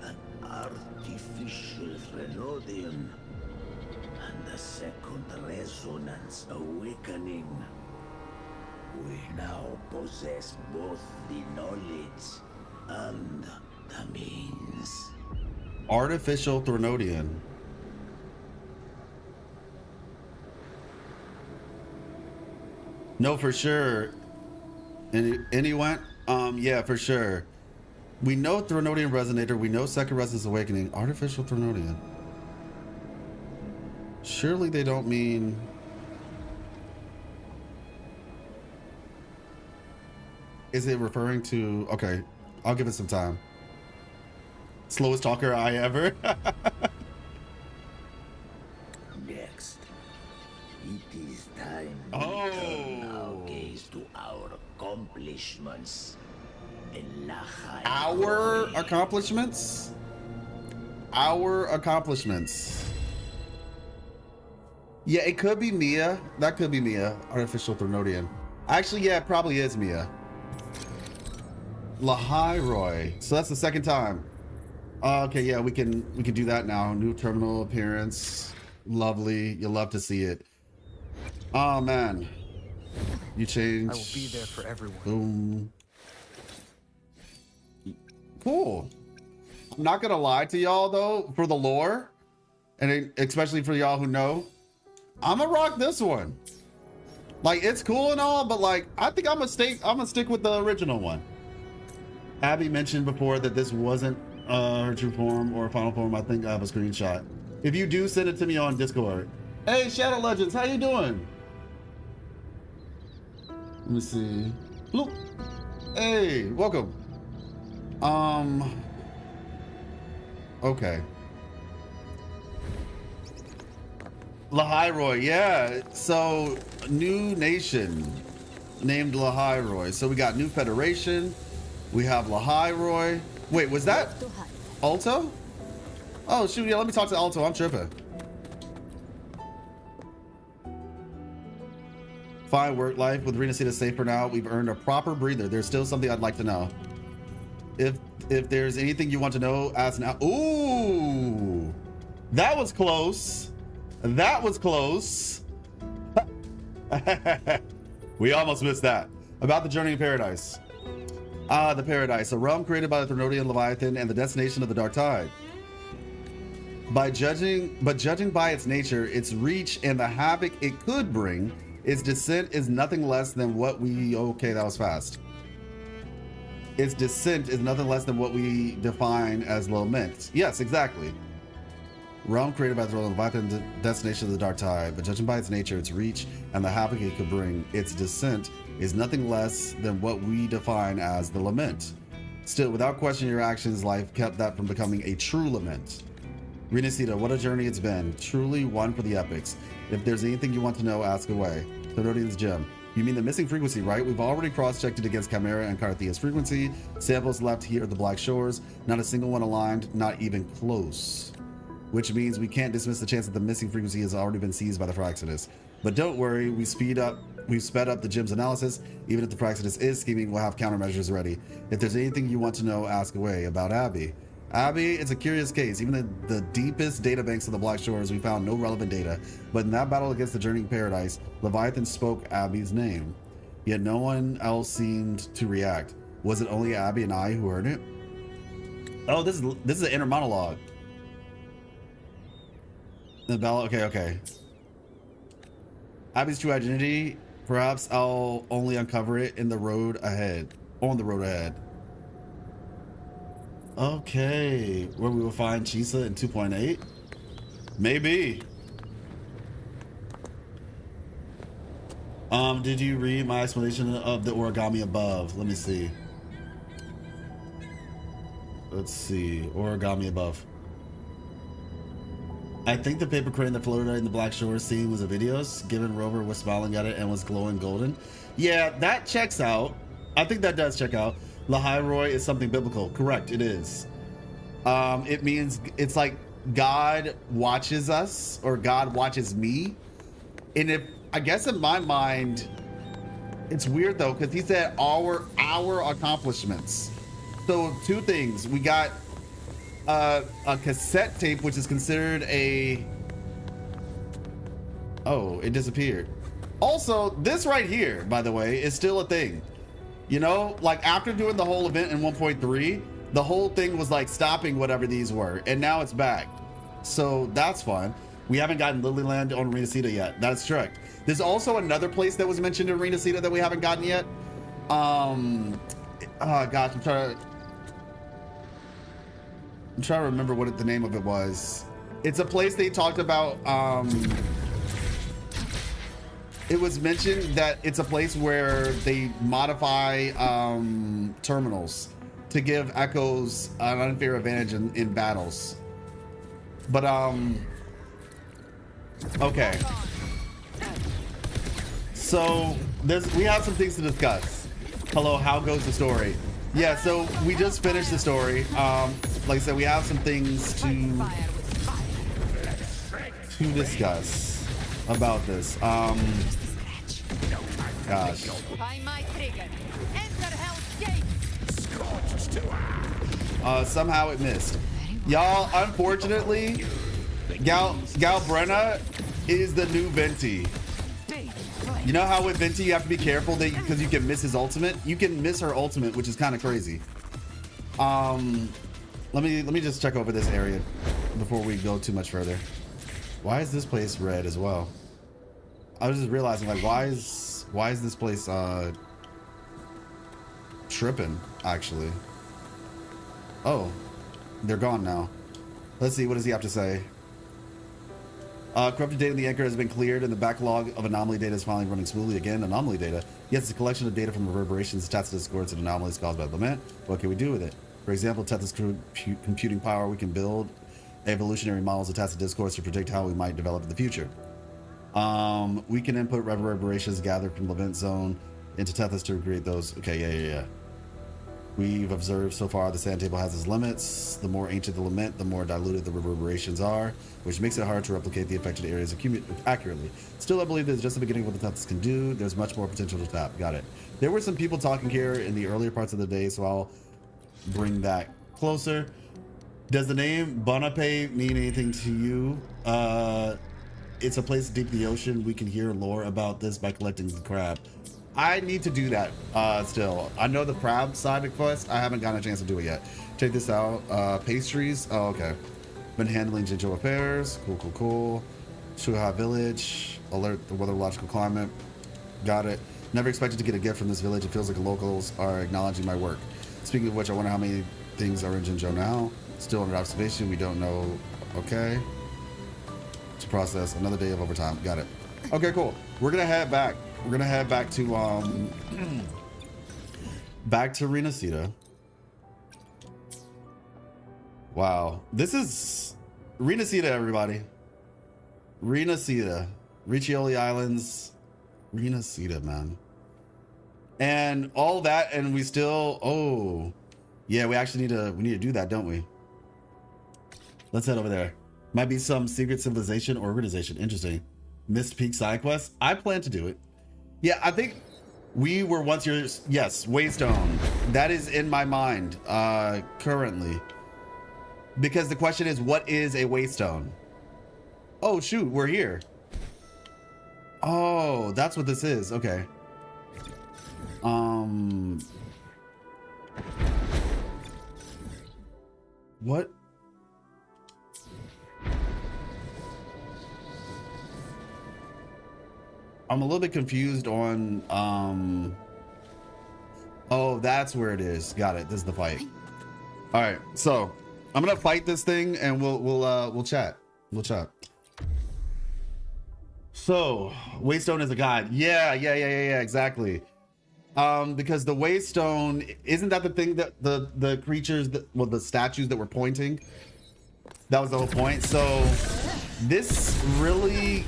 An artificial Threnodian. And a second resonance awakening. We now possess both the knowledge and the means.
Artificial Threnodian. No, for sure. Anyone? Yeah, for sure. We know Threnodian Resonator. We know Second Resonance Awakening. Artificial Threnodian. Surely they don't mean... Is it referring to... Okay, I'll give it some time. Slowest talker I ever.
Next, it is time to turn our gaze to our accomplishments.
Our accomplishments? Our accomplishments. Yeah, it could be Mia. That could be Mia. Artificial Threnodian. Actually, yeah, it probably is Mia. Lahairoi. So that's the second time. Okay, yeah, we can do that now. New terminal appearance. Lovely. You'll love to see it. Oh man. You change.
I will be there for everyone.
Boom. Cool. I'm not gonna lie to y'all though, for the lore, and especially for y'all who know, I'm gonna rock this one. Like, it's cool and all, but like, I think I'm gonna stick with the original one. Abby mentioned before that this wasn't her true form or final form. I think I have a screenshot. If you do, send it to me on Discord. Hey, Shadow Legends, how you doing? Let me see. Bloop. Hey, welcome. Okay. Lahairoi, yeah. So, new nation named Lahairoi. So we got new federation. We have Lahairoi. Wait, was that Alto? Oh shoot, yeah, let me talk to Alto. I'm tripping. Fine work life with Rinascita safe for now. We've earned a proper breather. There's still something I'd like to know. If there's anything you want to know, ask now. Ooh, that was close. That was close. We almost missed that. About the journey of paradise. Ah, the paradise, a realm created by the Thrunodian Leviathan and the destination of the Dark Tide. Judging by its nature, its reach, and the havoc it could bring, its descent is nothing less than what we... Okay, that was fast. Its descent is nothing less than what we define as lament. Yes, exactly. Realm created by the Thrunodian Leviathan, the destination of the Dark Tide, but judging by its nature, its reach, and the havoc it could bring, its descent is nothing less than what we define as the lament. Still, without question, your actions, life kept that from becoming a true lament. Rinascita, what a journey it's been. Truly one for the epics. If there's anything you want to know, ask away. Thrunodian's gem. You mean the missing frequency, right? We've already cross-checked it against Chimera and Carthia's frequency. Samples left here at the Black Shores. Not a single one aligned, not even close. Which means we can't dismiss the chance that the missing frequency has already been seized by the Fraxinus. But don't worry, we've sped up the gem's analysis. Even if the Fraxinus is scheming, we'll have countermeasures ready. If there's anything you want to know, ask away. About Abby. Abby, it's a curious case. Even in the deepest databanks of the Black Shores, we found no relevant data. But in that battle against the Journeying Paradise, Leviathan spoke Abby's name. Yet no one else seemed to react. Was it only Abby and I who heard it? Oh, this is an inner monologue. The ballot, okay. Abby's true identity, perhaps I'll only uncover it in the road ahead. On the road ahead. Okay, where we will find Chisa in 2.8? Maybe. Did you read my explanation of the origami above? Let me see. Let's see, origami above. I think the paper crane that floated in the Black Shore scene was a videos, given Rover was smiling at it and was glowing golden. Yeah, that checks out. I think that does check out. Lahairoi is something biblical. Correct, it is. It means it's like God watches us, or God watches me. And if, I guess in my mind, it's weird though, because he said our accomplishments. So two things. We got a cassette tape, which is considered a... Oh, it disappeared. Also, this right here, by the way, is still a thing. You know, like after doing the whole event in 1.3, the whole thing was like stopping whatever these were, and now it's back. So that's fun. We haven't gotten Lilyland on Rinascita yet. That's correct. There's also another place that was mentioned in Rinascita that we haven't gotten yet. Oh gosh, I'm trying to remember what the name of it was. It's a place they talked about. It was mentioned that it's a place where they modify terminals to give echoes an unfair advantage in battles. But okay. So we have some things to discuss. Hello, how goes the story? Yeah, so we just finished the story. Like I said, we have some things to discuss about this. Gosh. Somehow it missed. Y'all, unfortunately, Galbrena is the new Venti. You know how with Venti you have to be careful that because you can miss his ultimate? You can miss her ultimate, which is kind of crazy. Let me just check over this area before we go too much further. Why is this place red as well? I was just realizing, like, why is this place tripping actually? Oh, they're gone now. Let's see, what does he have to say? Corrupted data in the anchor has been cleared and the backlog of anomaly data is finally running smoothly again. Anomaly data. Yes, it's a collection of data from reverberations attached to discords and anomalies caused by lament. What can we do with it? For example, Tethys computing power, we can build evolutionary models attached to discords to predict how we might develop in the future. We can input reverberations gathered from Levent Zone into Tethys to create those. Okay, yeah. We've observed so far the sand table has its limits. The more ancient the lament, the more diluted the reverberations are, which makes it hard to replicate the affected areas accurately. Still, I believe this is just the beginning of what the Tethys can do. There's much more potential to tap. Got it. There were some people talking here in the earlier parts of the day, so I'll bring that closer. Does the name Bonape mean anything to you? It's a place deep in the ocean. We can hear lore about this by collecting the crab. I need to do that still. I know the crab side quest. I haven't gotten a chance to do it yet. Check this out. Pastries. Oh, okay. Been handling Jinjo affairs. Cool, cool, cool. Shuha village. Alert the weatherological climate. Got it. Never expected to get a gift from this village. It feels like the locals are acknowledging my work. Speaking of which, I wonder how many things are in Jinjo now. Still under observation. We don't know. Okay. To process another day of overtime. Got it. Okay, cool. We're gonna head back. We're gonna head back to Rinascita. Wow, this is Rinascita, everybody. Rinascita, Riccioli Islands, Rinascita, man. And all that, and we still. Oh, yeah, we actually need to do that, don't we? Let's head over there. Might be some secret civilization or organization. Interesting. Mist Peak side quest. I plan to do it. Yeah, I think we were once your, yes, Waystone. That is in my mind currently. Because the question is, what is a Waystone? Oh, shoot, we're here. Oh, that's what this is. Okay. What? I'm a little bit confused on oh, that's where it is. Got it. This is the fight. All right, so I'm gonna fight this thing and we'll chat. We'll chat. So Waystone is a god. Yeah, exactly. Because the Waystone, isn't that the thing that the creatures that, well, the statues that were pointing? That was the whole point. So this really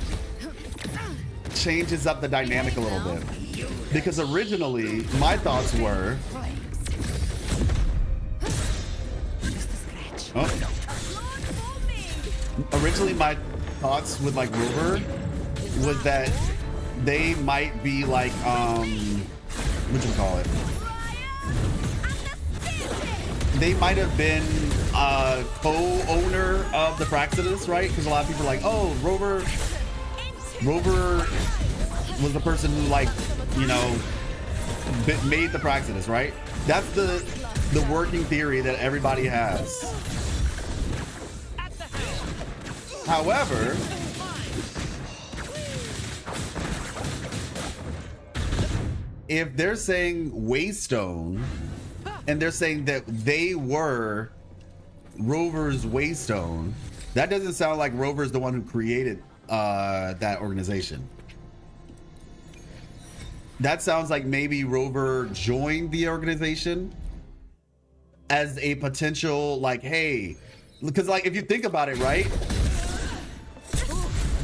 changes up the dynamic a little bit, because originally my thoughts were originally my thoughts with like Rover was that they might be like what you call it, they might have been co-owner of the Praxidus, right? Because a lot of people are like, oh, Rover was the person who, like, you know, made the Praxidus, right? That's the working theory that everybody has. However, if they're saying Waystone and they're saying that they were Rover's Waystone, that doesn't sound like Rover's the one who created that organization. That sounds like maybe Rover joined the organization as a potential, like, hey, because like if you think about it, right,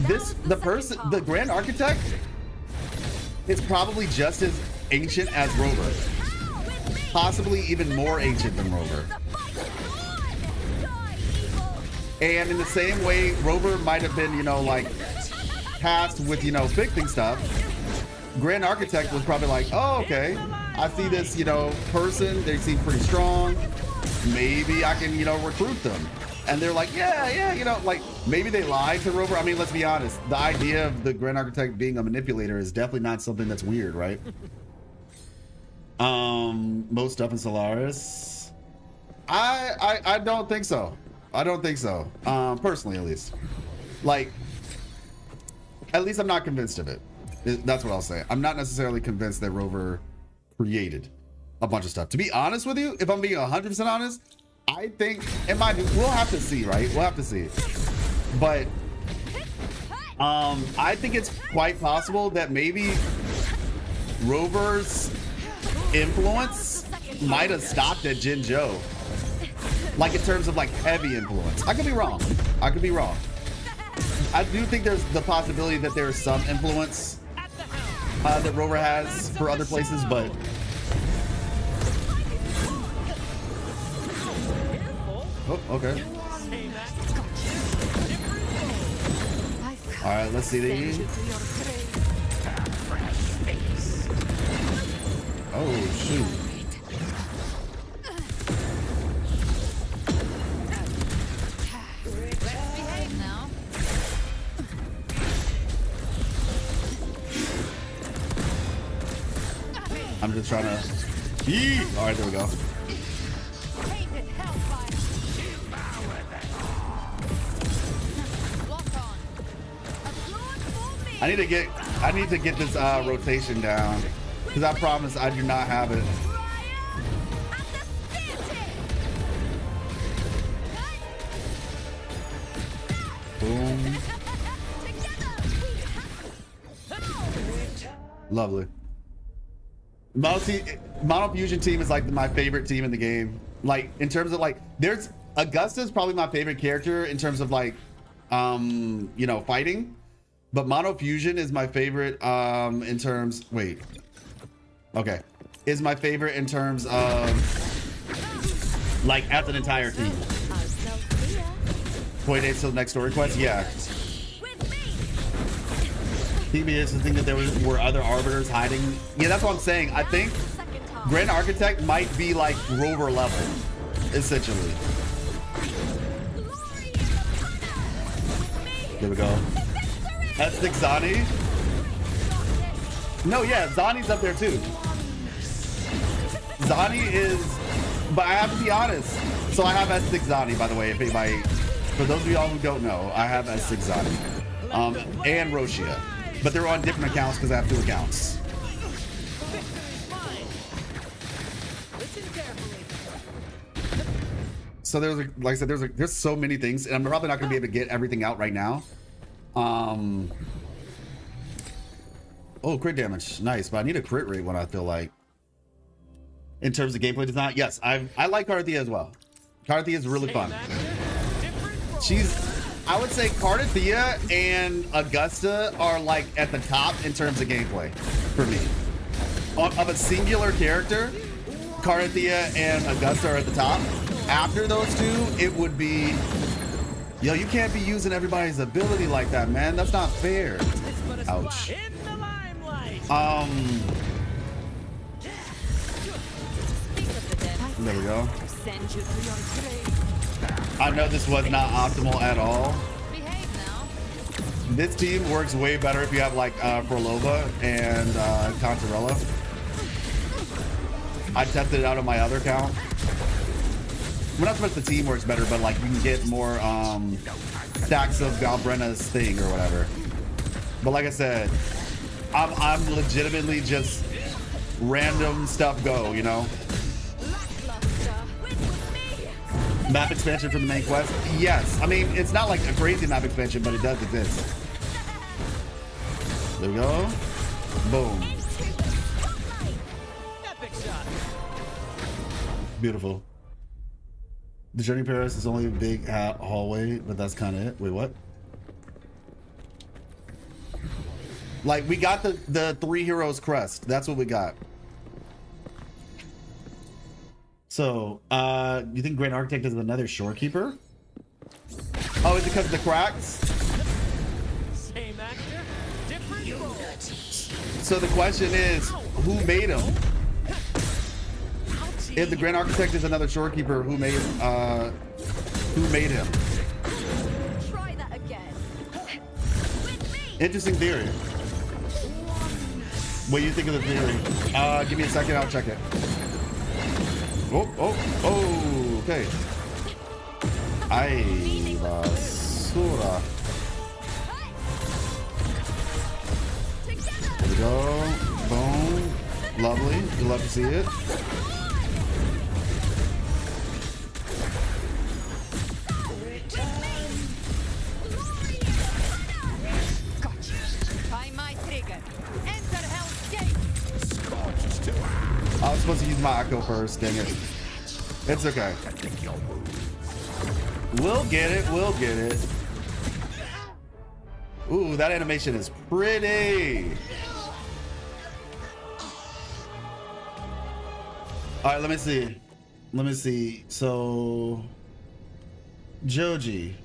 the Grand Architect is probably just as ancient as Rover, possibly even more ancient than Rover. And in the same way, Rover might have been, you know, like tasked with, you know, fixing stuff. Grand Architect was probably like, oh, okay, I see this, you know, person, they seem pretty strong, maybe I can, you know, recruit them. And they're like, yeah, you know, like maybe they lied to Rover. I mean, let's be honest, the idea of the Grand Architect being a manipulator is definitely not something that's weird, right? Most stuff in Solaris, I don't think so. I don't think so. Personally, at least. Like, at least I'm not convinced of it. That's what I'll say. I'm not necessarily convinced that Rover created a bunch of stuff. To be honest with you, if I'm being 100% honest, I think, and mind you, we'll have to see, right? We'll have to see. But I think it's quite possible that maybe Rover's influence might have stopped at Jinjo. Like in terms of like heavy influence. I could be wrong. I could be wrong. I do think there's the possibility that there's some influence that Rover has for other places, but Oh, okay. All right, let's see the. Oh shoot. I'm just trying to. Yee! All right, there we go. I need to get this rotation down, because I promise I do not have it. Boom. Lovely. Mono Fusion team is like my favorite team in the game. Like in terms of like, there's Augusta's probably my favorite character in terms of like, you know, fighting. But Mono Fusion is my favorite in terms. Wait. Okay. Is my favorite in terms of like as an entire team. 20 days till the next story quest. Yeah. He is to think that there were other arbiters hiding. Yeah, that's what I'm saying. I think Grand Architect might be like Rover level, essentially. There we go. S6 Zani. No, yeah, Zani's up there too. Zani is, but I have to be honest. So I have S6 Zani, by the way, if anybody, for those of y'all who don't know, I have S6 Zani. And Roshia. But they're on different accounts because I have 2 accounts. So there's, like I said, there's so many things, and I'm probably not going to be able to get everything out right now. Oh, crit damage, nice. But I need a crit rate when I feel like. In terms of gameplay design, yes, I like Carthia as well. Carthia is really fun. I would say Carthia and Augusta are like at the top in terms of gameplay for me. Of a singular character, Carthia and Augusta are at the top. After those two, it would be, yo, you can't be using everybody's ability like that, man. That's not fair. Ouch. There we go. I know this was not optimal at all. This team works way better if you have like Forlova and Contarella. I tested it out on my other account. Well, not so much the team works better, but like you can get more stacks of Galbrena's thing or whatever. But like I said, I'm legitimately just random stuff go, you know? Map expansion for the main quest? Yes. I mean, it's not like a crazy map expansion, but it does exist. There we go. Boom. Beautiful. The Journey Paris is only a big hallway, but that's kind of it. Wait, what? Like, we got the 3 heroes crest. That's what we got. So, you think Grand Architect is another shorekeeper? Oh, is it because of the cracks?
Same actor, different role.
So the question is, who made him? If the Grand Architect is another shorekeeper, who made him?
Try that again.
Interesting theory. What do you think of the theory? Give me a second, I'll check it. Oh, okay. Ay, basura. There we go. Boom. Lovely. You love to see it. I was supposed to use my echo first, dang it. It's okay. We'll get it, we'll get it. Ooh, that animation is pretty. All right, let me see. So, Joji.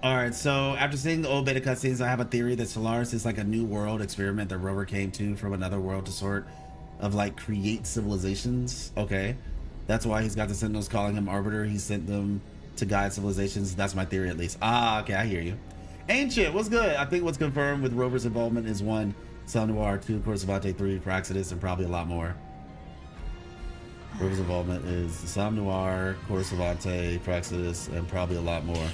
Alright, so after seeing the old beta cutscenes, I have a theory that Solaris is like a new world experiment that Rover came to from another world to sort of like create civilizations. Okay. That's why he's got the Sentinels calling him Arbiter. He sent them to guide civilizations. That's my theory, at least. Ah, okay, I hear you. Ancient, what's good? I think what's confirmed with Rover's involvement is 1, Sal Noir, 2, Corsavante, 3, Praxidus, and probably a lot more. Rover's involvement is Sal Noir, Corsavante, Praxidus, and probably a lot more.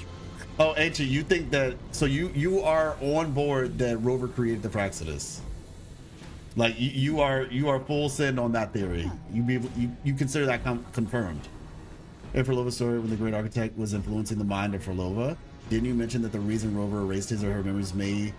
Oh, Ancient, you think that, so you are on board that Rover created the Praxidus? Like you are full send on that theory. You consider that confirmed. And Forlova's story, when the Great Architect was influencing the mind of Forlova, didn't you mention that the reason Rover erased his or her memories was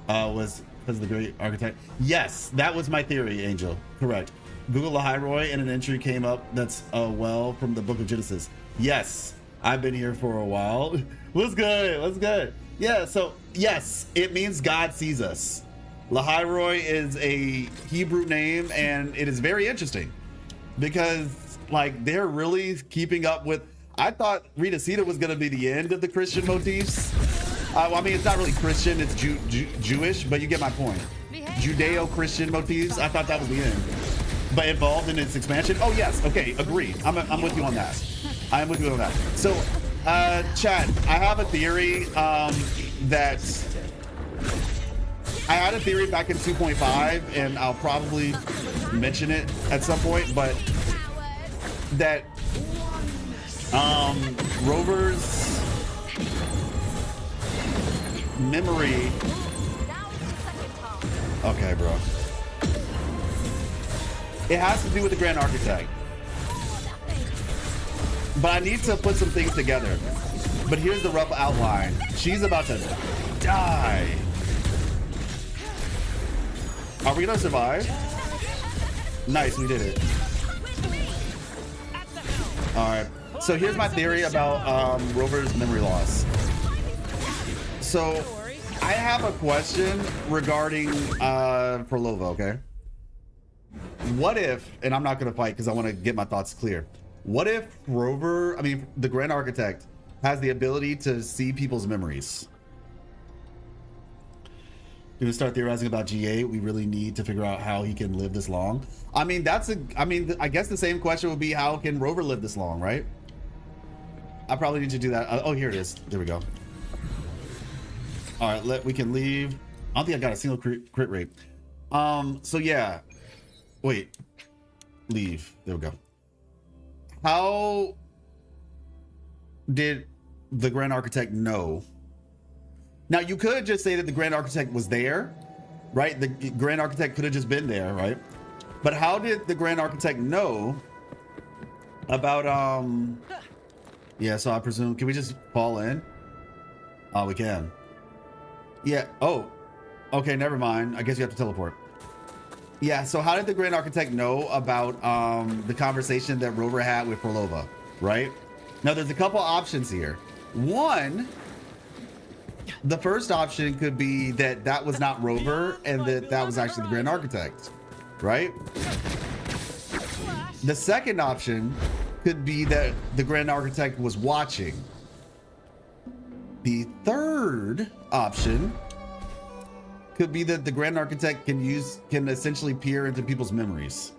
because of the Great Architect? Yes, that was my theory, Angel. Correct. Google Lahairoi and an entry came up that's well from the Book of Genesis. Yes, I've been here for a while. What's good? What's good? Yeah, so yes, it means God sees us. Lahairoi is a Hebrew name, and it is very interesting because like they're really keeping up with. I thought Rinascita was going to be the end of the Christian motifs. Well, I mean, it's not really Christian, it's Jewish, but you get my point. Judeo-Christian motifs, I thought that was the end. But involved in its expansion? Oh yes, okay, agree. I'm with you on that. I am with you on that. So, chat, I have a theory that I had a theory back in 2.5, and I'll probably mention it at some point, but that Rover's memory. Okay, bro. It has to do with the Grand Architect. But I need to put some things together. But here's the rough outline. She's about to die. Are we gonna survive? Nice, we did it. All right. So here's my theory about Rover's memory loss. So I have a question regarding Forlova, okay? What if, and I'm not gonna fight because I want to get my thoughts clear. What if Rover, I mean, the Grand Architect, has the ability to see people's memories? Do we start theorizing about G8? We really need to figure out how he can live this long. I mean, I guess the same question would be, how can Rover live this long, right? I probably need to do that. Oh, here it is. There we go. All right, we can leave. I don't think I got a single crit rate. So yeah. Wait. Leave. There we go. How did the Grand Architect know? Now, you could just say that the Grand Architect was there, right? The Grand Architect could have just been there, right? But how did the Grand Architect know about, yeah, so I presume, can we just fall in? Oh, we can. Yeah, oh, okay, never mind. I guess you have to teleport. Yeah, so how did the Grand Architect know about the conversation that Rover had with Forlova, right? Now, there's a couple options here. One, the first option could be that was not Rover and that was actually the Grand Architect, right? The second option could be that the Grand Architect was watching. The third option could be that the Grand Architect can essentially peer into people's memories.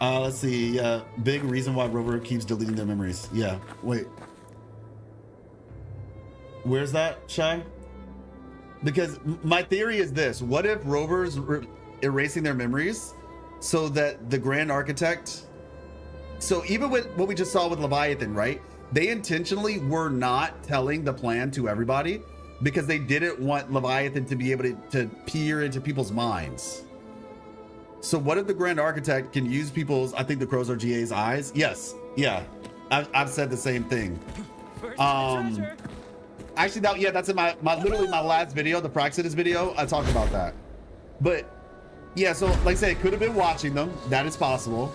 Let's see. Big reason why Rover keeps deleting their memories. Yeah, wait. Where's that, Shy? Because my theory is this. What if Rover's erasing their memories so that the Grand Architect... So even with what we just saw with Leviathan, right? They intentionally were not telling the plan to everybody because they didn't want Leviathan to be able to peer into people's minds. So what if the Grand Architect can use people's, I think the crows are GA's eyes? Yes, yeah, I've said the same thing. Actually, that's in my literally my last video, the Praxidus video. I talked about that. But yeah, so like I said, it could have been watching them. That is possible.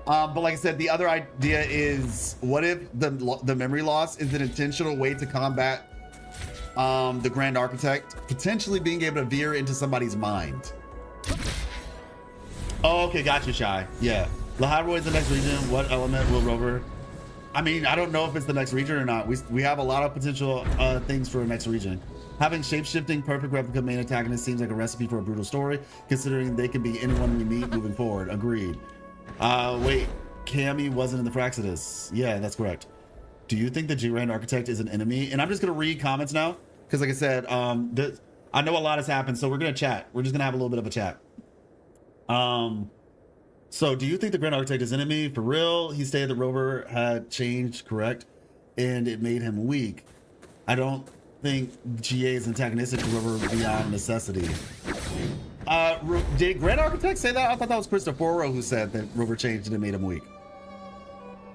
But like I said, the other idea is, what if the memory loss is an intentional way to combat the Grand Architect potentially being able to veer into somebody's mind? Oh, okay, got you, Shy. Yeah. Lahabro is the next region. What element will Rover? I mean, I don't know if it's the next region or not. We have a lot of potential things for a next region. Having shape-shifting perfect replica main antagonist seems like a recipe for a brutal story, considering they can be anyone we meet moving forward. Agreed. Wait, Cammy wasn't in the Fraxidus. Yeah, that's correct. Do you think the G-Rand Architect is an enemy? And I'm just gonna read comments now, because like I said, I know a lot has happened, so we're gonna chat. We're just gonna have a little bit of a chat. So do you think the Grand Architect is enemy? For real? He stated that Rover had changed, correct? And it made him weak. I don't think GA is antagonistic to Rover beyond necessity. Did Grand Architect say that? I thought that was Christopher who said that Rover changed and it made him weak.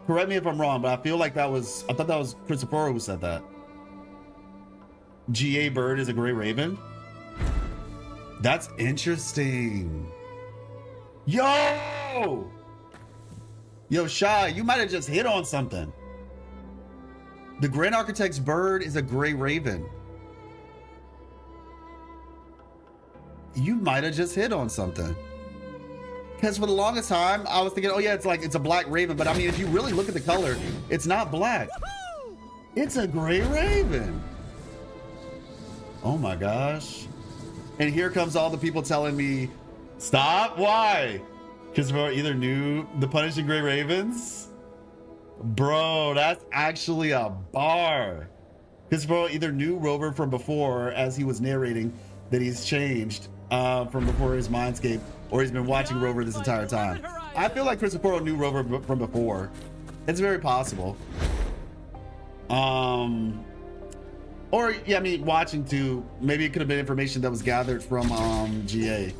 Correct me if I'm wrong, but I feel like I thought that was Christopher who said that. GA Bird is a gray raven? That's interesting. Yo, Shy, you might have just hit on something. The Grand Architect's bird is a gray raven. You might have just hit on something. Because for the longest time, I was thinking, oh yeah, it's a black raven. But I mean, if you really look at the color, it's not black. It's a gray raven. Oh my gosh. And here comes all the people telling me, stop, why? Because we either knew the Punishing Gray Ravens? Bro, that's actually a bar. Because bro either knew Rover from before, as he was narrating that he's changed from before his mindscape, or he's been watching Rover this entire time. I feel like Christopher knew Rover from before. It's very possible. Or yeah, I mean, watching too. Maybe it could have been information that was gathered from GA.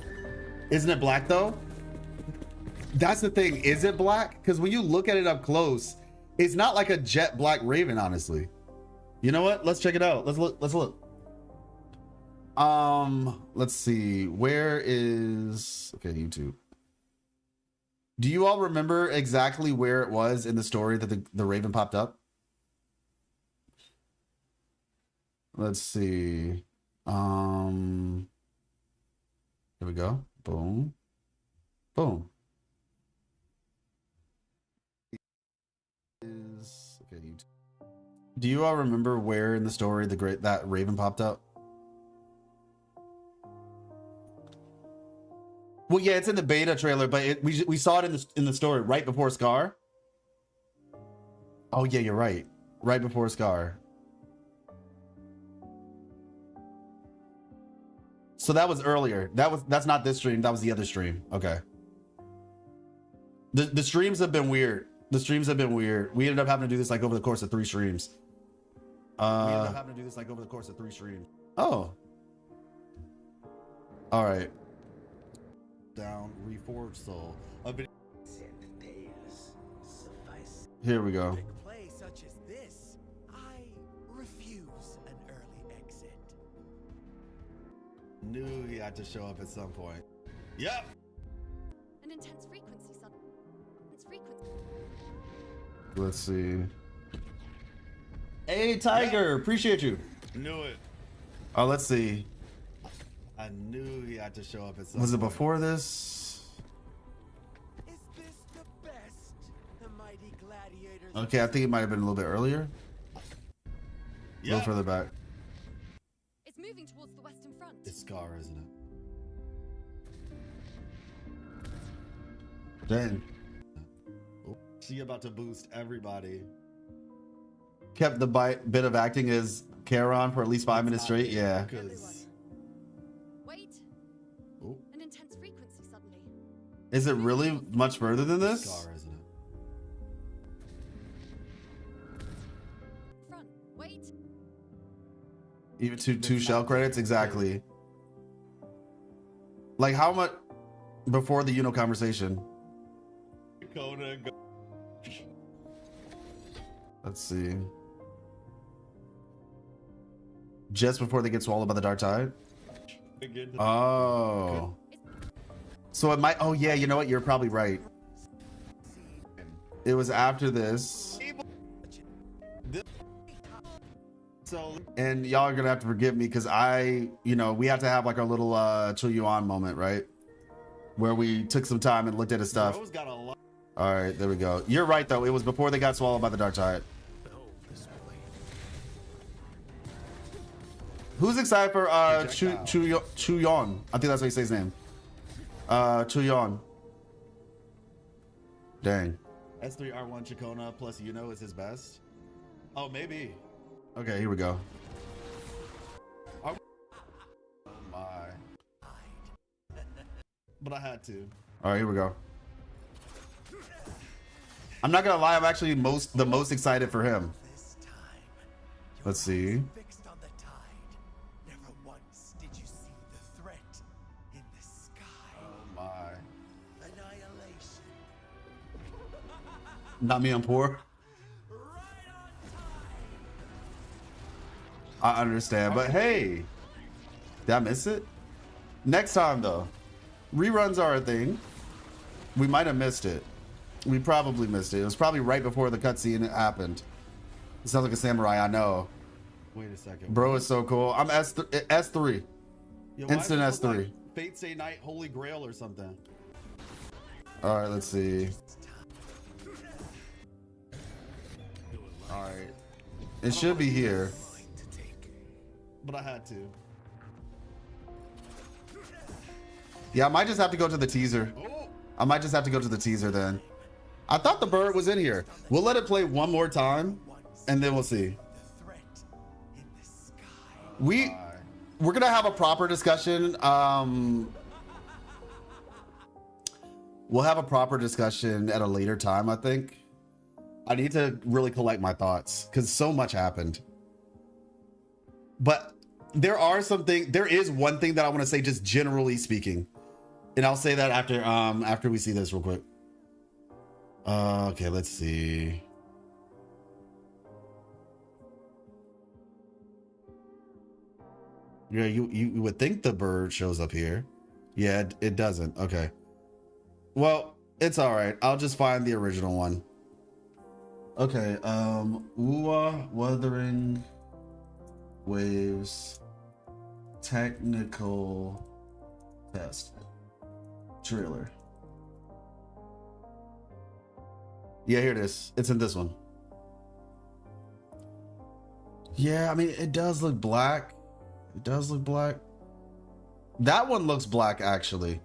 Isn't it black though? That's the thing. Is it black? Because when you look at it up close, it's not like a jet black raven, honestly. You know what? Let's check it out. Let's look. Let's see. Where is okay, YouTube. Do you all remember exactly where it was in the story that the raven popped up? Let's see. Here we go. Boom. Boom. Okay, do you all remember where in the story that raven popped up? Well, yeah, it's in the beta trailer, but we saw it in the story right before Scar. Oh yeah, you're right. Right before Scar. So that was earlier. That's not this stream. That was the other stream. Okay. The streams have been weird. The streams have been weird. We ended up having to do this like over the course of 3 streams. Oh. All right. Down, reforged soul. Here we go.
Play such as this, I refuse an early exit.
Knew he had to show up at some point. Yep.
An intense frequency, son. It's frequency.
Let's see. Hey, Tiger, appreciate you.
Knew it.
Oh, let's see.
I knew he had to show up at some
Was it
point.
before this?
Is this the best? The mighty gladiators.
Okay, I think it might have been a little bit earlier. A little further back.
It's moving towards the western front.
It's Scar, isn't it? Dang.
She about to boost everybody.
Kept the bit of acting as Kharon for at least 5 minutes straight. Yeah.
Wait. An intense frequency suddenly.
Is it really much further than this?
Scar, isn't it?
Front. Wait.
Even two shell credits? Exactly. Like how much before the Uno conversation? Let's see. Just before they get swallowed by the dark tide? Oh. So it might, oh yeah, you know what? You're probably right. It was after this. And y'all are gonna have to forgive me because we have to have like our little chill you on moment, right? where we took some time and looked at his stuff.
Bro's got a lot.
All right, there we go. You're right though. It was before they got swallowed by the dark tide. Who's excited for Chuyon? I think that's how you say his name. Chuyon. Dang.
S3R1 Chacona plus is his best. Oh, maybe.
Okay, here we go.
Oh my. But I had to.
All right, here we go. I'm not gonna lie, I'm actually the most excited for him. Let's see.
Oh my.
Not me, I'm poor. I understand, but hey, did I miss it? Next time though, reruns are a thing. We might have missed it. We probably missed it. It was probably right before the cutscene happened. It sounds like a samurai, I know.
Wait a second.
Bro is so cool. I'm S3.
Yo, why
Instant
does it look
S3.
like Fate Say Night Holy Grail or something.
All right, let's see. All right. It should be here.
But I had to.
Yeah, I might just have to go to the teaser. I might just have to go to the teaser then. I thought the bird was in here. We'll let it play one more time and then we'll see. We're gonna have a proper discussion. We'll have a proper discussion at a later time, I think. I need to really collect my thoughts because so much happened. But there is one thing that I want to say, just generally speaking. And I'll say that after we see this real quick. Okay, let's see. Yeah, you would think the bird shows up here. Yeah, it doesn't. Okay. Well, it's all right. I'll just find the original one. Okay, Wuthering Waves technical test trailer. Yeah, here it is. It's in this one. Yeah, I mean, it does look black. It does look black. That one looks black, actually.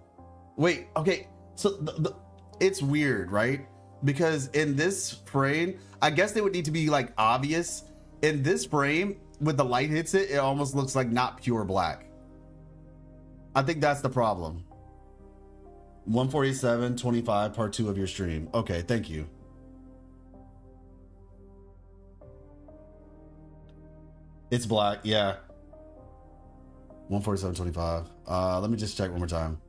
Wait, okay. So it's weird, right? Because in this frame, I guess they would need to be like obvious. In this frame, when the light hits it, it almost looks like not pure black. I think that's the problem. 147.25 part 2 of your stream. Okay, thank you. It's black, yeah. 147.25. Let me just check one more time.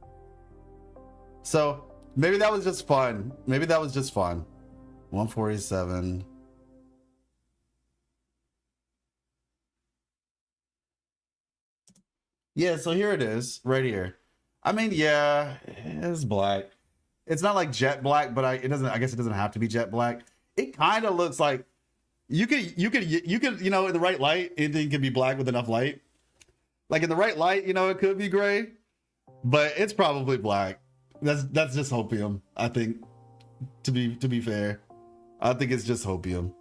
So maybe that was just fun. Maybe that was just fun. 147. Yeah, so here it is, right here. I mean, yeah, it's black. It's not like jet black, but I guess it doesn't have to be jet black. It kind of looks like you could, in the right light, anything can be black with enough light. Like in the right light, it could be gray, but it's probably black. That's just hopium, I think. To be fair, I think it's just hopium.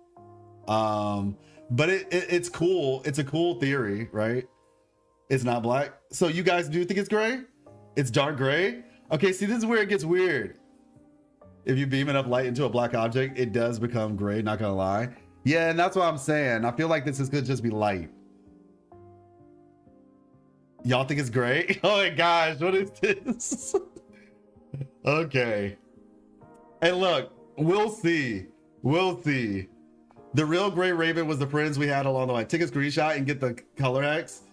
But it's cool. It's a cool theory, right? It's not black. So you guys do think it's gray? It's dark gray? Okay, see, this is where it gets weird. If you beam enough light into a black object, it does become gray, not gonna lie. Yeah, and that's what I'm saying. I feel like this could just be light. Y'all think it's gray? Oh my gosh, what is this? Okay. Hey, look, we'll see. We'll see. The real Gray Raven was the friends we had along the way. Take a screenshot and get the color X.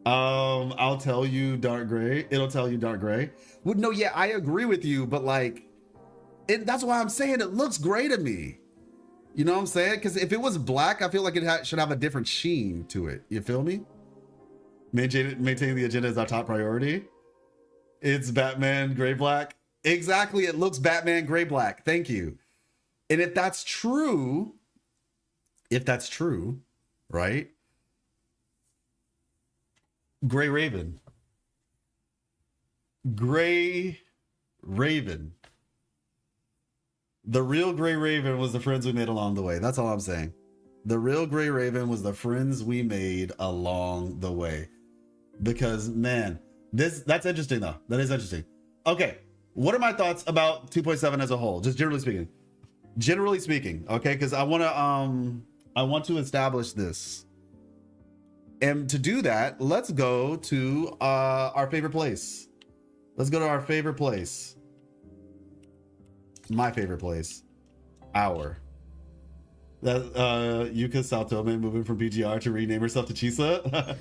I'll tell you dark gray. It'll tell you dark gray. Well, no, yeah, I agree with you, but like, that's why I'm saying it looks gray to me. You know what I'm saying? Because if it was black, I feel like it should have a different sheen to it. You feel me? Maintaining the agenda is our top priority. It's Batman gray black. Exactly, it looks Batman gray black. Thank you. And if that's true, right? Gray Raven. Gray Raven. The real Grey Raven was the friends we made along the way. That's all I'm saying. The real Grey Raven was the friends we made along the way. Because, man, that's interesting, though. That is interesting. Okay, what are my thoughts about 2.7 as a whole? Just generally speaking. Generally speaking, okay? Because I want to establish this. And to do that, let's go to our favorite place. Let's go to our favorite place. My favorite place. That Yuka Saotome moving from BGR to rename herself to Chisa.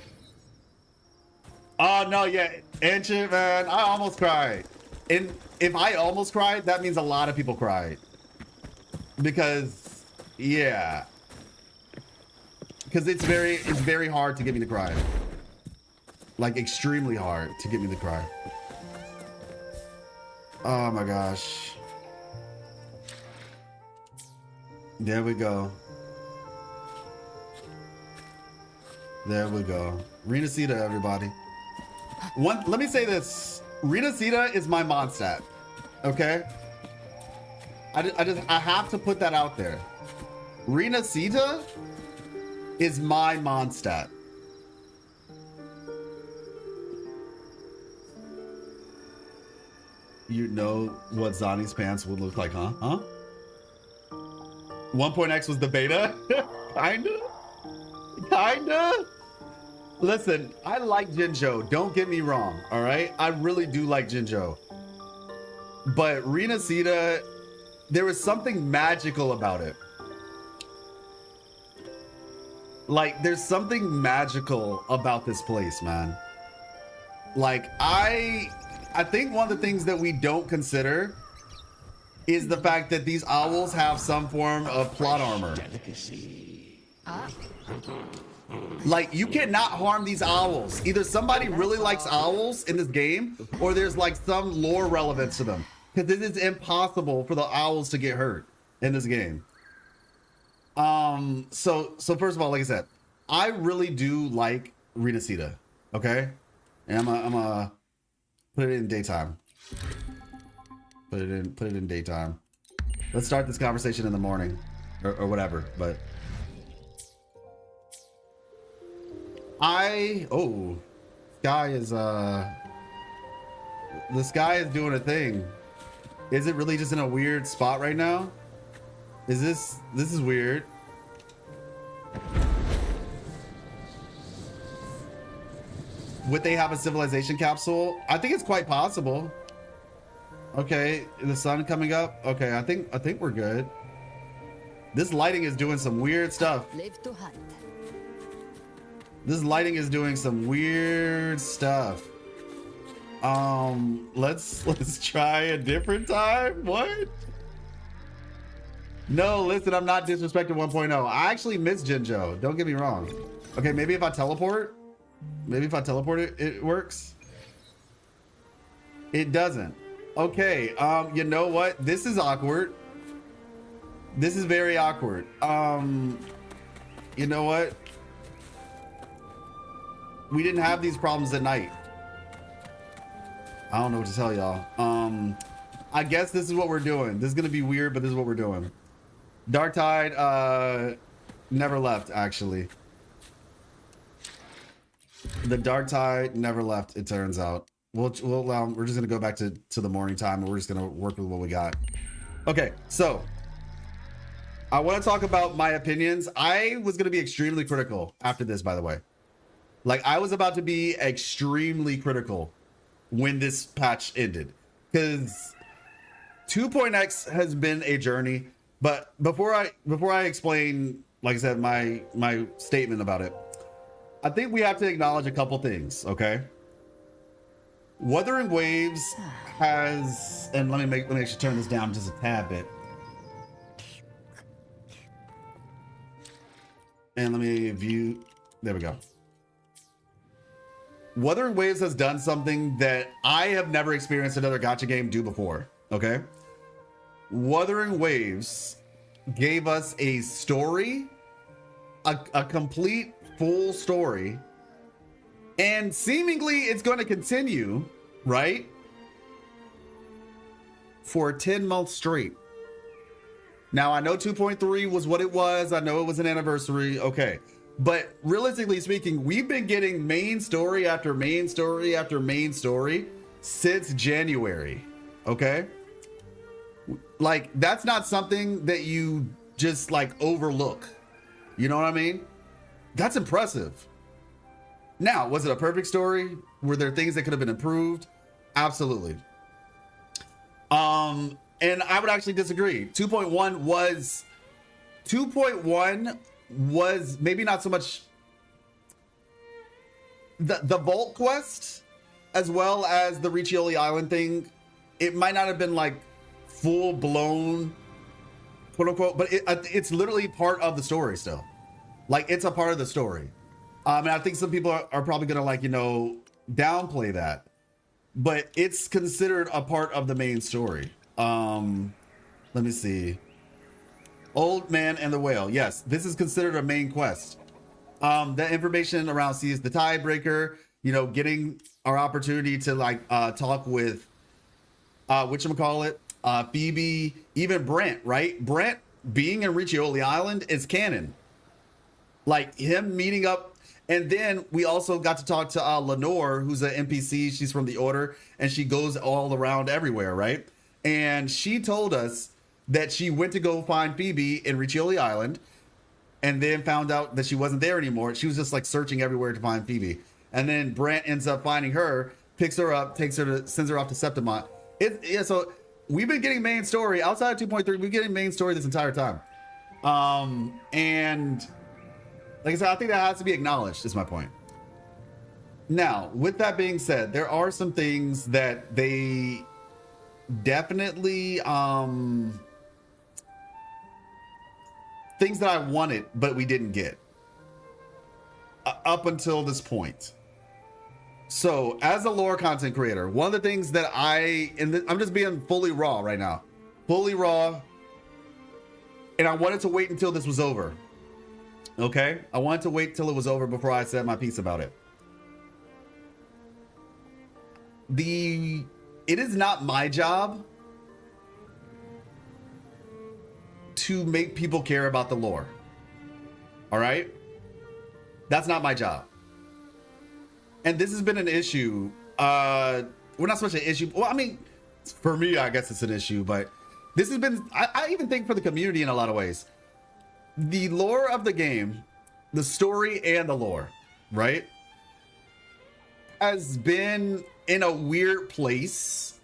Oh no, yeah, Ancient, man, I almost cried. And if I almost cried, that means a lot of people cried. Because, yeah. Because it's very hard to get me to cry. Like, extremely hard to get me to cry. Oh my gosh. There we go. There we go. Rinascita, everybody. Let me say this. Rinascita is my mod stat. Okay? I have to put that out there. Rinascita is my mod stat. You know what Zani's pants would look like, huh? Huh? 1.x was the beta? Kinda? Listen, I like Jinjo. Don't get me wrong, all right? I really do like Jinjo. But Rinascita, there was something magical about it. Like, there's something magical about this place, man. Like, I think one of the things that we don't consider is the fact that these owls have some form of plot armor. Like, you cannot harm these owls. Either somebody really likes owls in this game, or there's like some lore relevance to them. Because it is impossible for the owls to get hurt in this game. So first of all, like I said, I really do like Rinascita. Okay? And I'm gonna put it in daytime. Put it in daytime. Let's start this conversation in the morning, or whatever. But sky is the sky is doing a thing. Is it really just in a weird spot right now? This is weird. Would they have a civilization capsule? I think it's quite possible. Okay, the sun coming up. Okay, I think we're good. This lighting is doing some weird stuff.
Live to hunt.
This lighting is doing some weird stuff. Let's try a different time. What? No, listen, I'm not disrespecting 1.0. I actually miss Jinjo. Don't get me wrong. Okay, maybe if I teleport. Maybe if I teleport it works. It doesn't. Okay, you know what? This is awkward. This is very awkward. You know what? We didn't have these problems at night. I don't know what to tell y'all. I guess this is what we're doing. This is gonna be weird, but this is what we're doing. Dark Tide never left, actually. The Dark Tide never left, it turns out. We're just gonna go back to the morning time, and we're just gonna work with what we got. Okay, so I want to talk about my opinions. I was gonna be extremely critical after this, by the way. Like, I was about to be extremely critical when this patch ended, because 2.x has been a journey. But before I explain, like I said, my statement about it, I think we have to acknowledge a couple things, okay? Wuthering Waves has, and let me actually turn this down just a tad bit. And let me view, there we go. Wuthering Waves has done something that I have never experienced another gacha game do before, okay? Wuthering Waves gave us a story, a complete full story, and seemingly it's going to continue, right? for 10 months straight. Now, I know 2.3 was what it was. I know it was an anniversary. Okay. But realistically speaking, we've been getting main story after main story after main story since January. Okay. Like, that's not something that you just like overlook. You know what I mean? That's impressive. Now, was it a perfect story? Were there things that could have been improved? Absolutely. And I would actually disagree. 2.1 was maybe not so much the Vault quest as well as the Riccioli Island thing. It might not have been like full blown, quote unquote, but it's literally part of the story still. Like, it's a part of the story. And I think some people are probably gonna, like, you know, downplay that, but it's considered a part of the main story. Let me see. Old Man and the Whale. Yes, this is considered a main quest. The information around C is the tiebreaker. You know, getting our opportunity to like talk with whatchamacallit, Phoebe, even Brent, right? Brent being in Riccioli Island is canon. Like, him meeting up. And then we also got to talk to Lenore, who's an NPC. She's from the Order, and she goes all around everywhere, right? And she told us that she went to go find Phoebe in Riccioli Island and then found out that she wasn't there anymore. She was just like searching everywhere to find Phoebe. And then Brant ends up finding her, picks her up, sends her off to Septimont. Yeah, so we've been getting main story outside of 2.3. We've been getting main story this entire time. And like I said, I think that has to be acknowledged, is my point. Now, with that being said, there are some things that they definitely things that I wanted but we didn't get up until this point. So as a lore content creator, one of the things that I'm just being fully raw right now, fully raw, and I wanted to wait until this was over. Okay, I wanted to wait till it was over before I said my piece about it. It is not my job to make people care about the lore. All right? That's not my job. And this has been an issue. Well, not so much an issue. Well, I mean, for me, I guess it's an issue, but this has been, I even think for the community in a lot of ways. The lore of the game, the story and the lore, right, has been in a weird place.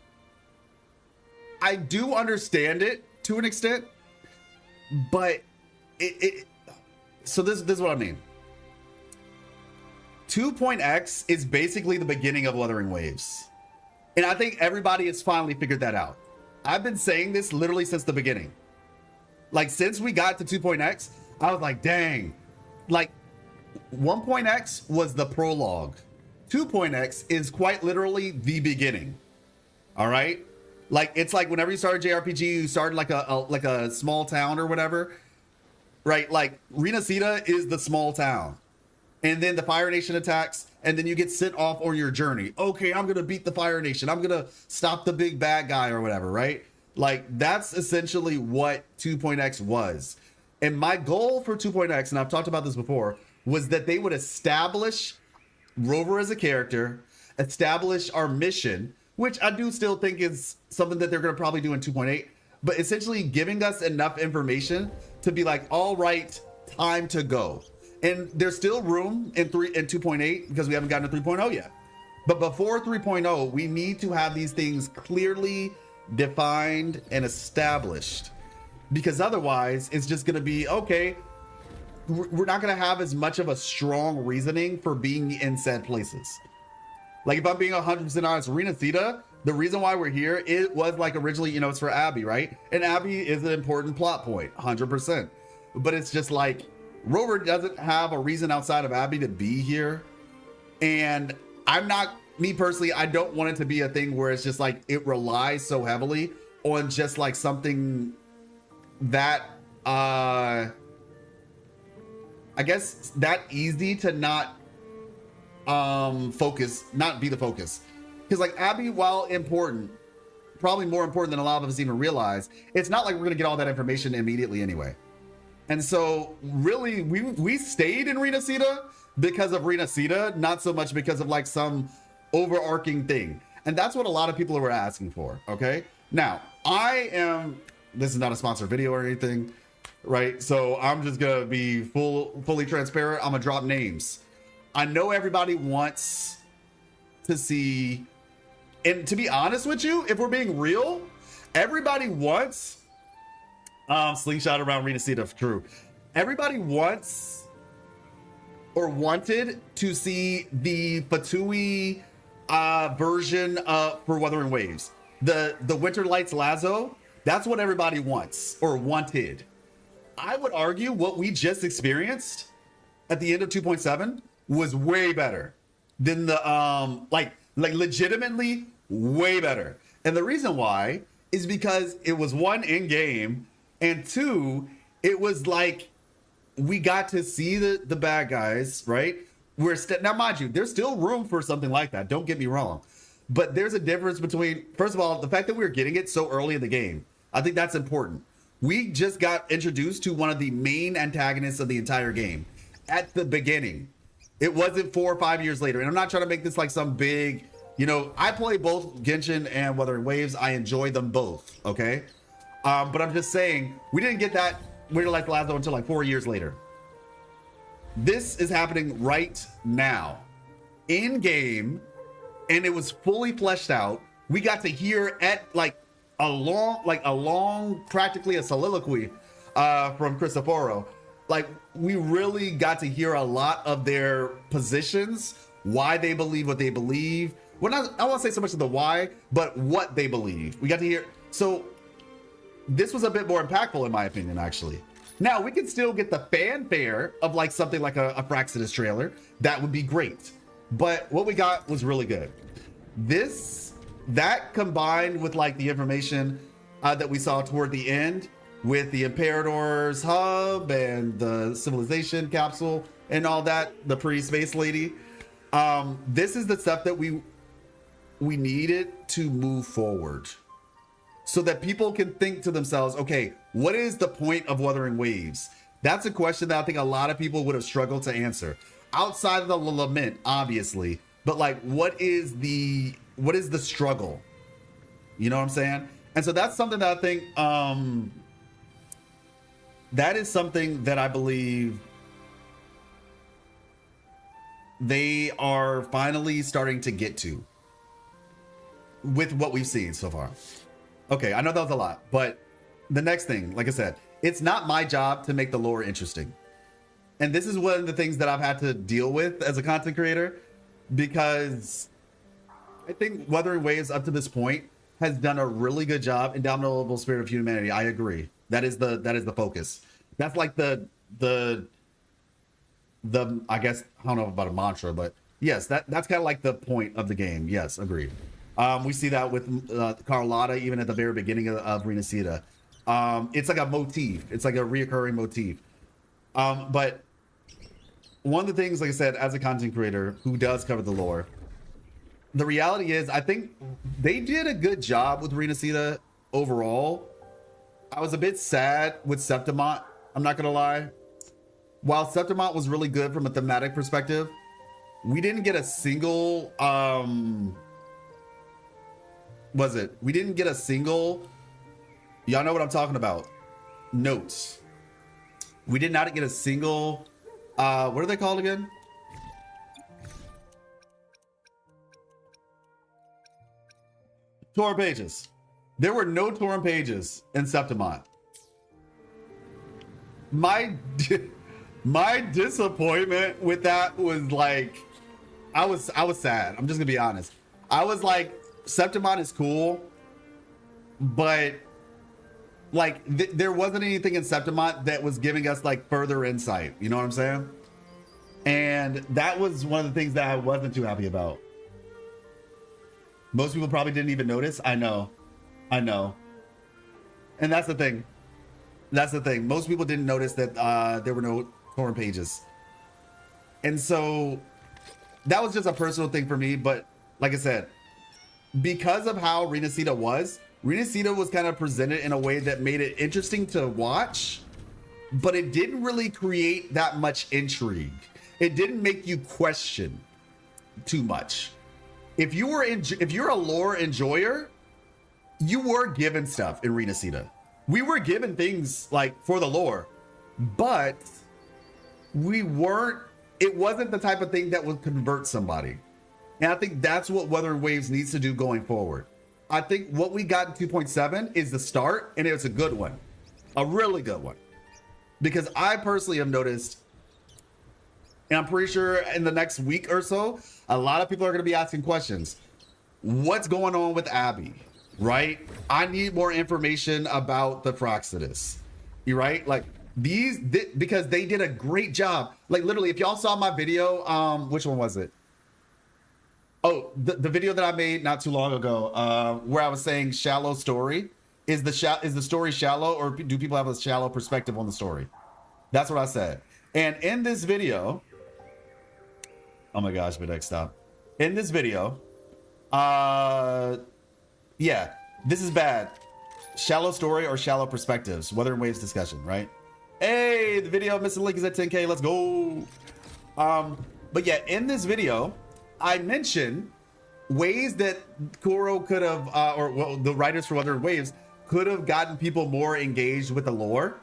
I do understand it to an extent, but so this is what I mean. 2.x is basically the beginning of Wuthering Waves. And I think everybody has finally figured that out. I've been saying this literally since the beginning. Like, since we got to 2.x, I was like, dang. Like, 1.x was the prologue. 2.x is quite literally the beginning. All right? Like, it's like whenever you start a JRPG, you start like a small town or whatever, right? Like, Rinascita is the small town. And then the Fire Nation attacks, and then you get sent off on your journey. Okay, I'm going to beat the Fire Nation. I'm going to stop the big bad guy or whatever, right? Like, that's essentially what 2.x was. And my goal for 2.x, and I've talked about this before, was that they would establish Rover as a character, establish our mission, which I do still think is something that they're going to probably do in 2.8, but essentially giving us enough information to be like, all right, time to go. And there's still room in 2.8 because we haven't gotten to 3.0 yet. But before 3.0, we need to have these things clearly defined and established, because otherwise it's just going to be, okay, we're not going to have as much of a strong reasoning for being in said places. Like, if I'm being 100% honest, Rinascita, the reason why we're here, it was like originally, you know, it's for Abby, right? And Abby is an important plot point, 100%. But it's just like, Rover doesn't have a reason outside of Abby to be here. And I'm not, me personally, I don't want it to be a thing where it's just like, it relies so heavily on just like something that, I guess that easy to not focus, not be the focus. Because like Abby, while important, probably more important than a lot of us even realize, it's not like we're going to get all that information immediately anyway. And so really we stayed in Rinascita because of Rinascita, not so much because of like some overarching thing. And that's what a lot of people were asking for. Okay. Now this is not a sponsored video or anything, right? So I'm just going to be fully transparent. I'm gonna drop names. I know everybody wants to see, and to be honest with you, if we're being real, everybody wants slingshot around Rinascita, true. Everybody wants or wanted to see the Fatui version for Wuthering Waves. The Winter Lights Lazo, that's what everybody wants or wanted. I would argue what we just experienced at the end of 2.7 was way better than the like legitimately way better. And the reason why is because it was one in game, and two, it was like we got to see the bad guys, right? Now mind you, there's still room for something like that, don't get me wrong, but there's a difference between, first of all, the fact that we were getting it so early in the game. I think that's important. We just got introduced to one of the main antagonists of the entire game at the beginning. It wasn't 4 or 5 years later. And I'm not trying to make this like some big, I play both Genshin and Wuthering Waves. I enjoy them both, okay? But I'm just saying, we didn't get that Winter Lights Lazo until like 4 years later. This is happening right now, in game, and it was fully fleshed out. We got to hear at like a long, practically a soliloquy from Cristoforo. Like, we really got to hear a lot of their positions, why they believe what they believe. Well, I won't say so much of the why, but what they believe. We got to hear. So this was a bit more impactful, in my opinion, actually. Now, we can still get the fanfare of like something like a Fraxidus trailer. That would be great. But what we got was really good. That combined with like the information that we saw toward the end with the Imperador's hub and the civilization capsule and all that, the pretty space lady. This is the stuff that we needed to move forward so that people can think to themselves, okay, what is the point of Wuthering Waves? That's a question that I think a lot of people would have struggled to answer outside of the lament, obviously, but like, what is the struggle? You know what I'm saying? And so that's something that I think, that is something that I believe they are finally starting to get to with what we've seen so far. Okay, I know that was a lot, but the next thing, like I said, it's not my job to make the lore interesting. And this is one of the things that I've had to deal with as a content creator, because I think Wuthering Waves up to this point has done a really good job. Indomitable Spirit of Humanity, I agree. That is the focus. That's like the I guess, I don't know about a mantra, but yes, that's kind of like the point of the game. Yes, agreed. We see that with Carlotta, even at the very beginning of Rinascita. It's like a motif. It's like a reoccurring motif. But one of the things, like I said, as a content creator who does cover the lore, the reality is, I think they did a good job with Rinascita overall. I was a bit sad with Septimont, I'm not gonna lie. While Septimont was really good from a thematic perspective, we didn't get a single, we didn't get a single, y'all know what I'm talking about, notes. We did not get a single, what are they called again? Torrent pages. There were no torrent pages in Septimont. My disappointment with that was like, I was sad. I'm just gonna be honest. I was like, Septimont is cool, but like there wasn't anything in Septimont that was giving us like further insight. You know what I'm saying? And that was one of the things that I wasn't too happy about. Most people probably didn't even notice. I know. And that's the thing. Most people didn't notice that there were no torrent pages. And so that was just a personal thing for me. But like I said, because of how Rinascita was, Rinascita was kind of presented in a way that made it interesting to watch, but it didn't really create that much intrigue. It didn't make you question too much. If you're a lore enjoyer, you were given stuff in Rinascita. We were given things like for the lore, but it wasn't the type of thing that would convert somebody. And I think that's what Wuthering Waves needs to do going forward. I think what we got in 2.7 is the start, and it's a good one, a really good one. Because I personally have noticed, and I'm pretty sure in the next week or so, a lot of people are going to be asking questions. What's going on with Abby, right? I need more information about the Froxidus, you right? Like because they did a great job. Like literally, if y'all saw my video, which one was it? Oh, the video that I made not too long ago, where I was saying shallow story. Is the story shallow, or do people have a shallow perspective on the story? That's what I said. And in this video, oh my gosh, my next stop. In this video, yeah, this is bad. Shallow story or shallow perspectives? Wuthering Waves discussion, right? Hey, the video missing link is at 10K. Let's go. But yeah, in this video, I mentioned ways that Kuro could have, or well, the writers for Wuthering Waves could have gotten people more engaged with the lore.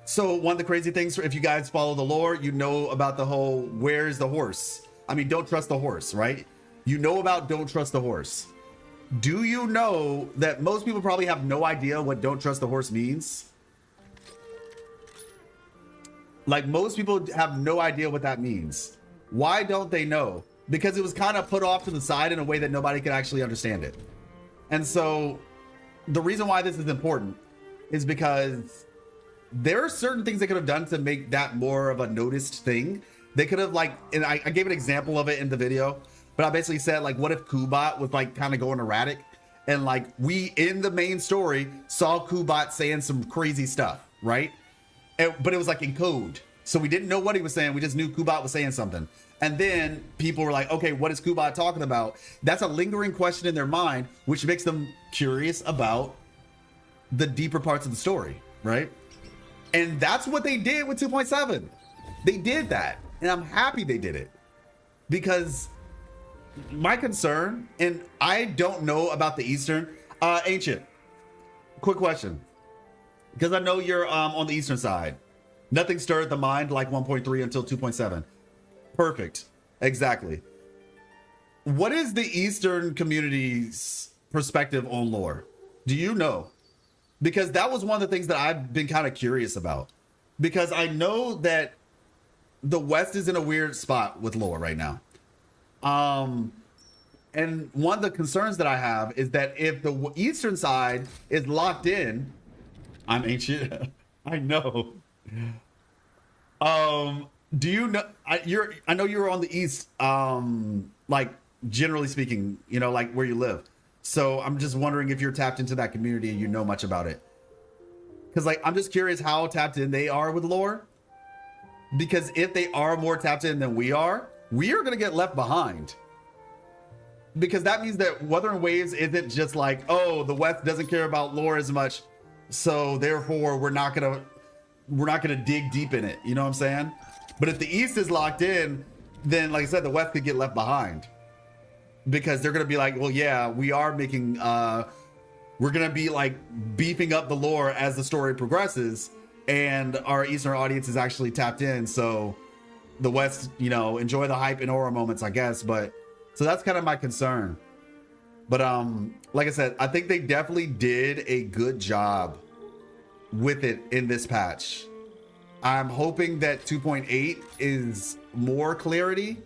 So one of the crazy things, if you guys follow the lore, you know about the whole where's the horse? I mean, don't trust the horse, right? You know about don't trust the horse. Do you know that most people probably have no idea what don't trust the horse means? Like most people have no idea what that means. Why don't they know? Because it was kind of put off to the side in a way that nobody could actually understand it. And so the reason why this is important is because there are certain things they could have done to make that more of a noticed thing. They could have like, and I gave an example of it in the video, but I basically said like, what if Kubat was like kind of going erratic? And like we in the main story saw Kubat saying some crazy stuff, right? But it was like in code. So we didn't know what he was saying. We just knew Kubat was saying something. And then people were like, okay, what is Kubat talking about? That's a lingering question in their mind, which makes them curious about the deeper parts of the story, right? And that's what they did with 2.7. They did that. And I'm happy they did it. Because my concern, and I don't know about the Eastern, Ancient, quick question. Because I know you're on the Eastern side. Nothing stirred the mind like 1.3 until 2.7. Perfect. Exactly. What is the Eastern community's perspective on lore? Do you know? Because that was one of the things that I've been kind of curious about. Because I know that the West is in a weird spot with lore right now. And one of the concerns that I have is that if the Eastern side is locked in, I'm ancient. I know. Do you know? I know you're on the East. Like generally speaking, you know, like where you live. So I'm just wondering if you're tapped into that community and you know much about it. Because like I'm just curious how tapped in they are with lore. Because if they are more tapped in than we are gonna get left behind. Because that means that Wuthering Waves isn't just like, oh, the West doesn't care about lore as much, so therefore we're not gonna dig deep in it. You know what I'm saying? But if the East is locked in, then like I said, the West could get left behind. Because they're gonna be like, well, yeah, we are making we're gonna be like beefing up the lore as the story progresses, and our Eastern audience is actually tapped in. So the West, you know, enjoy the hype and aura moments, I guess. But so that's kind of my concern. But like I said, I think they definitely did a good job with it in this patch. I'm hoping that 2.8 is more clarity.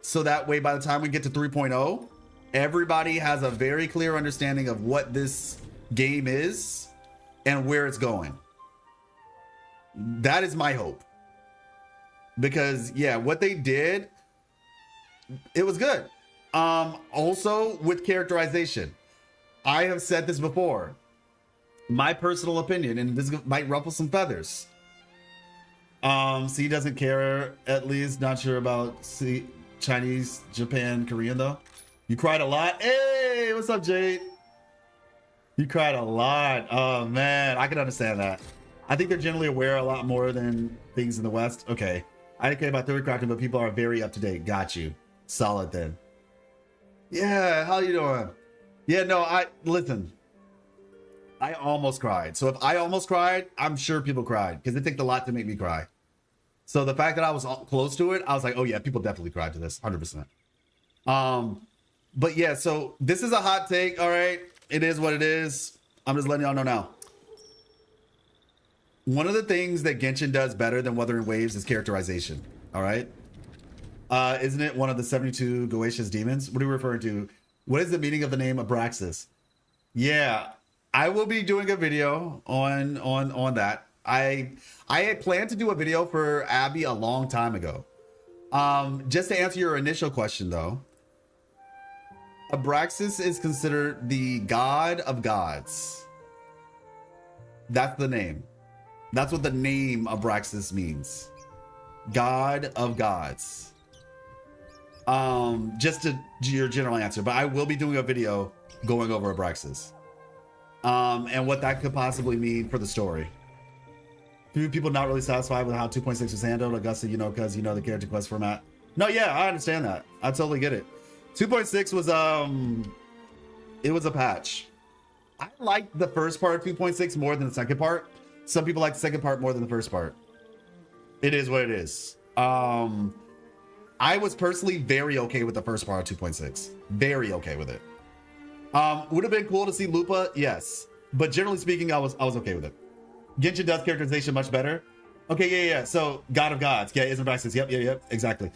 So that way, by the time we get to 3.0, everybody has a very clear understanding of what this game is and where it's going. That is my hope. Because yeah, what they did, it was good. Also with characterization, I have said this before, my personal opinion, and this might ruffle some feathers. C doesn't care, at least not sure about C, Chinese, Japan, Korean though. You cried a lot. Hey, what's up, Jade? You cried a lot. Oh man, I can understand that. I think they're generally aware a lot more than things in the West. Okay. I didn't care about theory crafting, but people are very up to date. Got you. Solid then. Yeah, how you doing? Yeah, no, listen. I almost cried. So if I almost cried, I'm sure people cried because it takes a lot to make me cry. So the fact that I was close to it, I was like, oh yeah, people definitely cried to this, 100%. But yeah, so this is a hot take. All right, it is what it is. I'm just letting y'all know now. One of the things that Genshin does better than Wuthering Waves is characterization. All right. Isn't it one of the 72 Goetia's demons? What are you referring to? What is the meaning of the name Abraxas? Yeah, I will be doing a video on that. I had planned to do a video for Abby a long time ago. Just to answer your initial question though, Abraxas is considered the god of gods. That's the name. That's what the name Abraxas means. God of gods. Just to your general answer, but I will be doing a video going over Abraxas. And what that could possibly mean for the story. Few people not really satisfied with how 2.6 was handled. Augusta, because the character quest format. No, yeah, I understand that. I totally get it. 2.6 was it was a patch. I liked the first part of 2.6 more than the second part. Some people like the second part more than the first part. It is what it is. I was personally very okay with the first part of 2.6. Very okay with it. Would have been cool to see Lupa, yes. But generally speaking, I was okay with it. Genshin does characterization much better. Okay, yeah. So God of Gods, yeah, isn't Abraxas? Yep, exactly.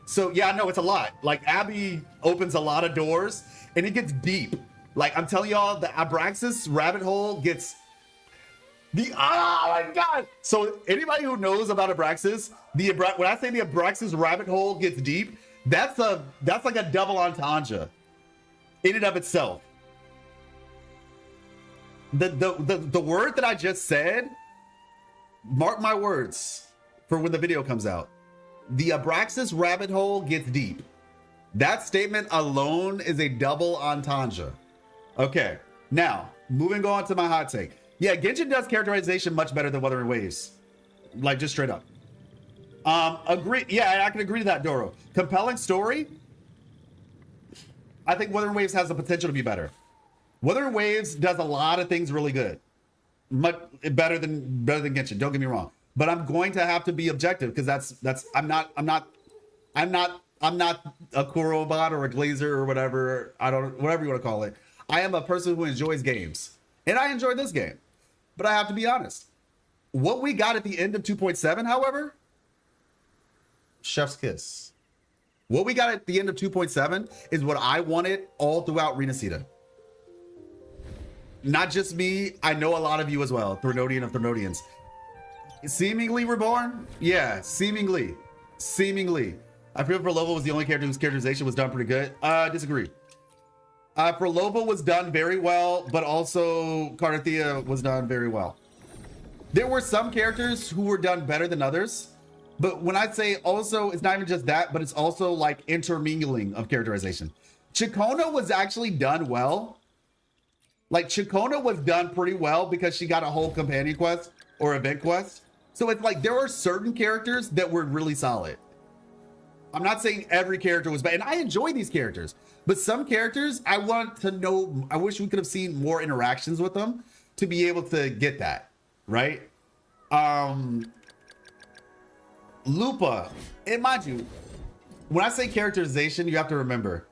So yeah, no, it's a lot. Like Abby opens a lot of doors, and it gets deep. Like I'm telling y'all, the Abraxas rabbit hole gets oh my god. So anybody who knows about Abraxas, when I say the Abraxas rabbit hole gets deep, that's like a double entendre in and of itself. The word that I just said, mark my words for when the video comes out. The Abraxas rabbit hole gets deep. That statement alone is a double entendre. Okay, now moving on to my hot take. Yeah, Genshin does characterization much better than Wuthering Waves. Like, just straight up. Agree. Yeah, I can agree to that, Doro. Compelling story. I think Wuthering Waves has the potential to be better. Wuthering Waves does a lot of things really good. Much better than Genshin, don't get me wrong. But I'm going to have to be objective because that's I'm not a Kurobot or a Glazer or whatever. Whatever you want to call it. I am a person who enjoys games. And I enjoyed this game. But I have to be honest. What we got at the end of 2.7, however, chef's kiss. What we got at the end of 2.7 is what I wanted all throughout Rinascita. Not just me, I know a lot of you as well, Threnodian of Threnodians. Seemingly reborn? Yeah, seemingly. I feel Frolova was the only character whose characterization was done pretty good. Disagree. Frolova was done very well, but also Carthea was done very well. There were some characters who were done better than others, but when I say also, it's not even just that, but it's also like intermingling of characterization. Chikona was actually done well. Like Chikona was done pretty well because she got a whole companion quest or event quest. So it's like there were certain characters that were really solid. I'm not saying every character was bad, and I enjoy these characters, but some characters I want to know, I wish we could have seen more interactions with them to be able to get that, right? Lupa, and mind you, when I say characterization, you have to remember,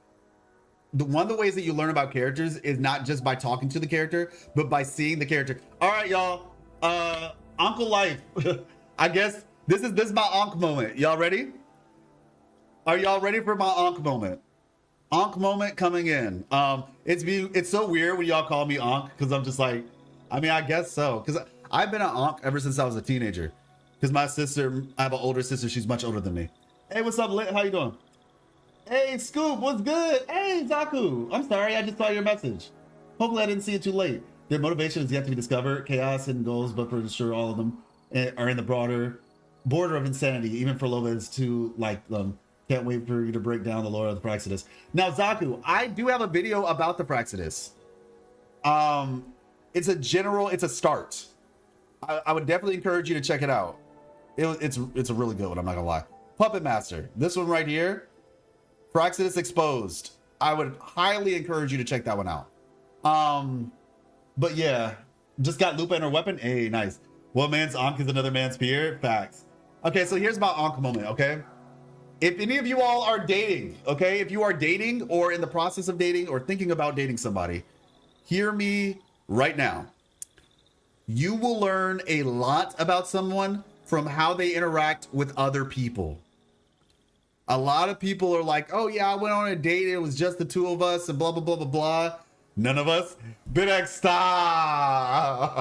one of the ways that you learn about characters is not just by talking to the character, but by seeing the character. All right, y'all, Uncle Life, I guess this is my Ankh moment. Y'all ready? Are y'all ready for my Ankh moment? Ankh moment coming in. It's so weird when y'all call me Ankh because I'm just like, I mean, I guess so. Because I've been an Ankh ever since I was a teenager. Because my sister, I have an older sister, she's much older than me. Hey, what's up, Lit? How you doing? Hey, Scoop, what's good? Hey, Zaku. I'm sorry, I just saw your message. Hopefully I didn't see it too late. Their motivation is yet to be discovered. Chaos and goals, but for sure all of them are in the broader border of insanity. Even for Lova's to like them. Can't wait for you to break down the lore of the Praxidus. Now, Zaku, I do have a video about the Praxidus. It's a start. I would definitely encourage you to check it out. It's a really good one, I'm not gonna lie. Puppet Master, this one right here, Praxis Exposed. I would highly encourage you to check that one out. But yeah, just got Lupa in her weapon. Hey, nice. One man's Ankh is another man's peer. Facts. Okay, so here's my Ankh moment, okay? If any of you all are dating, okay? If you are dating or in the process of dating or thinking about dating somebody, hear me right now. You will learn a lot about someone from how they interact with other people. A lot of people are like, oh yeah, I went on a date, it was just the two of us and blah, blah, blah, blah, blah. None of us. Bidex, stop.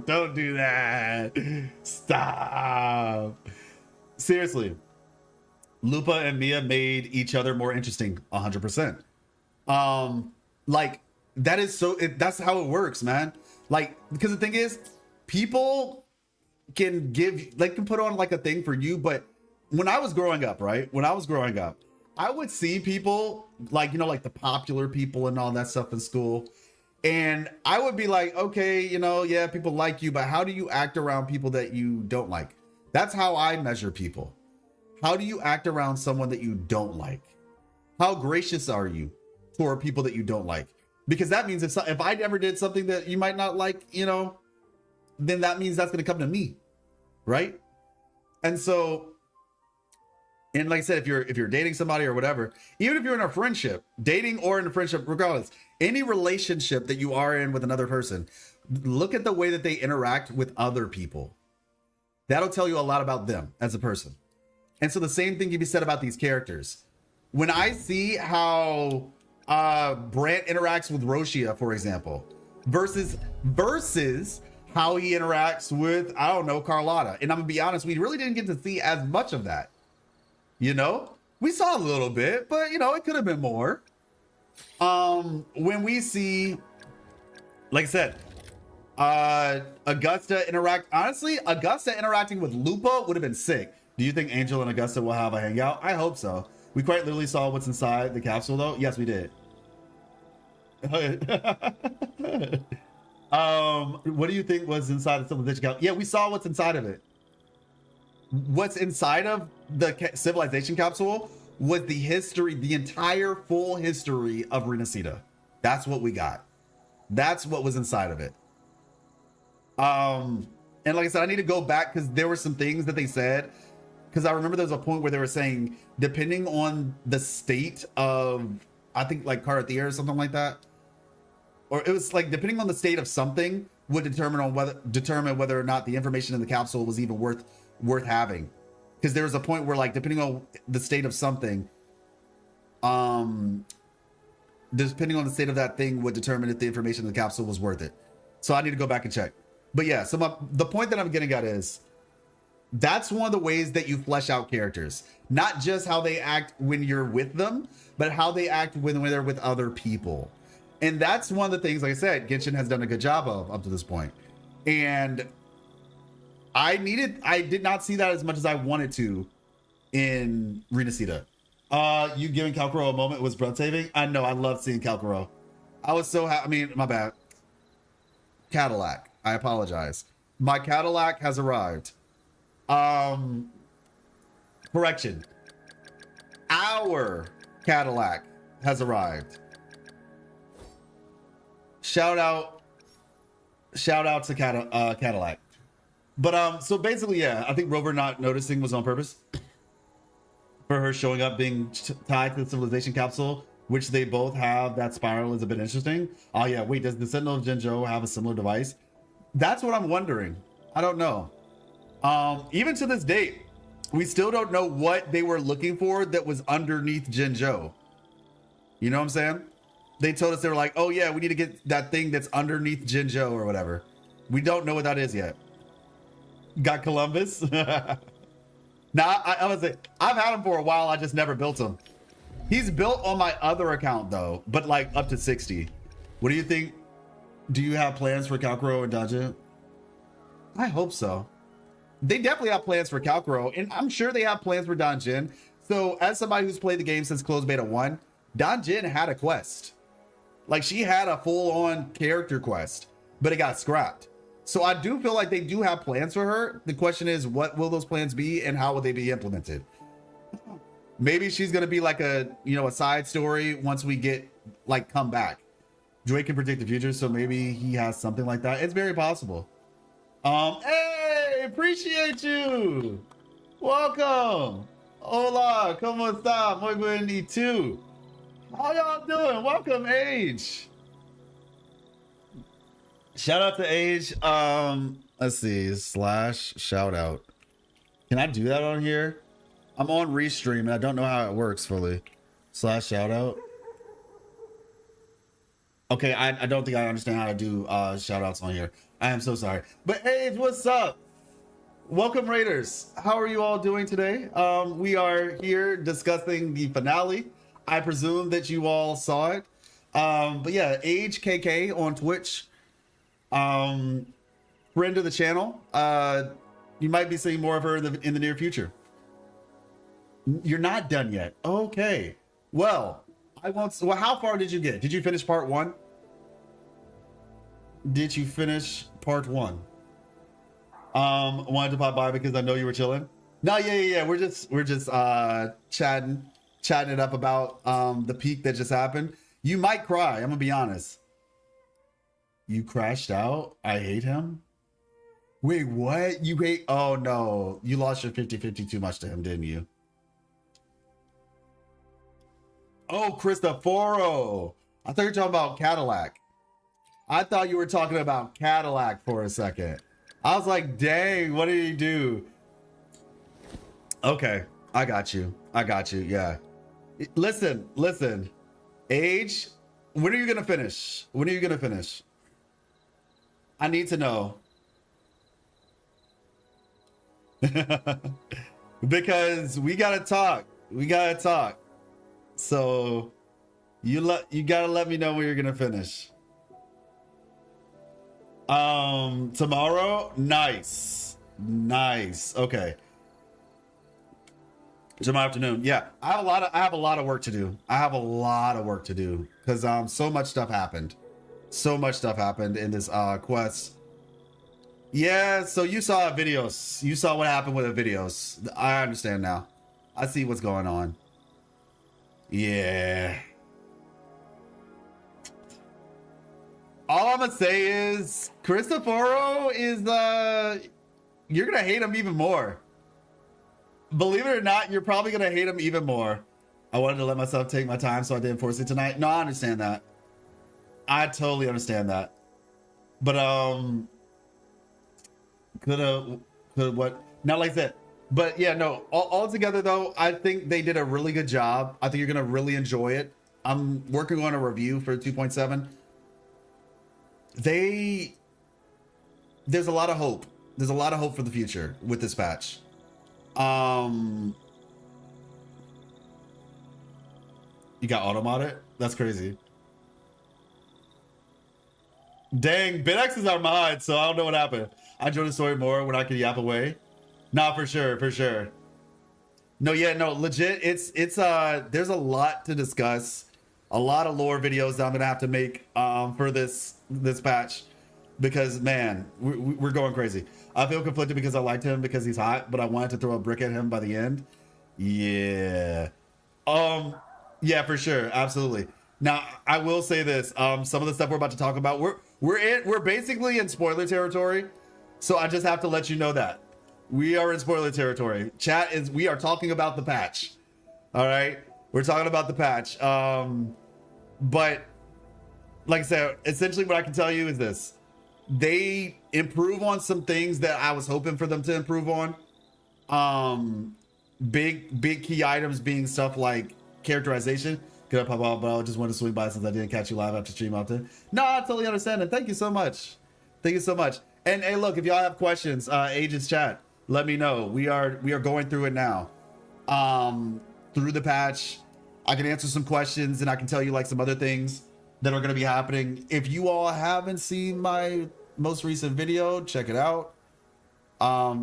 Don't do that. Stop. Seriously. Lupa and Mia made each other more interesting 100%. Like that is that's how it works, man. Like, because the thing is, people can put on like a thing for you, but when I was growing up, right? When I was growing up, I would see people like, you know, like the popular people and all that stuff in school. And I would be like, okay, you know, yeah, people like you, but how do you act around people that you don't like? That's how I measure people. How do you act around someone that you don't like? How gracious are you toward people that you don't like? Because that means if I ever did something that you might not like, you know, then that means that's going to come to me, right? And so, and like I said, if you're dating somebody or whatever, even if you're in a friendship, dating or in a friendship, regardless, any relationship that you are in with another person, look at the way that they interact with other people. That'll tell you a lot about them as a person. And so the same thing can be said about these characters. When I see how Brant interacts with Roshia, for example, versus how he interacts with, I don't know, Carlotta. And I'm gonna be honest, we really didn't get to see as much of that. You know, we saw a little bit, but you know, it could have been more. When we see, like I said, Augusta interacting with Lupa would have been sick. Do you think Angel and Augusta will have a hangout? I hope so. We quite literally saw what's inside the capsule though. Yes, we did. What do you think was inside the civilization capsule? Yeah, we saw what's inside of it. What's inside of the civilization capsule was the history, the entire full history of Rinascita. That's what we got. That's what was inside of it. And like I said, I need to go back because there were some things that they said. Because I remember there was a point where they were saying, depending on the state of, I think like Karathea or something like that, or it was like depending on the state of something would determine whether or not the information in the capsule was even worth having. Because there was a point where like depending on the state of something, depending on the state of that thing would determine if the information in the capsule was worth it. So I need to go back and check. But yeah, so the point that I'm getting at is that's one of the ways that you flesh out characters. Not just how they act when you're with them, but how they act when they're with other people. And that's one of the things, like I said, Genshin has done a good job of up to this point. And I did not see that as much as I wanted to in Rinascita. You giving Kalkuro a moment was breathtaking. I know, I love seeing Kalkuro. I was so happy. I mean, my bad. Cadillac. I apologize. My Cadillac has arrived. Correction. Our Cadillac has arrived. Shout out to Cadillac. But so basically, yeah, I think Rover not noticing was on purpose. For her showing up being tied to the civilization capsule, which they both have, that spiral is a bit interesting. Oh yeah, wait, does the Sentinel of Jinzhou have a similar device? That's what I'm wondering. I don't know. Even to this date, we still don't know what they were looking for that was underneath Jinzhou. You know what I'm saying? They told us, they were like, oh yeah, we need to get that thing that's underneath Jinzhou or whatever. We don't know what that is yet. Got Columbus? Now, I would say, I've had him for a while, I just never built him. He's built on my other account though, but like up to 60. What do you think? Do you have plans for Kalkuro and Danjin? I hope so. They definitely have plans for Kalkuro, and I'm sure they have plans for Danjin. So as somebody who's played the game since closed beta 1, Danjin had a quest. Like she had a full-on character quest, but it got scrapped. So I do feel like they do have plans for her. The question is, what will those plans be and how will they be implemented? Maybe she's gonna be like a, you know, a side story once we get like come back. Drake can predict the future, so maybe he has something like that. It's very possible. Hey, appreciate you. Welcome. Hola, ¿cómo está? Muy buen y tú. How y'all doing? Welcome, Age. Shout out to Age. Let's see, / shout out. Can I do that on here? I'm on Restream and I don't know how it works fully. / shout out. Okay, I don't think I understand how to do shout outs on here. I am so sorry. But Age, what's up? Welcome, Raiders. How are you all doing today? We are here discussing the finale. I presume that you all saw it. But yeah, Age KK on Twitch. Friend of the channel. You might be seeing more of her in the near future. You're not done yet. Okay. Well, well, how far did you get? Did you finish part 1? Did you finish part 1? Wanted to pop by because I know you were chilling. No, yeah. We're just chatting it up about the peak that just happened. You might cry. I'm gonna be honest. You crashed out. I hate him. Wait, what? You hate? Oh no, you lost your 50-50 too much to him, didn't you? Oh, Cristoforo. I thought you were talking about Cadillac. I thought you were talking about Cadillac for a second. I was like, dang, what did he do? Okay, I got you. Yeah. Listen. Age, when are you gonna finish? I need to know. Because we gotta talk. So you gotta let me know when you're gonna finish. Tomorrow? Nice. Okay. Tomorrow afternoon. Yeah. I have a lot of work to do. Because so much stuff happened. In this quest. Yeah, so you saw videos. You saw what happened with the videos. I understand now. I see what's going on. Yeah. All I'm gonna say is Cristoforo is you're gonna hate him even more. Believe it or not, you're probably gonna hate him even more. I wanted to let myself take my time, so I didn't force it tonight. No, I understand that. I totally understand that. But could what? Not like that. But yeah, no. All together though, I think they did a really good job. I think you're gonna really enjoy it. I'm working on a review for 2.7. There's a lot of hope. There's a lot of hope for the future with this patch. You got automodded? That's crazy. Dang, BitX is our mod, so I don't know what happened. I enjoy the story more when I can yap away. Nah, for sure. No, legit. It's there's a lot to discuss. A lot of lore videos that I'm gonna have to make for this patch, because man, we're going crazy. I feel conflicted because I liked him because he's hot, but I wanted to throw a brick at him by the end. Yeah. Yeah, for sure, absolutely. Now I will say this: some of the stuff we're about to talk about, we're basically in spoiler territory, so I just have to let you know that we are in spoiler territory. We are talking about the patch. All right. We're talking about the patch. But like I said, essentially what I can tell you is this. They improve on some things that I was hoping for them to improve on. Big key items being stuff like characterization. Could I pop off, but I just wanted to swing by since I didn't catch you live after stream often. No, I totally understand it. Thank you so much. And hey, look, if y'all have questions, Agents chat, let me know. We are going through it now. Through the patch, I can answer some questions and I can tell you like some other things that are going to be happening. If you all haven't seen my most recent video, check it out.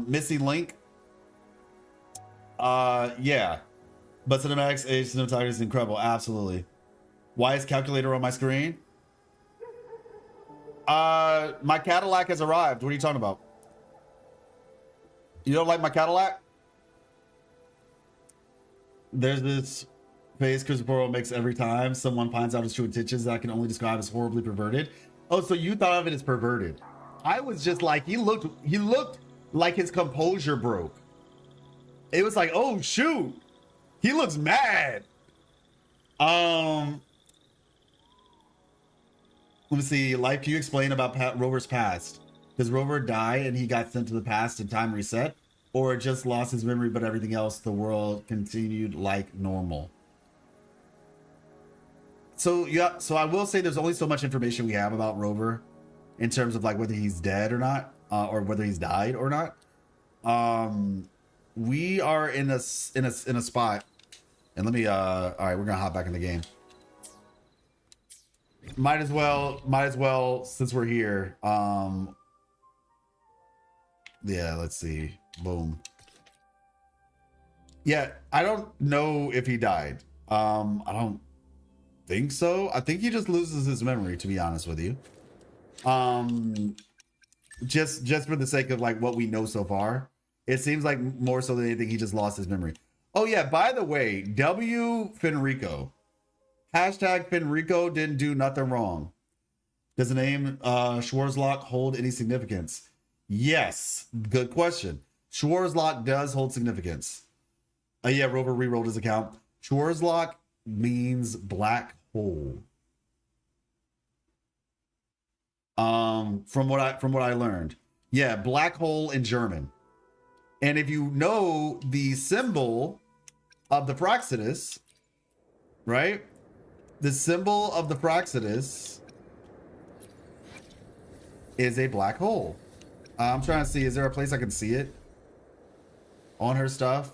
Missing link. Yeah. But Cinematics Age cinematography is incredible. Absolutely. Why is calculator on my screen? My Cadillac has arrived. What are you talking about? You don't like my Cadillac? There's this face Christopher makes every time someone finds out his true intentions that I can only describe as horribly perverted. Oh, so you thought of it as perverted. I was just like, he looked like his composure broke. It was like, oh shoot, he looks mad. Let me see. Life, can you explain about Rover's past? Does Rover die and he got sent to the past and time reset? Or just lost his memory, but everything else, the world continued like normal? So yeah, so I will say there's only so much information we have about Rover in terms of like whether he's dead or not, or whether he's died or not. We are in a spot, and let me all right, we're gonna hop back in the game. Might as well since we're here. Yeah, let's see. Boom. Yeah, I don't know if he died. I don't think so. I think he just loses his memory, to be honest with you. Just for the sake of like what we know so far, it seems like more so than anything he just lost his memory. Oh yeah, by the way, Fenrico. Hashtag Fenrico didn't do nothing wrong. Does the name Schwarzlock hold any significance? Yes, good question. Schwarzlock does hold significance. Yeah, Rover re-rolled his account. Schwarzlock means black hole. From what I learned. Yeah, black hole in German. And if you know the symbol of the Praxedis, right? The symbol of the Praxedis is a black hole. I'm trying to see, is there a place I can see it on her stuff?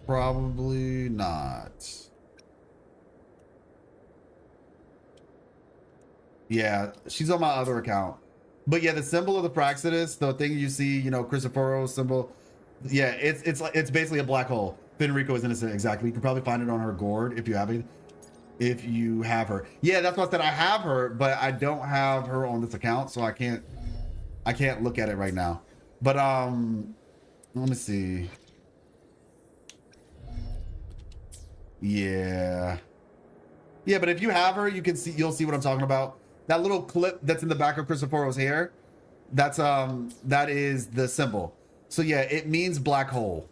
Probably not. Yeah, she's on my other account. But yeah, the symbol of the Praxedis, the thing you see, you know, Christophero's symbol. Yeah, it's basically a black hole. Fenrico is innocent, exactly. You can probably find it on her gourd if you have it. If you have her. Yeah, that's what I said. I have her, but I don't have her on this account, so I can't look at it right now. But let me see. Yeah, but if you have her, you'll see what I'm talking about. That little clip that's in the back of Christophero's hair, that is the symbol. So yeah, it means black hole.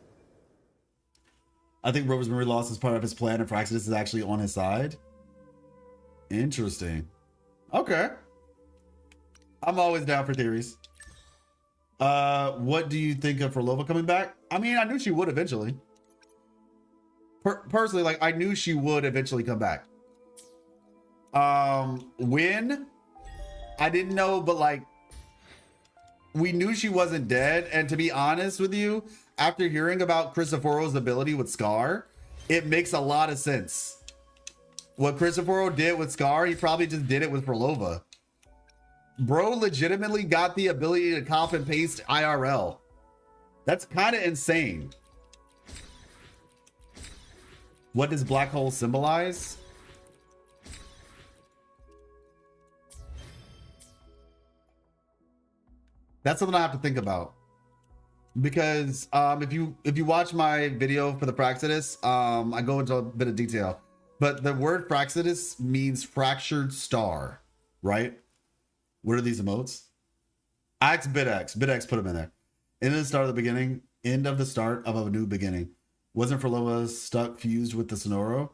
I think Rover's memory loss is part of his plan, and Praxedis is actually on his side. Interesting. Okay. I'm always down for theories. What do you think of Frolova coming back? I mean, I knew she would eventually. Personally, like, I knew she would eventually come back. When? I didn't know, but like, we knew she wasn't dead. And to be honest with you, after hearing about Christophero's ability with Scar, it makes a lot of sense. What Christophero did with Scar, he probably just did it with Frolova. Bro legitimately got the ability to copy and paste IRL. That's kind of insane. What does black hole symbolize? That's something I have to think about. Because if you watch my video for the Praxedis, I go into a bit of detail. But the word Praxedis means fractured star, right? What are these emotes? Axe BitX. BitX put them in there. End of the start of the beginning. End of the start of a new beginning. Wasn't Frolova stuck fused with the Sonoro?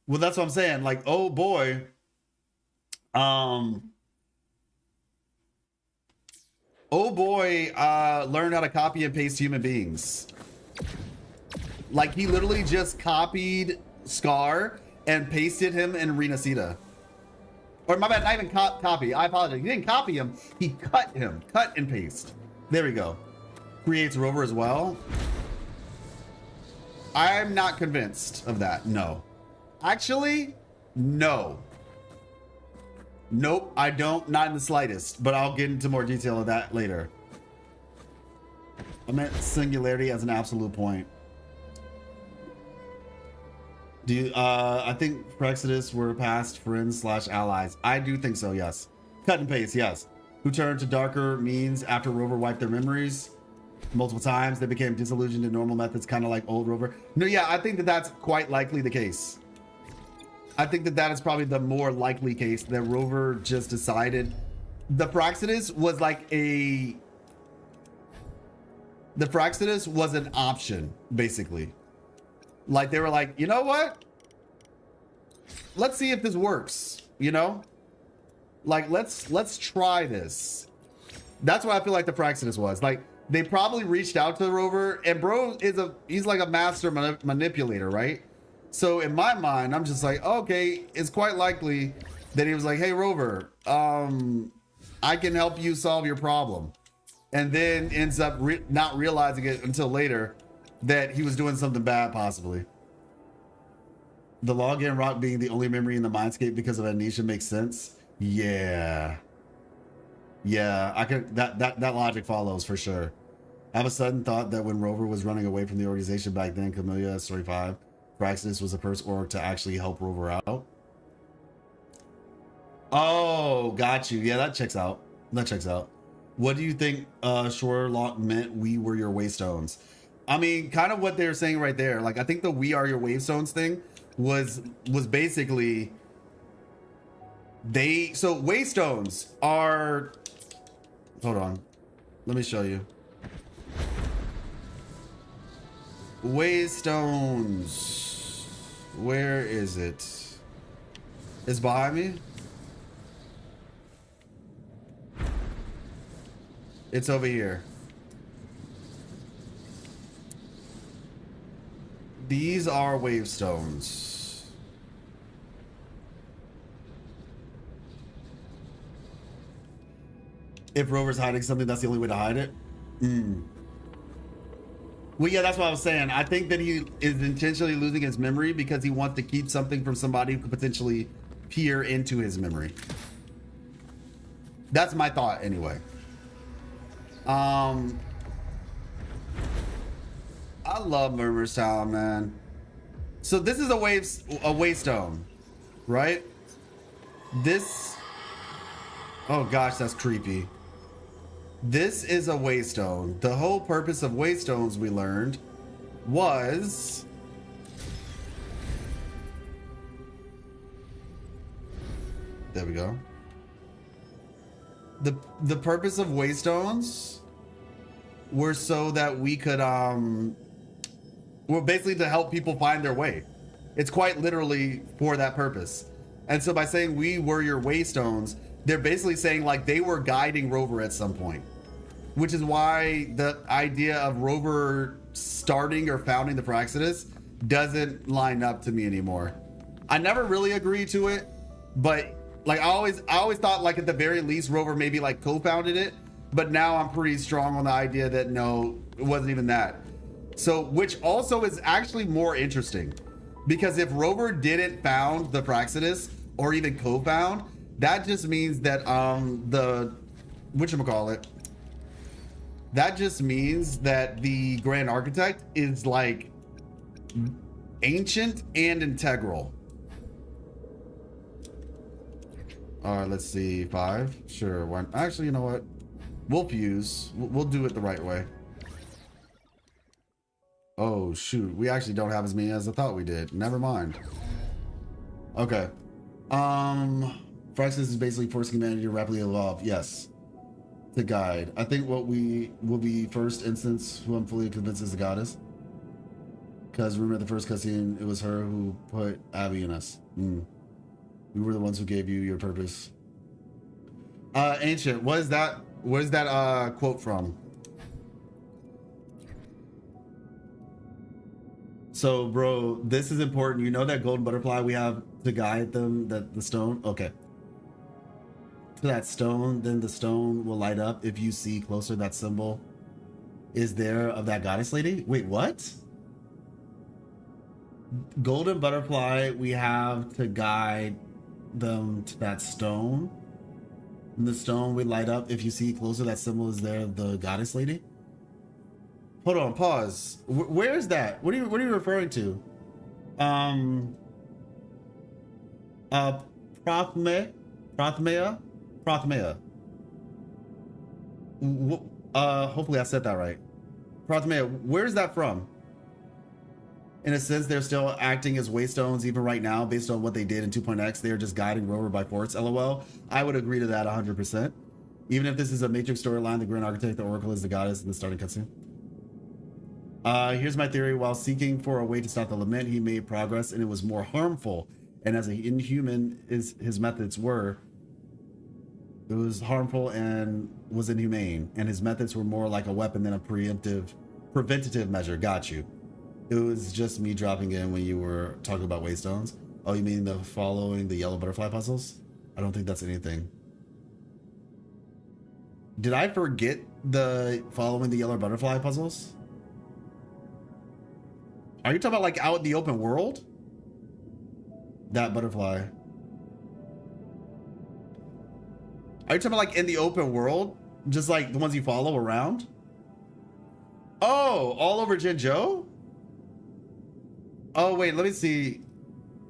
Well, that's what I'm saying. Like, oh boy. Oh boy, learned how to copy and paste human beings. Like, he literally just copied Scar and pasted him in Rinascita. Or my bad, not even copy. I apologize. He didn't copy him. He cut him. Cut and paste. There we go. Creates Rover as well. I'm not convinced of that. No. Actually, no. Nope, I don't. Not in the slightest. But I'll get into more detail of that later. I meant singularity as an absolute point. Do you, I think Praxedis were past friends / allies. I do think so, yes. Cut and paste, yes. who turned to darker means after Rover wiped their memories multiple times. They became disillusioned in normal methods, kind of like old Rover. No, yeah, I think that that's quite likely the case. I think that that is probably the more likely case, that Rover just decided the Praxedis was like the Praxedis was an option, basically. Like they were like, you know what? Let's see if this works, you know? Like, let's try this. That's what I feel like the Praxedis was. Like, they probably reached out to the Rover, and bro he's like a master manipulator, right? So in my mind, I'm just like, okay, it's quite likely that he was like, hey Rover, I can help you solve your problem. And then ends up not realizing it until later that he was doing something bad, possibly. The login rock being the only memory in the mindscape because of amnesia makes sense. Yeah, I could, that logic follows for sure. I have a sudden thought that when Rover was running away from the organization back then, Camellia Story 5, Praxis was the first org to actually help Rover out. Oh, got you. Yeah, that checks out. What do you think Shorelock meant we were your waystones? I mean, kind of what they're saying right there. Like, I think the we are your wavestones thing was basically so waystones are, hold on, let me show you. Waystones, where is it? It's behind me. It's over here. These are wavestones. If Rover's hiding something, that's the only way to hide it. Well, yeah, that's what I was saying. I think that he is intentionally losing his memory because he wants to keep something from somebody who could potentially peer into his memory. That's my thought anyway. I love Murmur's Town, man. So this is a waystone, right? This, oh gosh, that's creepy. This is a waystone. The whole purpose of waystones, we learned, was there we go. The purpose of waystones were so that we could were basically to help people find their way. It's quite literally for that purpose. And so by saying we were your waystones, they're basically saying like they were guiding Rover at some point, which is why the idea of Rover starting or founding the Praxedis doesn't line up to me anymore. I never really agreed to it, but like I always thought like at the very least Rover maybe like co-founded it, but now I'm pretty strong on the idea that no, it wasn't even that. So, which also is actually more interesting, because if Rover didn't found the Praxedis or even co-found, that just means that that just means that the Grand Architect is like ancient and integral. All right, let's see, 5. Sure, one. Actually, you know what? We'll fuse. We'll do it the right way. Oh shoot, we actually don't have as many as I thought we did. Never mind. Okay. Praxis is basically forcing humanity to rapidly evolve. Yes. The guide. I think what we will be first instance who I'm fully convinced is the goddess. Because remember the first cutscene, it was her who put Abby in us. We were the ones who gave you your purpose. Ancient, what is that quote from? So bro, this is important. You know that golden butterfly we have to guide them, that the stone? Okay. To that stone, then the stone will light up if you see closer that symbol is there of that goddess lady. Wait, what? Golden butterfly we have to guide them to that stone, and the stone will light up if you see closer that symbol is there of the goddess lady. Hold on, pause. Where is that? What are you referring to? Prothmea. Hopefully I said that right. Prothmea, where's that from? In a sense, they're still acting as waystones even right now, based on what they did in 2.x. They are just guiding Rover by force, LOL. I would agree to that 100%. Even if this is a Matrix storyline, the Grand Architect, the Oracle is the goddess in the starting cutscene. Here's my theory. While seeking for a way to stop the lament, he made progress and it was more harmful. And as an inhuman his methods were, it was harmful and was inhumane. And his methods were more like a weapon than a preventative measure. Got you. It was just me dropping in when you were talking about waystones. Oh, you mean the following the yellow butterfly puzzles? I don't think that's anything. Did I forget the following the yellow butterfly puzzles? Are you talking about like out in the open world? That butterfly. Are you talking about like in the open world? Just like the ones you follow around? Oh, all over Jinzhou? Oh, wait, let me see.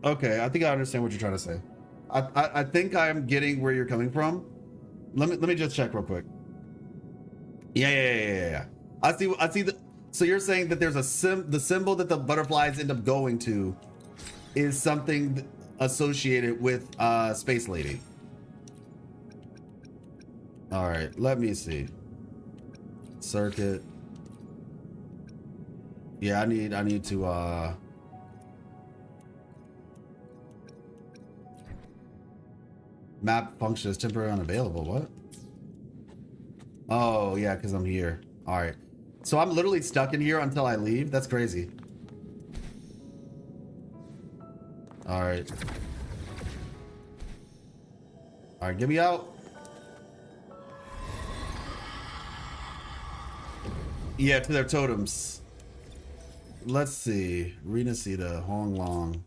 Okay, I think I understand what you're trying to say. I think I'm getting where you're coming from. Let me just check real quick. Yeah. I see the, so you're saying that there's the symbol that the butterflies end up going to is something associated with Space Lady. All right, let me see. Circuit. Yeah, I need to map function is temporarily unavailable. What? Oh yeah, because I'm here. All right, so I'm literally stuck in here until I leave. That's crazy. All right, get me out. Yeah, to their totems. Let's see. Rinascita, Hong Long.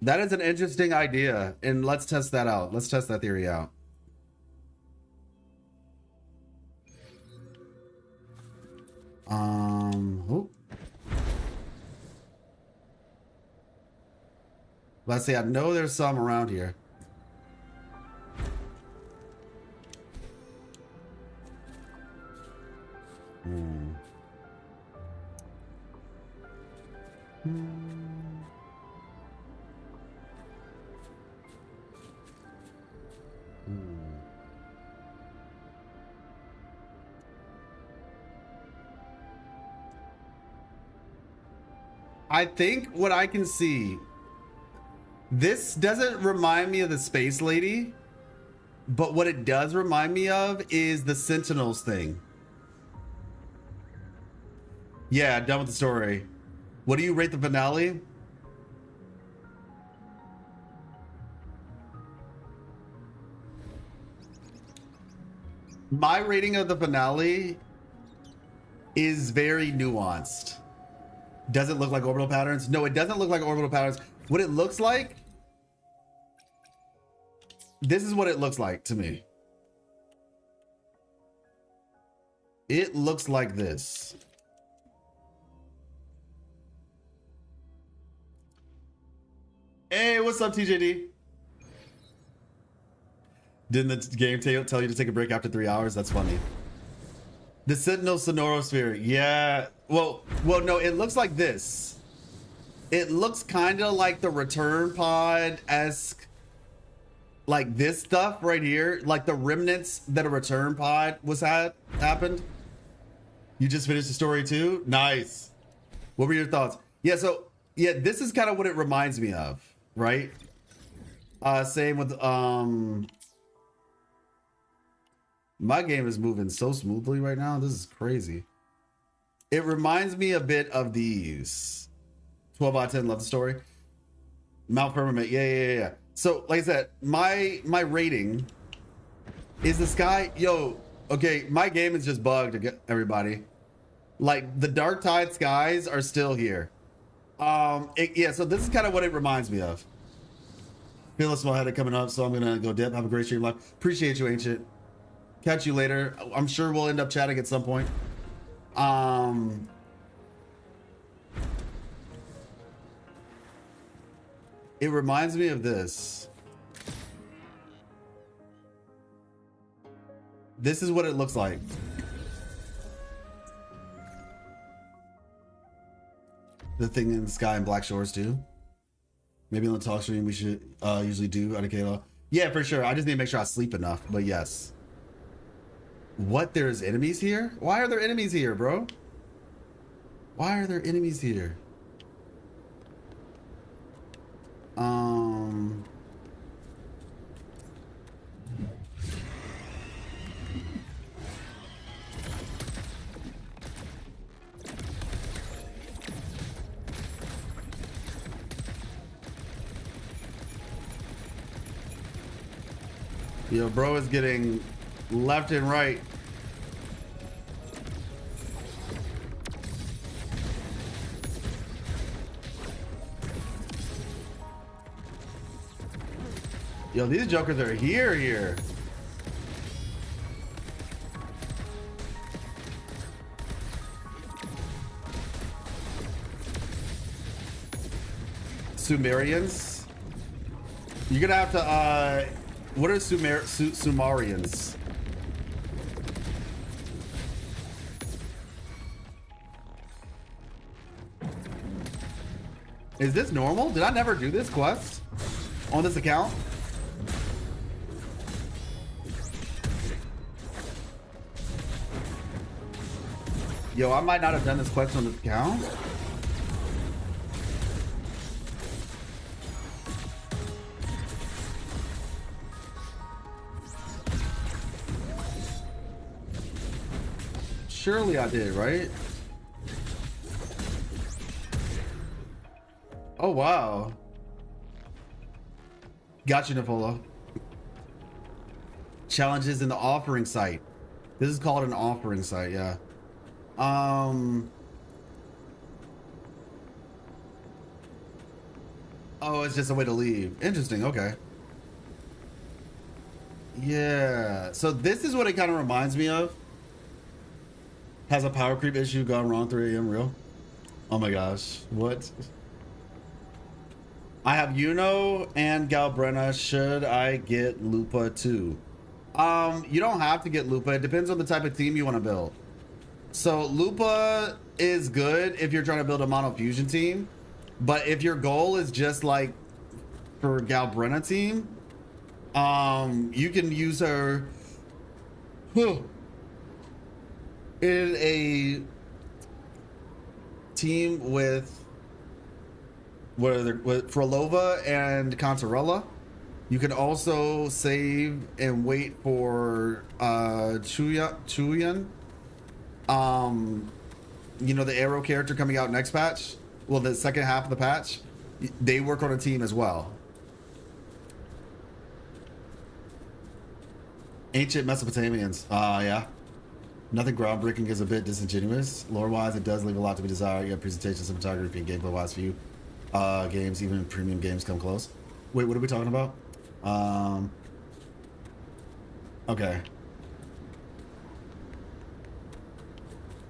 That is an interesting idea, and let's test that out. Let's test that theory out. Let's see. I know there's some around here. I think what I can see, this doesn't remind me of the Space Lady, but what it does remind me of is the Sentinels thing. Yeah, done with the story. What do you rate the finale? My rating of the finale is very nuanced. Does it look like orbital patterns? No, it doesn't look like orbital patterns. What it looks like, this is what it looks like to me. It looks like this. Hey, what's up, TJD? Didn't the game tell you to take a break after 3 hours? That's funny. The Sentinel Sonorosphere. Yeah. Well, no, it looks like this. It looks kind of like the Return Pod-esque, like this stuff right here, like the remnants that a Return Pod happened. You just finished the story too? Nice. What were your thoughts? Yeah, so yeah, this is kind of what it reminds me of, right? Same with my game is moving so smoothly right now. This is crazy. It reminds me a bit of these. 12 out of 10, love the story. Mount Firmament, yeah. So, like I said, my rating is the sky. Yo, okay, my game is just bugged, everybody. Like, the Dark Tide skies are still here. Yeah, so this is kind of what it reminds me of. Feel a small headache coming up, so I'm gonna go dip. Have a great stream live. Appreciate you, Ancient. Catch you later. I'm sure we'll end up chatting at some point. It reminds me of this. This is what it looks like. The thing in the sky and Black Shores too. Maybe on the talk stream we should usually do Adekalo. Yeah, for sure. I just need to make sure I sleep enough, but yes. What, there's enemies here? Why are there enemies here, bro? Why are there enemies here? Yo, bro is getting left and right. Yo, these jokers are here. Sumerians. You're gonna have to, what are Sumerians? Is this normal? Did I never do this quest on this account? Yo, I might not have done this quest on this account. Surely I did, right? Oh, wow. Gotcha, Nifola. Challenges in the offering site. This is called an offering site, yeah. Oh, it's just a way to leave. Interesting, okay. Yeah, so this is what it kind of reminds me of. Has a power creep issue gone wrong 3 a.m. real? Oh my gosh, what? I have Yuno and Galbrena. Should I get Lupa too? You don't have to get Lupa. It depends on the type of team you want to build. So Lupa is good if you're trying to build a mono fusion team, but if your goal is just like for Galbrena team, you can use her in a team with Frolova and Contarella. You can also save and wait for Chuyan. You know, the arrow character coming out next patch. Well, the second half of the patch, they work on a team as well. Ancient Mesopotamians. Yeah. Nothing groundbreaking is a bit disingenuous. Lore-wise, it does leave a lot to be desired. You have presentation, cinematography, and gameplay-wise few games, even premium games, come close. Wait, what are we talking about? Okay.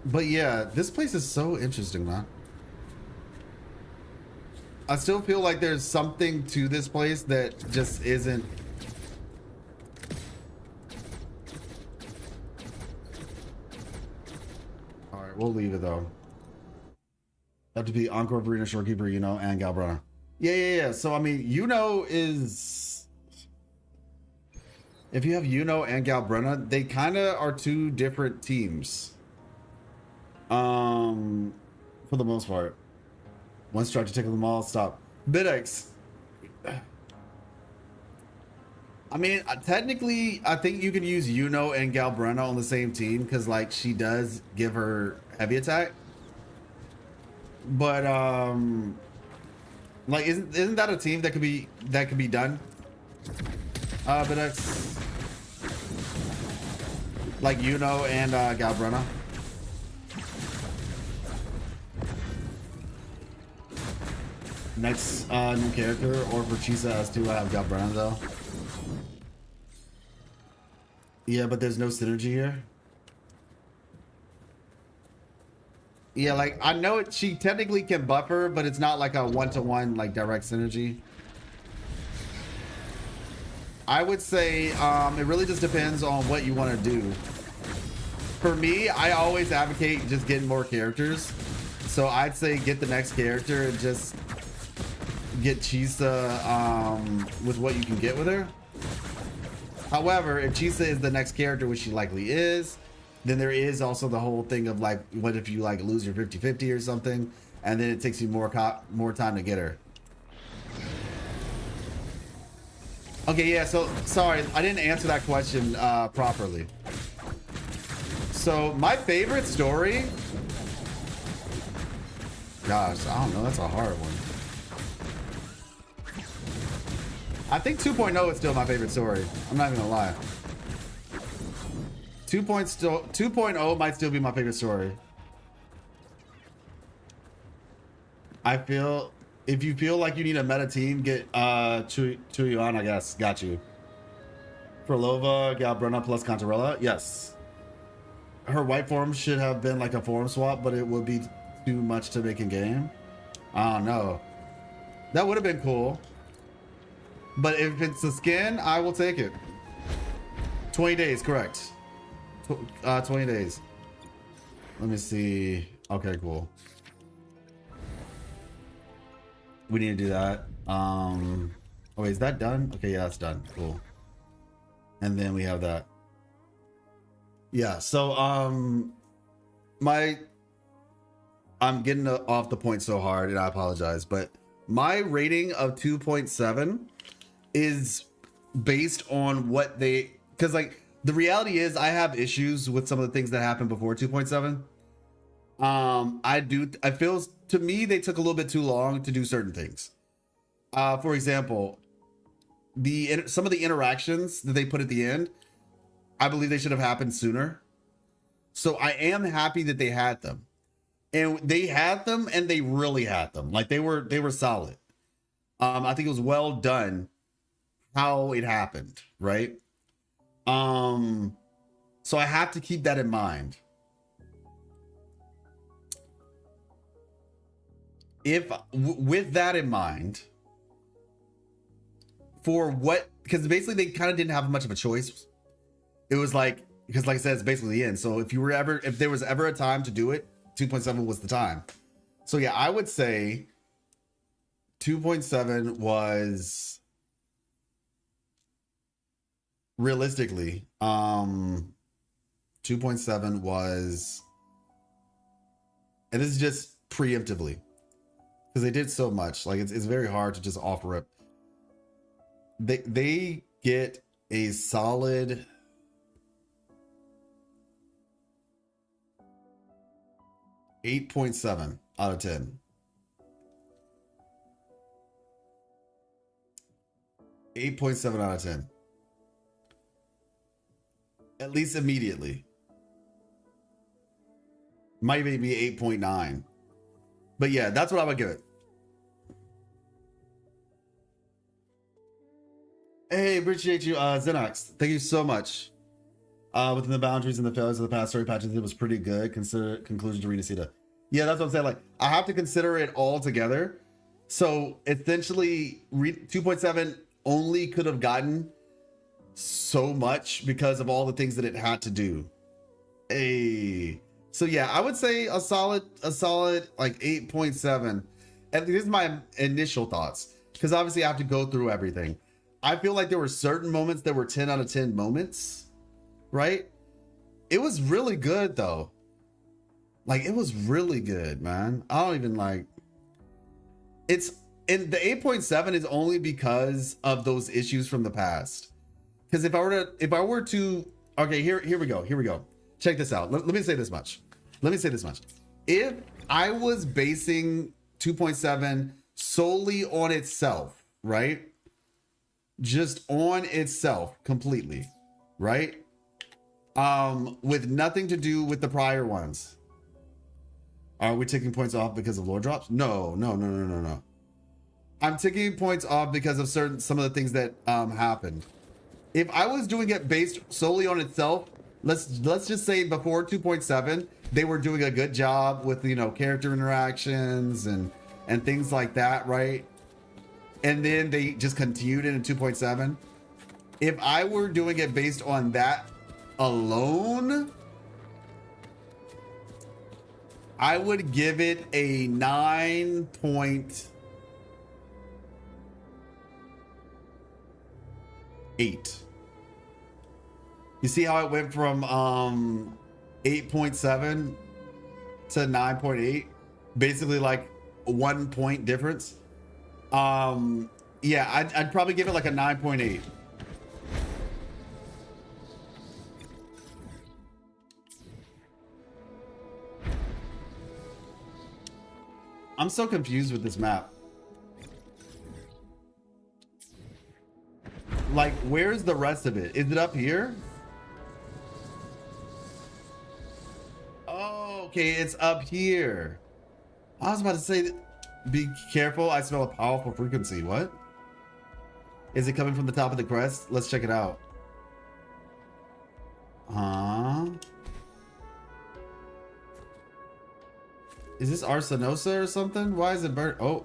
But yeah, this place is so interesting, man. I still feel like there's something to this place that just isn't. All right, we'll leave it though. Have to be Encore, Verena, Shorekeeper, Yuno, and Galbrena. Yeah. So I mean, Yuno is. If you have Yuno and Galbrena, they kind of are two different teams. For the most part. Once tried to tickle them all, stop. Bidex. I mean, technically, I think you can use Yuno and Galbrena on the same team because, like, she does give her heavy attack. But, like, isn't that a team that could be done? Bidex. Like Yuno and Galbrena. Next new character, or for Chisa as two, I have Galbrena though. Yeah, but there's no synergy here. Yeah, like I know it. She technically can buff her, but it's not like a one-to-one like direct synergy. I would say it really just depends on what you want to do. For me, I always advocate just getting more characters. So I'd say get the next character and just get Chisa with what you can get with her. However, if Chisa is the next character, which she likely is, then there is also the whole thing of like, what if you like lose your 50-50 or something, and then it takes you more time to get her. Okay, yeah, so sorry, I didn't answer that question properly. So my favorite story, gosh, I don't know, that's a hard one. I think 2.0 is still my favorite story. I'm not even gonna lie. 2.0 might still be my favorite story. I feel, if you feel like you need a meta team, get Chuyuan, I guess. Got you. Frolova, Galbrena plus Contarella. Yes. Her white form should have been like a form swap, but it would be too much to make in game. I don't know. That would have been cool. But if it's a skin, I will take it. 20 days, correct. 20 days. Let me see. Okay, cool. We need to do that. Oh wait, is that done? Okay, yeah, that's done. Cool. And then we have that. Yeah, so I'm getting off the point so hard, and I apologize, but my rating of 2.7 is based on what they, because like the reality is I have issues with some of the things that happened before 2.7. I feel, to me, they took a little bit too long to do certain things. For example, some of the interactions that they put at the end, I believe they should have happened sooner. So I am happy that they had them, and they had them, and they really had them. Like they were solid. I think it was well done how it happened, right? So I have to keep that in mind. With that in mind, for what, because basically they kind of didn't have much of a choice. It was like, because like I said, it's basically the end. So if there was ever a time to do it, 2.7 was the time. So yeah, I would say 2.7 was realistically, 2.7 was, and this is just preemptively, because they did so much. Like it's very hard to just off rip. They get a solid 8.7 out of 10. 8.7 out of 10. At least immediately. Might maybe be 8.9. But yeah, that's what I would give it. Hey, appreciate you, Xenox. Thank you so much. Within the boundaries and the failures of the past story patches, it was pretty good. Consider conclusion to Rinascita. Yeah, that's what I'm saying. Like, I have to consider it all together. So essentially, 2.7 only could have gotten so much because of all the things that it had to do. So yeah, I would say a solid like 8.7. And this is my initial thoughts, because obviously I have to go through everything. I feel like there were certain moments that were 10 out of 10 moments. Right? It was really good though. Like it was really good, man. I don't even like it's, and the 8.7 is only because of those issues from the past. Because if I were to okay, here we go. Check this out. Let me say this much. If I was basing 2.7 solely on itself, right? Just on itself completely, right? With nothing to do with the prior ones. Are we taking points off because of lore drops? No. I'm taking points off because of some of the things that happened. If I was doing it based solely on itself, let's just say before 2.7, they were doing a good job with, you know, character interactions and things like that, right? And then they just continued it in 2.7. if I were doing it based on that alone, I would give it a 9.8. You see how it went from 8.7 to 9.8? Basically like a 1 point difference. Yeah, I'd probably give it like a 9.8. I'm so confused with this map. Like, where's the rest of it? Is it up here? Oh, okay, it's up here. I was about to say, be careful, I smell a powerful frequency. What? Is it coming from the top of the crest? Let's check it out. Huh? Is this arsenosa or something? Why is it burnt? Oh.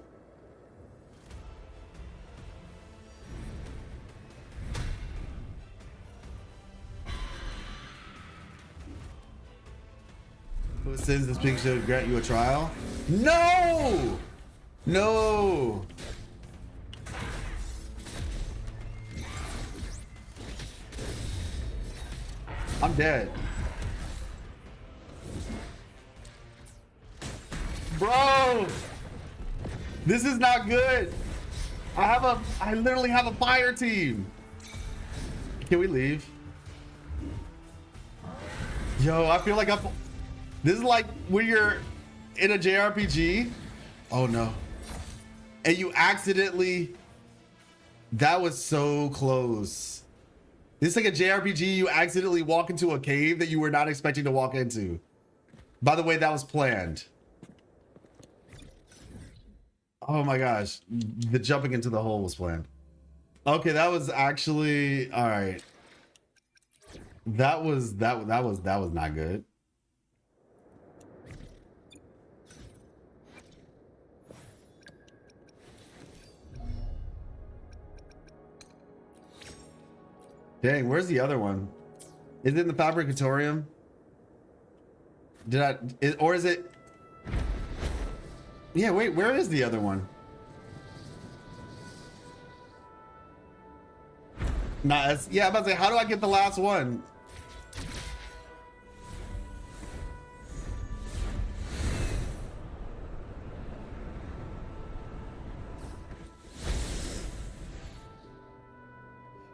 Who sends this picture to grant you a trial? No! No! I'm dead. Bro! This is not good. I literally have a fire team. Can we leave? Yo, I feel like this is like when you're in a JRPG. Oh no. And you accidentally, that was so close. This is like a JRPG, you accidentally walk into a cave that you were not expecting to walk into. By the way, that was planned. Oh my gosh, the jumping into the hole was planned. Okay, that was actually, all right. That was not good. Dang, where's the other one? Is it in the Fabricatorium? Or is it? Yeah, wait, where is the other one? Nah, yeah, I'm about to say, how do I get the last one?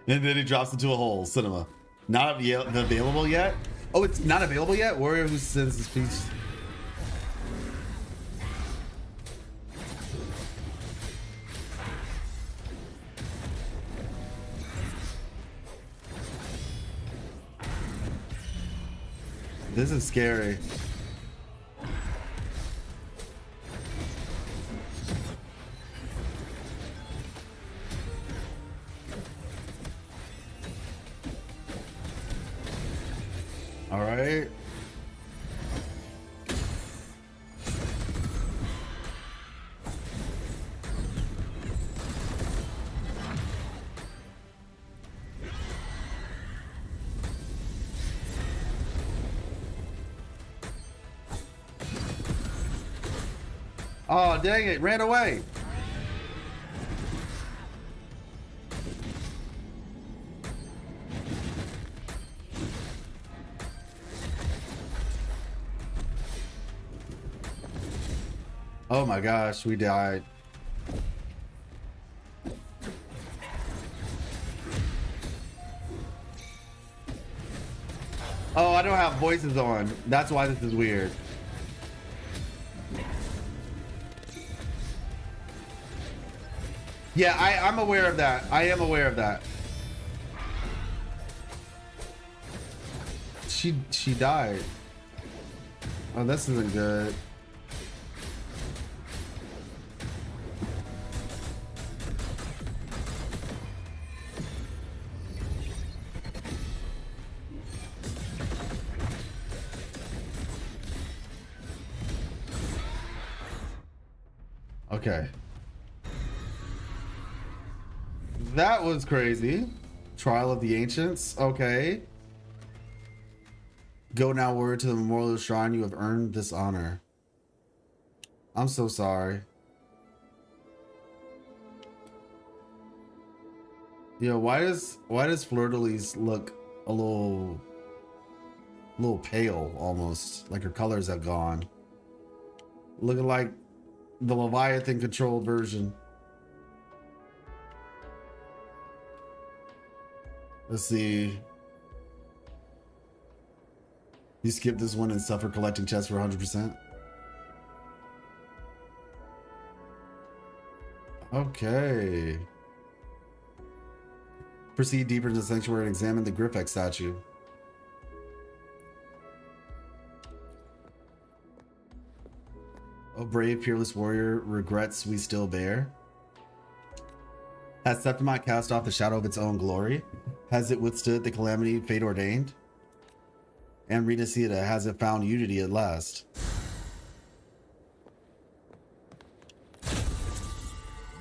And then he drops into a hole. Cinema. Not available yet? Oh, it's not available yet? Warrior who sends this piece. This is scary. All right. Oh, dang it, ran away. Oh my gosh, we died. Oh, I don't have voices on. That's why this is weird. Yeah, I'm aware of that. I am aware of that. She died. Oh, this isn't good. Okay. That was crazy. Trial of the Ancients. Okay. Go now word to the memorial shrine. You have earned this honor. I'm so sorry. Yeah, why does Fleur-de-Lis look a little pale almost? Like her colors have gone. Looking like the Leviathan controlled version. Let's see. You skip this one and suffer collecting chests for 100%. Okay. Proceed deeper into the sanctuary and examine the Griffex statue. Oh, brave, peerless warrior, regrets we still bear. Has Septimite cast off the shadow of its own glory? Has it withstood the calamity fate ordained? And Rinascita, has it found unity at last?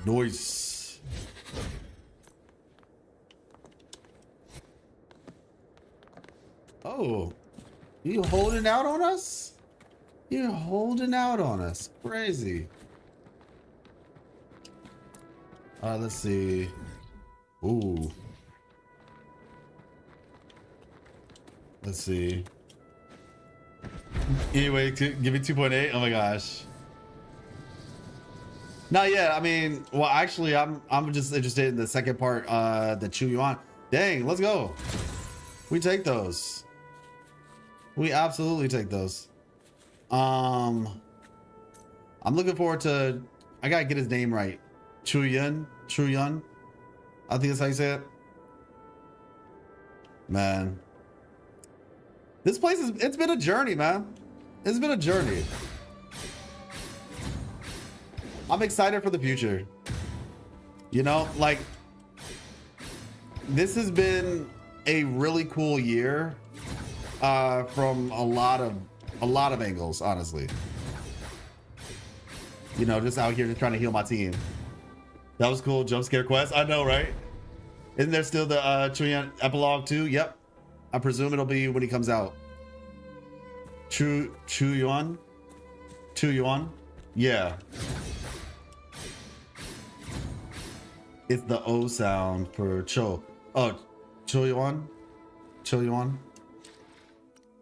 Nice. Oh, you holding out on us? You're holding out on us. Crazy. Let's see. Ooh. Let's see. Anyway, give me 2.8. Oh my gosh. Not yet. I mean, well, actually, I'm just interested in the second part, the Chu Yuan. Dang, let's go. We take those. We absolutely take those. I'm looking forward to. I gotta get his name right. Chu Yun. I think that's how you say it. Man, this place it's been a journey, man. It's been a journey. I'm excited for the future. You know, like, this has been a really cool year from a lot of angles, honestly. You know, just out here just trying to heal my team. That was cool. Jump scare quest. I know, right? Isn't there still the Chuyan epilogue too? Yep. I presume it'll be when he comes out. Chu Yuan? Yeah. It's the O sound for Cho. Oh, Cho Yuan.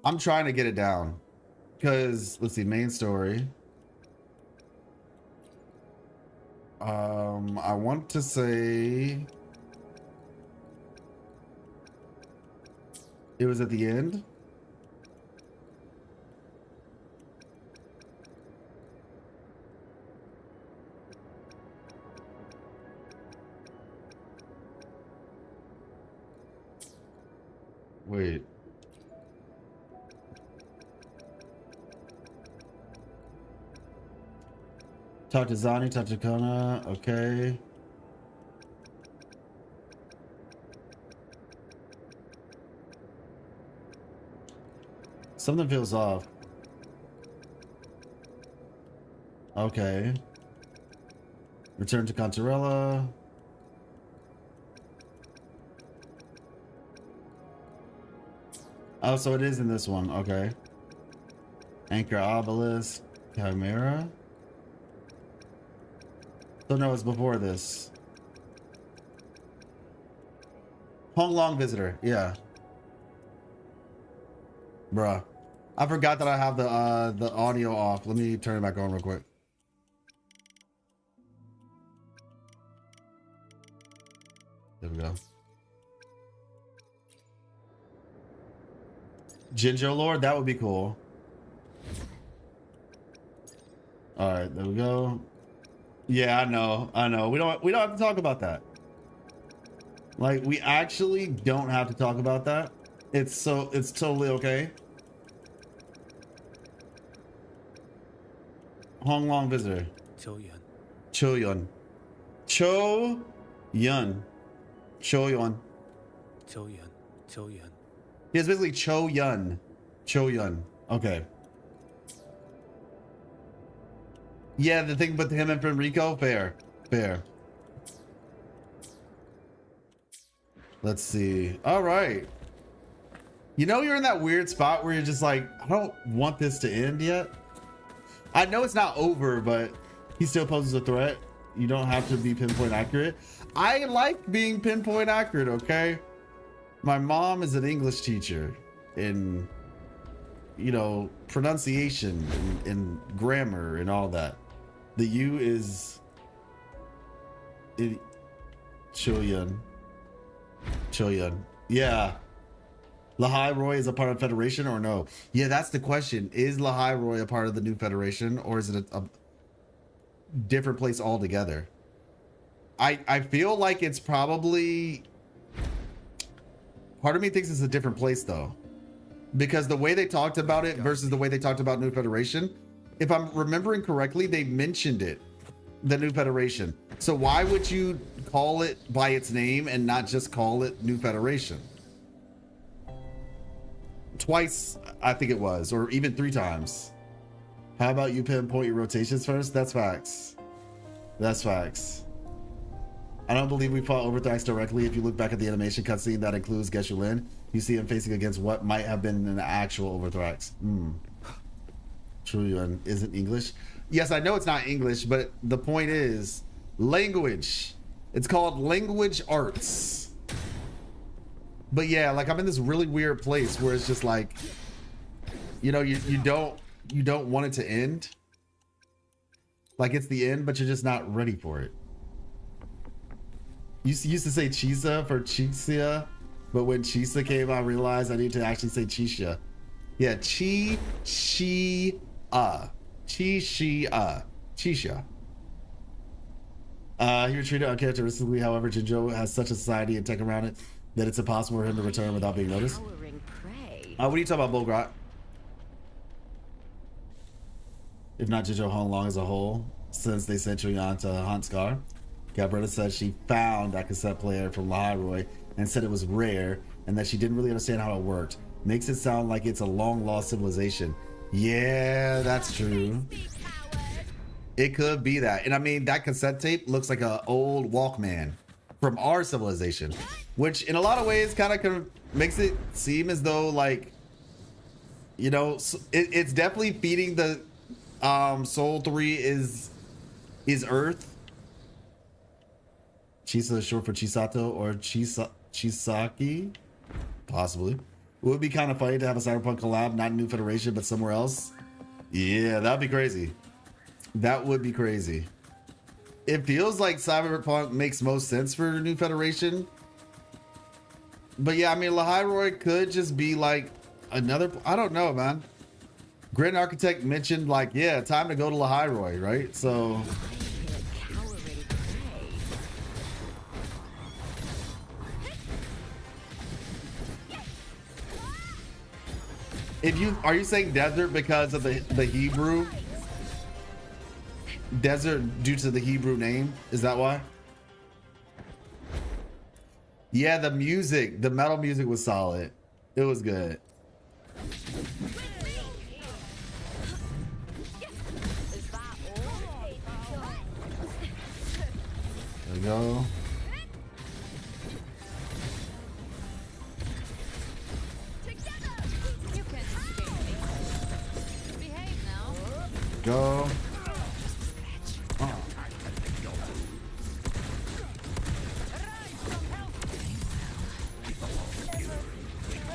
I'm trying to get it down. Because, let's see, main story. I want to say it was at the end. Wait. Talk to Zani, talk to Kona. Okay. Something feels off. Okay. Return to Contarella. Oh, so it is in this one. Okay. Anchor Obelisk. Chimera. So no, it's before this. Hong Long Visitor. Yeah. Bruh. I forgot that I have the audio off. Let me turn it back on real quick. There we go. Jinjo Lord, that would be cool. All right, there we go. Yeah, I know. We don't have to talk about that. Like, we actually don't have to talk about that. It's totally okay. Hong Long Visitor. Cho Yun. Yeah, it's basically Cho Yun. Okay. Yeah, the thing with him and friend Rico, fair. Let's see. All right. You know, you're in that weird spot where you're just like, I don't want this to end yet. I know it's not over, but he still poses a threat. You don't have to be pinpoint accurate. I like being pinpoint accurate, okay? My mom is an English teacher in, you know, pronunciation and grammar and all that. The U is Choyun. Yeah. Lahai Roy is a part of Federation or no? Yeah, that's the question. Is Lahai Roy a part of the new Federation, or is it a different place altogether? I feel like it's probably, part of me thinks it's a different place though, because the way they talked about it versus the way they talked about New Federation, if I'm remembering correctly, they mentioned it, the New Federation. So why would you call it by its name and not just call it New Federation? Twice, I think it was, or even 3 times. How about you pinpoint your rotations first? That's facts. That's facts. I don't believe we fought Overthrax directly. If you look back at the animation cutscene that includes Geshu-Lin, you see him facing against what might have been an actual Overthrax. True, isn't English? Yes, I know it's not English, but the point is language. It's called language arts. But yeah, like I'm in this really weird place where it's just like, you know, you don't want it to end. Like it's the end, but you're just not ready for it. You used to say Chisa for Chixia, but when Chisa came, I realized I need to actually say Chisha. Yeah, Chisha. He retreated uncharacteristically. However, Jinzhou has such a society and tech around it that it's impossible for him to return without being noticed. What are you talking about, Bolgrot? If not Jinzhou Honglong as a whole, since they sent Chuyan to hunt Scar. Galbrena said she found that cassette player from Lahai Roy and said it was rare and that she didn't really understand how it worked. Makes it sound like it's a long lost civilization. Yeah, that's true. It could be that. And I mean, that cassette tape looks like an old Walkman from our civilization, which in a lot of ways kind of makes it seem as though, like, you know, it's definitely feeding the Soul 3 is Earth. Chisa is short for Chisato or Chisaki, possibly. It would be kind of funny to have a Cyberpunk collab, not in New Federation, but somewhere else. Yeah, that'd be crazy. That would be crazy. It feels like Cyberpunk makes most sense for New Federation. But yeah, I mean, Lahai Roy could just be like another, I don't know, man. Grand Architect mentioned like, yeah, time to go to Lahai Roy, right? So are you saying desert because of the Hebrew? Desert due to the Hebrew name? Is that why? Yeah, the music, the metal music was solid. It was good. There we go. Go. Oh.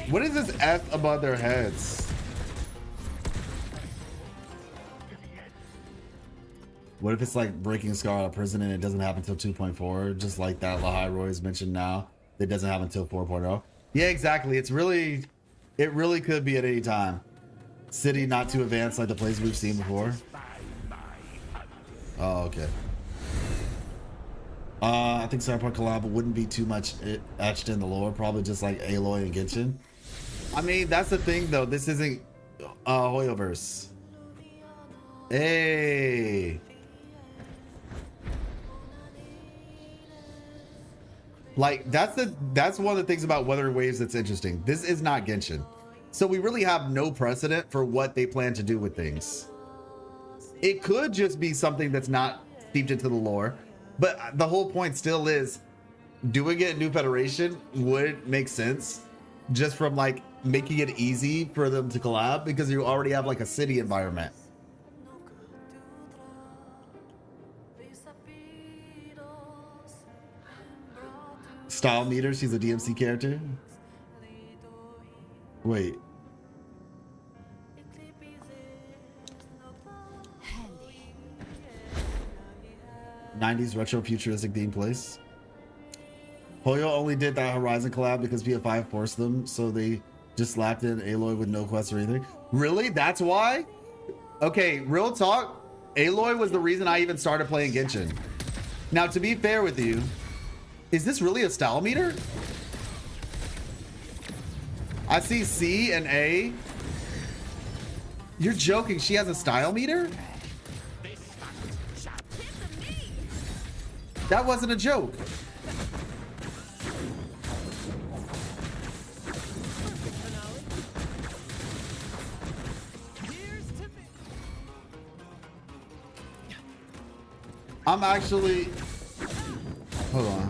What is this F above their heads? What if it's like breaking Scar out of prison and it doesn't happen until 2.4, just like that Lahai Roy is mentioned now? It doesn't happen until 4.0. Yeah, exactly. It really could be at any time. City not too advanced like the places we've seen before. Oh, okay. I think Cyberpunk collab wouldn't be too much etched in the lore, probably just like Aloy and Genshin. I mean, that's the thing though. This isn't Hoyoverse. Hey. Like that's one of the things about Wuthering Waves that's interesting. This is not Genshin. So we really have no precedent for what they plan to do with things. It could just be something that's not steeped into the lore, but the whole point still is doing it in New Federation would make sense, just from like making it easy for them to collab, because you already have like a city environment. Style meter, she's a DMC character. Wait. 90s retro futuristic theme place. Hoyo only did that Horizon collab because PS5 forced them, so they just slapped in Aloy with no quest or anything. Really? That's why? Okay, real talk. Aloy was the reason I even started playing Genshin. Now, to be fair with you, is this really a style meter? I see C and A. You're joking, she has a style meter? That wasn't a joke. I'm actually... Hold on.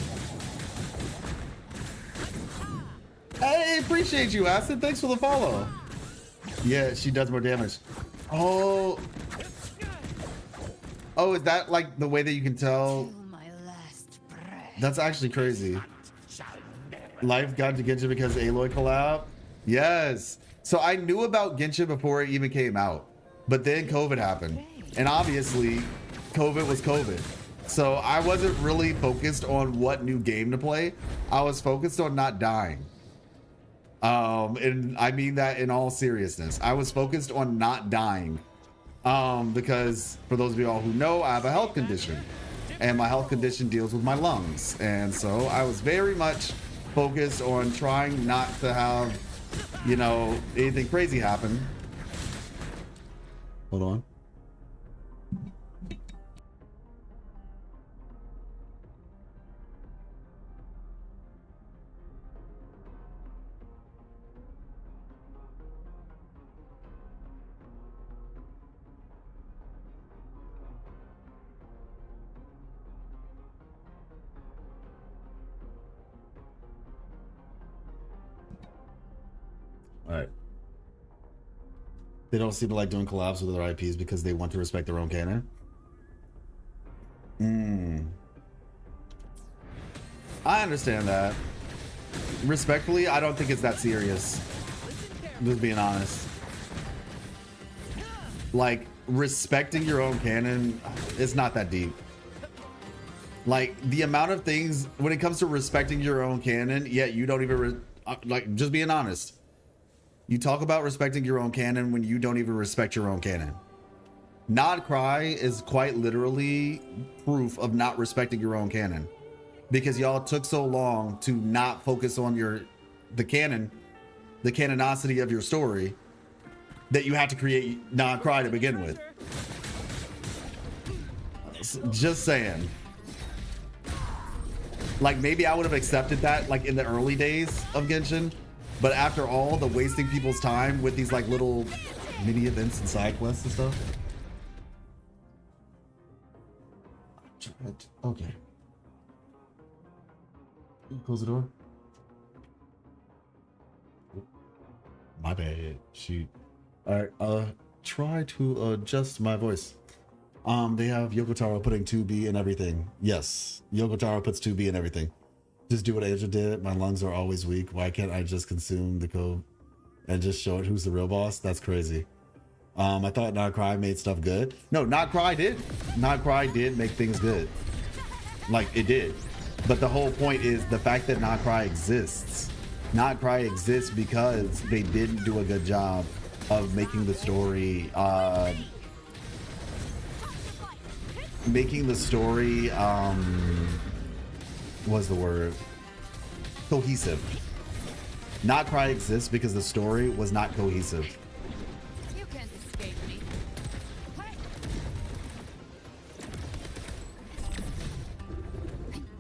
Hey, appreciate you, Acid. Thanks for the follow. Yeah, she does more damage. Oh. Oh, is that like the way that you can tell? That's actually crazy. Life got to Genshin because Aloy collab? Yes. So I knew about Genshin before it even came out. But then COVID happened. And obviously, COVID was COVID. So I wasn't really focused on what new game to play. I was focused on not dying. And I mean that in all seriousness. I was focused on not dying. Because for those of you all who know, I have a health condition. And my health condition deals with my lungs. And so I was very much focused on trying not to have, you know, anything crazy happen. Hold on. All right. They don't seem to like doing collabs with other IPs because they want to respect their own canon. I understand that. Respectfully, I don't think it's that serious. Just being honest. Like, respecting your own canon, it's not that deep. Like, the amount of things, when it comes to respecting your own canon, yet you don't even, like, just being honest. You talk about respecting your own canon when you don't even respect your own canon. Nod Cry is quite literally proof of not respecting your own canon, because y'all took so long to not focus on the canonicity of your story, that you had to create Nod Cry to begin with. Just saying. Like, maybe I would have accepted that like in the early days of Genshin. But after all the wasting people's time with these like little mini events and side quests and stuff. Okay. Close the door. My bad. Shoot. All right. Try to adjust my voice. They have Yoko Taro putting 2B in everything. Yes, Yoko Taro puts 2B in everything. Just do what Asia did. My lungs are always weak. Why can't I just consume the code and just show it who's the real boss? That's crazy. I thought Not Cry made stuff good. No, Not Cry did. Not Cry did make things good. Like, it did. But the whole point is the fact that Not Cry exists. Not Cry exists because they didn't do a good job of making the story what's the word? Cohesive. Not Cry exists because the story was not cohesive.
You can't escape me. Hey.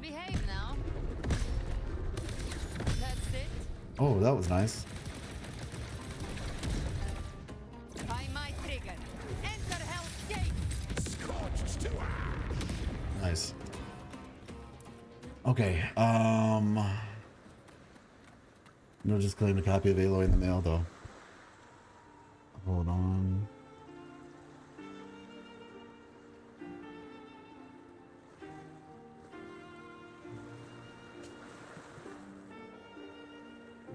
Behave now. That's it.
Oh, that was nice.
By my trigger. Enter Hell's Gate. Scorched to
Nice. Okay. No, just claim a copy of Aloy in the mail, though. Hold on.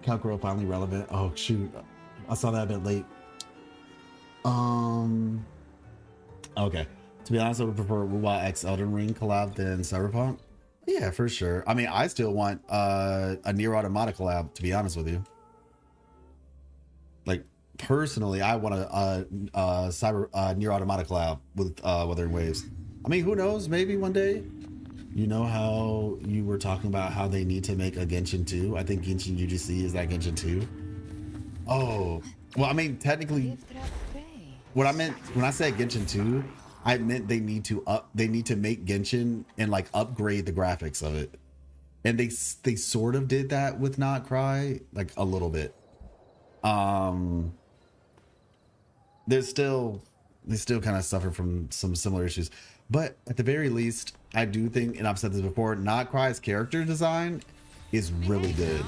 Cowgirl finally relevant. Oh shoot, I saw that a bit late. Okay. To be honest, I would prefer Wuwa X Elden Ring collab than Cyberpunk. Yeah, for sure. I mean, I still want a Nier Automata collab, to be honest with you. Like, personally, I want a Nier Automata collab with Wuthering Waves. I mean, who knows? Maybe one day. You know how you were talking about how they need to make a Genshin 2? I think Genshin UGC is that Genshin 2. Oh, well, I mean, technically, what I meant when I said Genshin 2, I meant they need to make Genshin and like upgrade the graphics of it. And they sort of did that with Not Cry, like a little bit. They still kind of suffer from some similar issues. But at the very least, I do think, and I've said this before, Not Cry's character design is really good.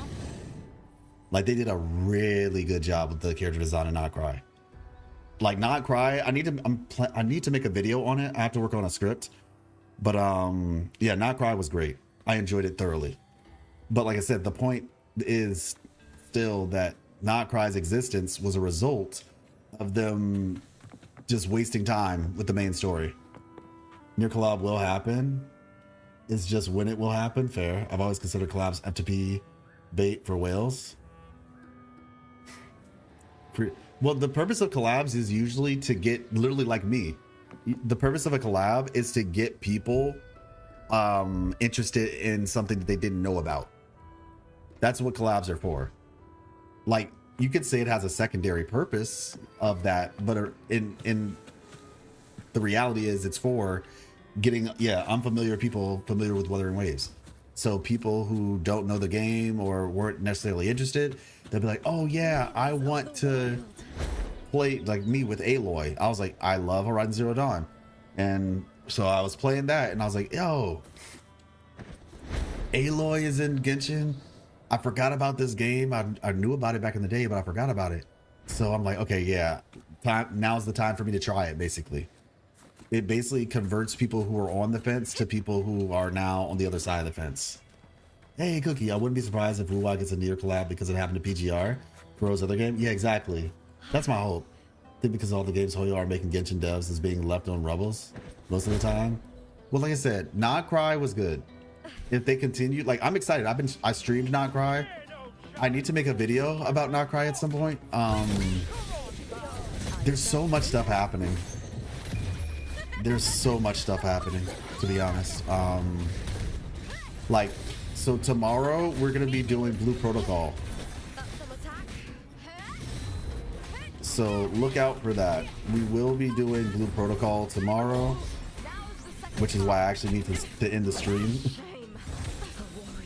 Like, they did a really good job with the character design in Not Cry. Like, Not Cry, I need to make a video on it. I have to work on a script. But yeah, Not Cry was great. I enjoyed it thoroughly. But like I said, the point is still that Not Cry's existence was a result of them just wasting time with the main story. Nier collab will happen. It's just when it will happen. Fair. I've always considered collabs FTP bait for whales. Well, the purpose of collabs is usually to get, literally like me, the purpose of a collab is to get people interested in something that they didn't know about. That's what collabs are for. Like, you could say it has a secondary purpose of that, but in the reality is it's for getting unfamiliar people familiar with Wuthering Waves. So people who don't know the game or weren't necessarily interested, they'll be like, oh yeah, I want to play, like me with Aloy. I was like, I love Horizon Zero Dawn. And so I was playing that and I was like, yo, Aloy is in Genshin. I forgot about this game. I knew about it back in the day, but I forgot about it. So I'm like, okay, yeah, now's the time for me to try it, basically. It basically converts people who are on the fence to people who are now on the other side of the fence. Hey, Cookie, I wouldn't be surprised if Wuwa gets a Nier collab because it happened to PGR for his other game. Yeah, exactly. That's my hope. I think because all the games Hoyo are making Genshin devs is being left on rubbles most of the time. Well, like I said, Not Cry was good. If they continue, like, I'm excited. I streamed Not Cry. I need to make a video about Not Cry at some point. There's so much stuff happening. There's so much stuff happening, to be honest. Like, so tomorrow we're gonna be doing Blue Protocol. So look out for that. We will be doing Blue Protocol tomorrow, which is why I actually need to end the stream.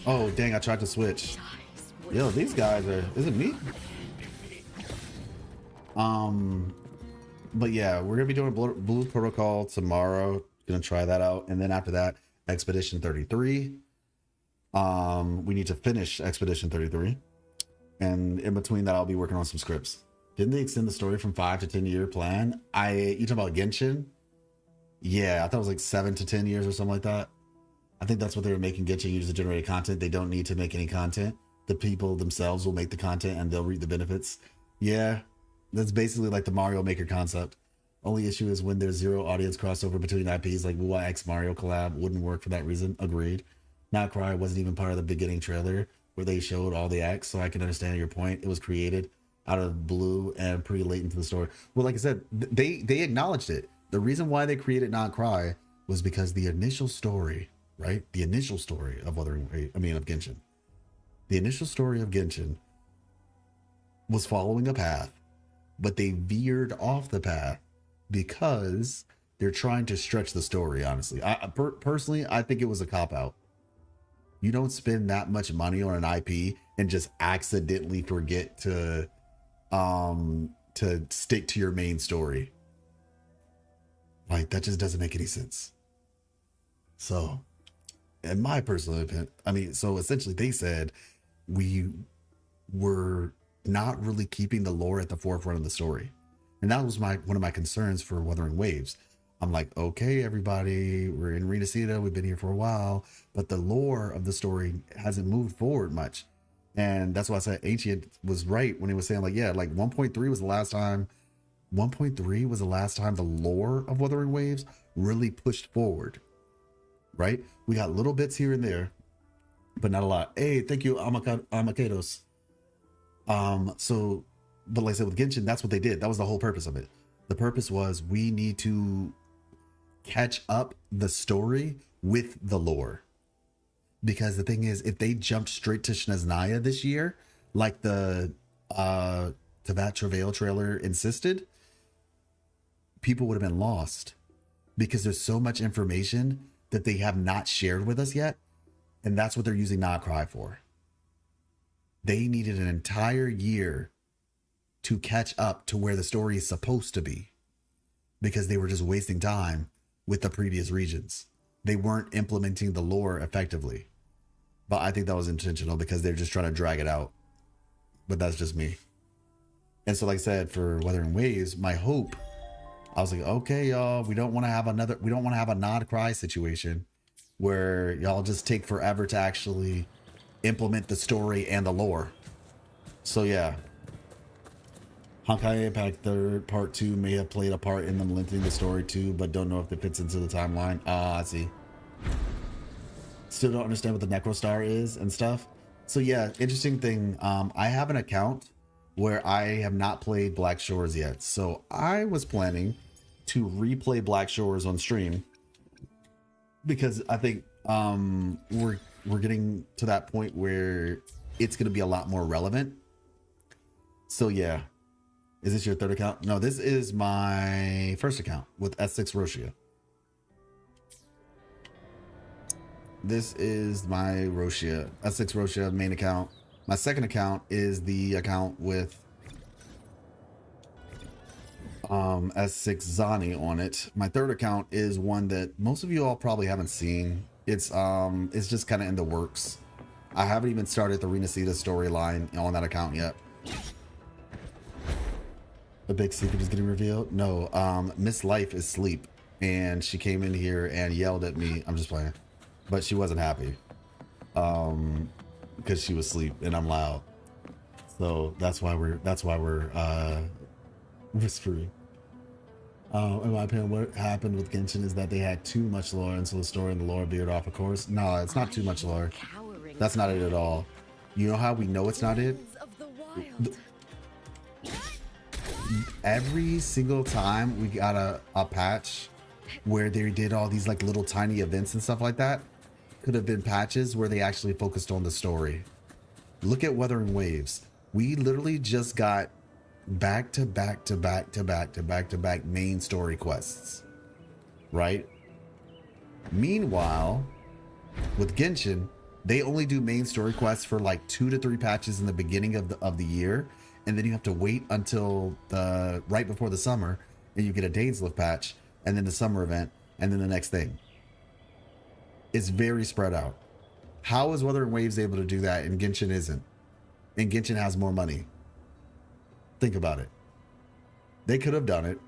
Oh, dang, I tried to switch. Yo, these guys are, is it me? But yeah, we're gonna be doing Blue Protocol tomorrow. Gonna try that out, and then after that, Expedition 33. We need to finish Expedition 33, and in between that, I'll be working on some scripts. Didn't they extend the story from 5 to 10 year plan? You talking about Genshin? Yeah, I thought it was like 7 to 10 years or something like that. I think that's what they were making Genshin user generated content. They don't need to make any content. The people themselves will make the content and they'll reap the benefits. Yeah. That's basically like the Mario Maker concept. Only issue is when there's zero audience crossover between IPs, like Wuwa X Mario collab wouldn't work for that reason. Agreed. Not Cry wasn't even part of the beginning trailer where they showed all the acts, so I can understand your point. It was created out of blue and pretty late into the story. Well, like I said, they acknowledged it. The reason why they created Not Cry was because the initial story, right? The initial story of of Genshin. The initial story of Genshin was following a path, but they veered off the path because they're trying to stretch the story, honestly. Personally, I think it was a cop-out. You don't spend that much money on an IP and just accidentally forget to stick to your main story. Like, that just doesn't make any sense. So, in my personal opinion, I mean, so essentially they said we were not really keeping the lore at the forefront of the story. And that was one of my concerns for Wuthering Waves. I'm like, okay, everybody, we're in Rinascita, we've been here for a while, but the lore of the story hasn't moved forward much. And that's why I said Ancient was right when he was saying, like, yeah, like 1.3 was the last time. 1.3 was the last time the lore of Wuthering Waves really pushed forward, right? We got little bits here and there, but not a lot. Hey, thank you, Amakados. So, but like I said, with Genshin, that's what they did. That was the whole purpose of it. The purpose was we need to catch up the story with the lore. Because the thing is, if they jumped straight to Shneznaya this year, like the Tavat Travail trailer insisted, people would have been lost. Because there's so much information that they have not shared with us yet. And that's what they're using Nightcry for. They needed an entire year to catch up to where the story is supposed to be. Because they were just wasting time with the previous regions. They weren't implementing the lore effectively. But I think that was intentional because they're just trying to drag it out. But that's just me. And so like I said, for Wuthering Waves, my hope, I was like, okay, y'all, we don't want to have a Nightcry situation where y'all just take forever to actually implement the story and the lore. So yeah. Honkai Impact 3rd Part 2 may have played a part in them lengthening the story too, but don't know if it fits into the timeline. I see. Still don't understand what the Necrostar is and stuff. So yeah, interesting thing. I have an account where I have not played Black Shores yet. So I was planning to replay Black Shores on stream because I think we're getting to that point where it's going to be a lot more relevant. So yeah. Is this your third account? No, this is my first account with S6 Roshia. This is my Roshia, S6 Roshia main account. My second account is the account with S6 Zani on it. My third account is one that most of you all probably haven't seen. It's just kind of in the works. I haven't even started the Rinascita storyline on that account yet. A big secret is getting revealed. No, Miss Life is asleep, and she came in here and yelled at me. I'm just playing, but she wasn't happy, because she was asleep and I'm loud. So that's why we're whispering. In my opinion, what happened with Genshin is that they had too much lore, and so the story and the lore veered off. Of course, no, it's not too much lore. That's not it at all. You know how we know it's not it? Every single time we got a patch where they did all these like little tiny events and stuff like that, could have been patches where they actually focused on the story. Look at Wuthering Waves. We literally just got back to back main story quests, right? Meanwhile, with Genshin, they only do main story quests for like 2 to 3 patches in the beginning of the year. And then you have to wait until right before the summer, and you get a Dainslift patch, and then the summer event, and then the next thing. It's very spread out. How is Wuthering Waves able to do that and Genshin isn't? And Genshin has more money. Think about it. They could have done it,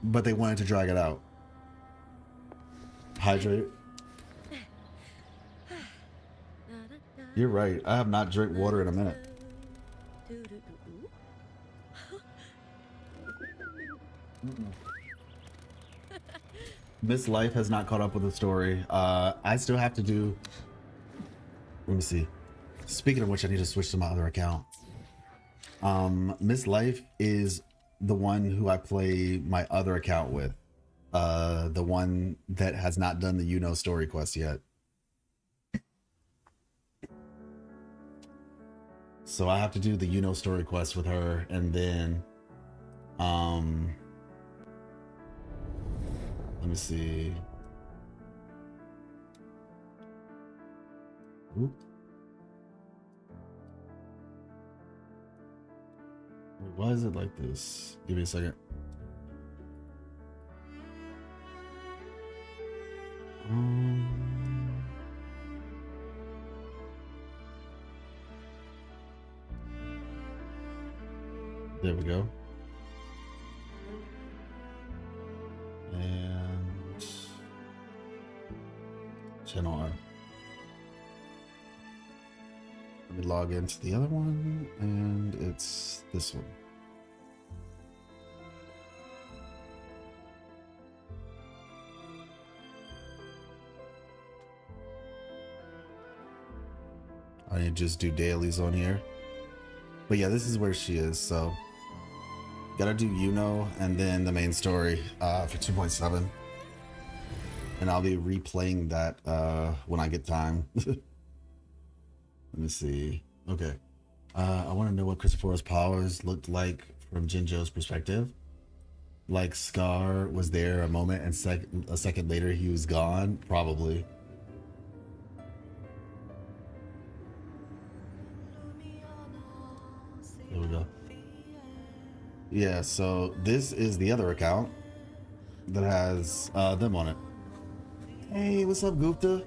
but they wanted to drag it out. Hydrate. You're right. I have not drank water in a minute. Miss Life has not caught up with the story. I still have to do. Let me see. Speaking of which, I need to switch to my other account. Miss Life is the one who I play my other account with. The one that has not done the story quest yet. So I have to do the story quest with her, and then let me see. Oop. Why is it like this? Give me a second. There we go. And channel R. Let me log into the other one, and it's this one. I need to just do dailies on here. But yeah, this is where she is, so gotta do and then the main story for 2.7. And I'll be replaying that when I get time. Let me see. Okay. I want to know what Christopher's powers looked like from Jinjo's perspective. Like Scar was there a moment and a second later he was gone? Probably. There we go. Yeah, so this is the other account that has them on it. Hey, what's up, Gupta?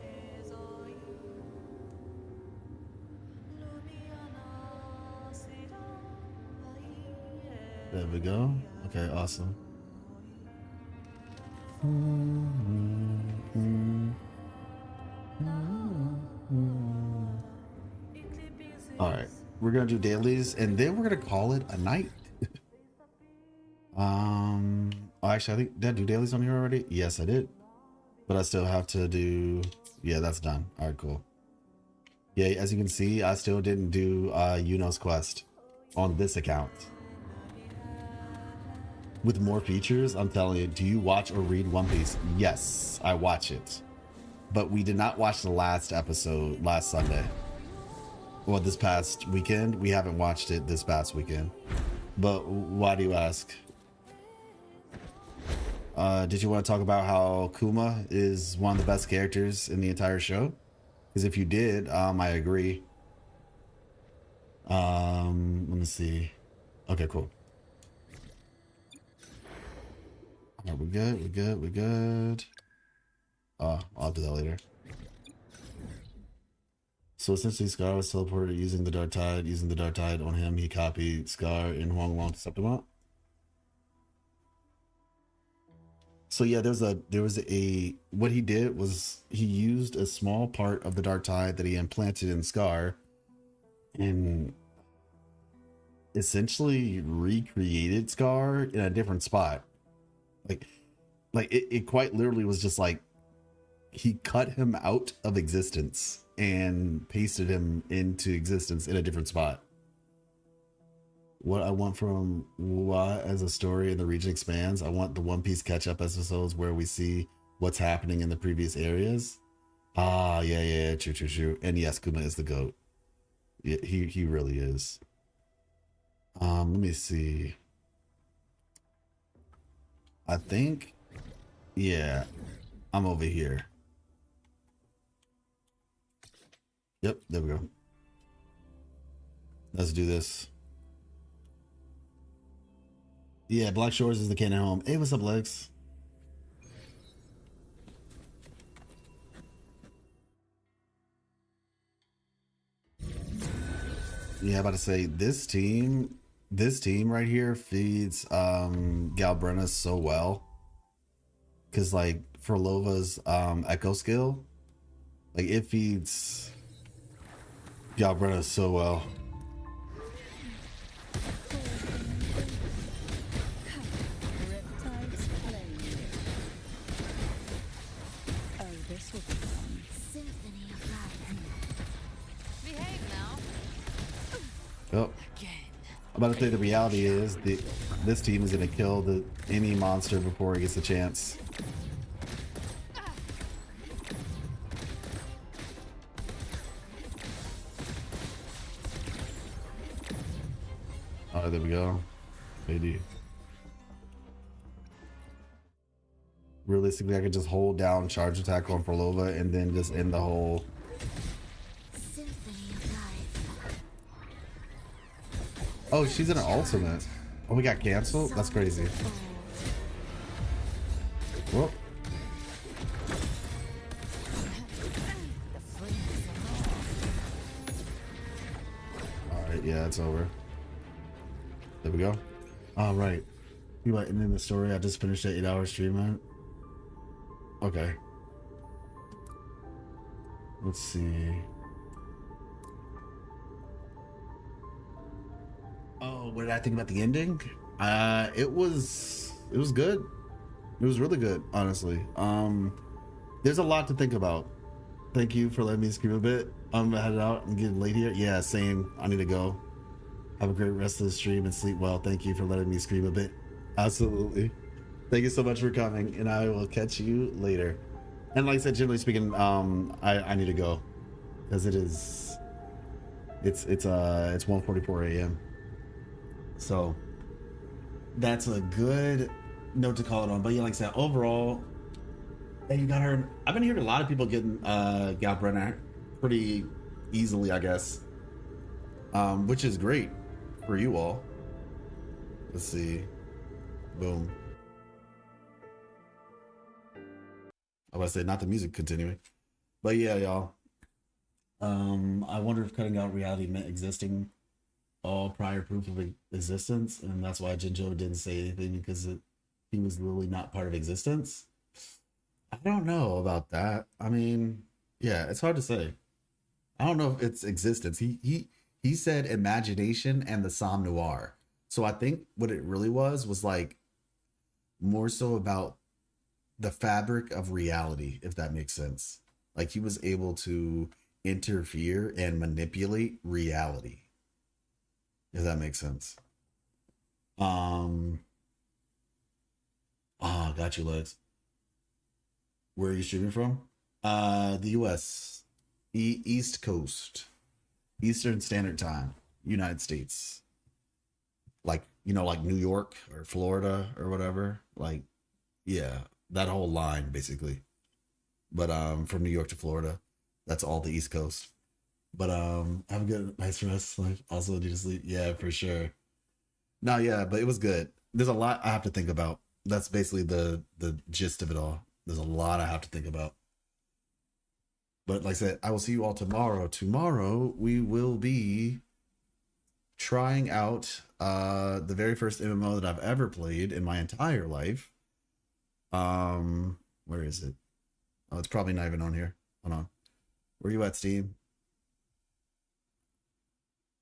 There we go. Okay, awesome. All right, we're gonna do dailies and then we're gonna call it a night. Actually, I think, did I do dailies on here already? Yes, I did. But I still have to do, yeah, that's done. All right, cool. Yeah, as you can see, I still didn't do Yuno's quest on this account. With more features, I'm telling you, do you watch or read One Piece? Yes, I watch it. But we did not watch the last episode last Sunday. Well, this past weekend. We haven't watched it this past weekend. But why do you ask? Did you want to talk about how Kuma is one of the best characters in the entire show? Because if you did, I agree. Let me see. Okay, cool. All right, we're good, we're good, we're good. I'll do that later. So essentially, Scar was teleported using the Dark Tide. Using the Dark Tide on him, he copied Scar in Huanglong to Septimont. So yeah, there was a what he did was he used a small part of the Dark Tide that he implanted in Scar and essentially recreated Scar in a different spot. Like it quite literally was just like he cut him out of existence and pasted him into existence in a different spot. What I want from Wa as a story in the region expands, I want the One Piece catch-up episodes where we see what's happening in the previous areas. Yeah, true. And yes, Kuma is the GOAT. Yeah, he really is. Let me see. I think, yeah, I'm over here. Yep, there we go. Let's do this. Yeah, Black Shores is the canon home. Hey, what's up, Lex? Yeah, about to say this team right here feeds Galbrena so well. Cause like for Lova's echo skill, like it feeds Galbrena so well. Oh, I'm about to say the reality is this team is going to kill any monster before he gets a chance. Oh, there we go. AD. Realistically, I could just hold down charge attack on Forlova and then just end the whole. Oh, she's in an ultimate. Oh, we got canceled? That's crazy. Whoop. Alright, yeah, it's over. There we go. All right. You might end the story. I just finished an 8-hour stream, man. Okay. Let's see. Oh, what did I think about the ending? It was good. It was really good, honestly. There's a lot to think about. Thank you for letting me scream a bit. I'm headed out. I'm getting late here. Yeah, same. I need to go. Have a great rest of the stream and sleep well. Thank you for letting me scream a bit. Absolutely. Thank you so much for coming, and I will catch you later. And like I said, generally speaking, I need to go because it's 1:44 a.m. So that's a good note to call it on. But yeah, like I said, overall, hey, you got her. I've been hearing a lot of people getting Galbrena pretty easily, I guess, which is great for you all. Let's see. Boom. I was about to say, not the music continuing, but yeah, y'all. I wonder if cutting out reality meant existing all prior proof of existence, and that's why Jinjo didn't say anything, because he was literally not part of existence. I don't know about that. I mean, yeah, it's hard to say. I don't know if it's existence. He said imagination and the Somme Noir. So I think what it really was like more so about the fabric of reality, if that makes sense. Like he was able to interfere and manipulate reality, if that makes sense. Got you, Legs. Where are you streaming from? The US, East Coast, Eastern Standard Time, United States. Like, you know, like New York or Florida or whatever. Like, yeah, that whole line basically. But from New York to Florida, that's all the East Coast. But have a good night's rest. Like, also need to sleep. Yeah, for sure. No, yeah, but it was good. There's a lot I have to think about. That's basically the gist of it all. There's a lot I have to think about. But like I said, I will see you all tomorrow. Tomorrow we will be trying out the very first MMO that I've ever played in my entire life. Where is it? Oh, it's probably not even on here. Hold on. Where are you at, Steam?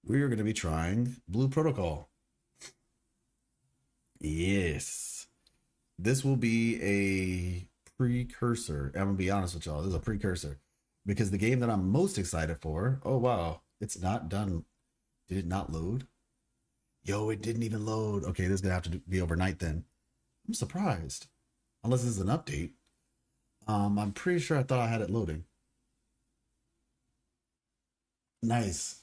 We are going to be trying Blue Protocol. Yes. This will be a precursor. I'm going to be honest with y'all. This is a precursor. Because the game that I'm most excited for... Oh, wow. It's not done. Did it not load? Yo, it didn't even load. Okay, this is going to have to be overnight then. I'm surprised. Unless this is an update. I'm pretty sure I thought I had it loading. Nice.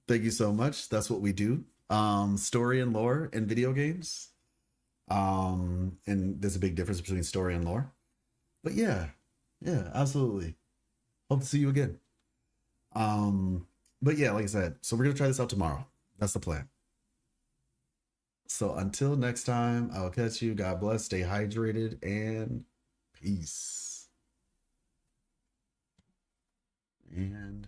Thank you so much. That's what we do. Story and lore in video games. And there's a big difference between story and lore. But yeah, absolutely. Hope to see you again. But yeah, like I said, so we're going to try this out tomorrow. That's the plan. So until next time, I'll catch you. God bless. Stay hydrated and peace. And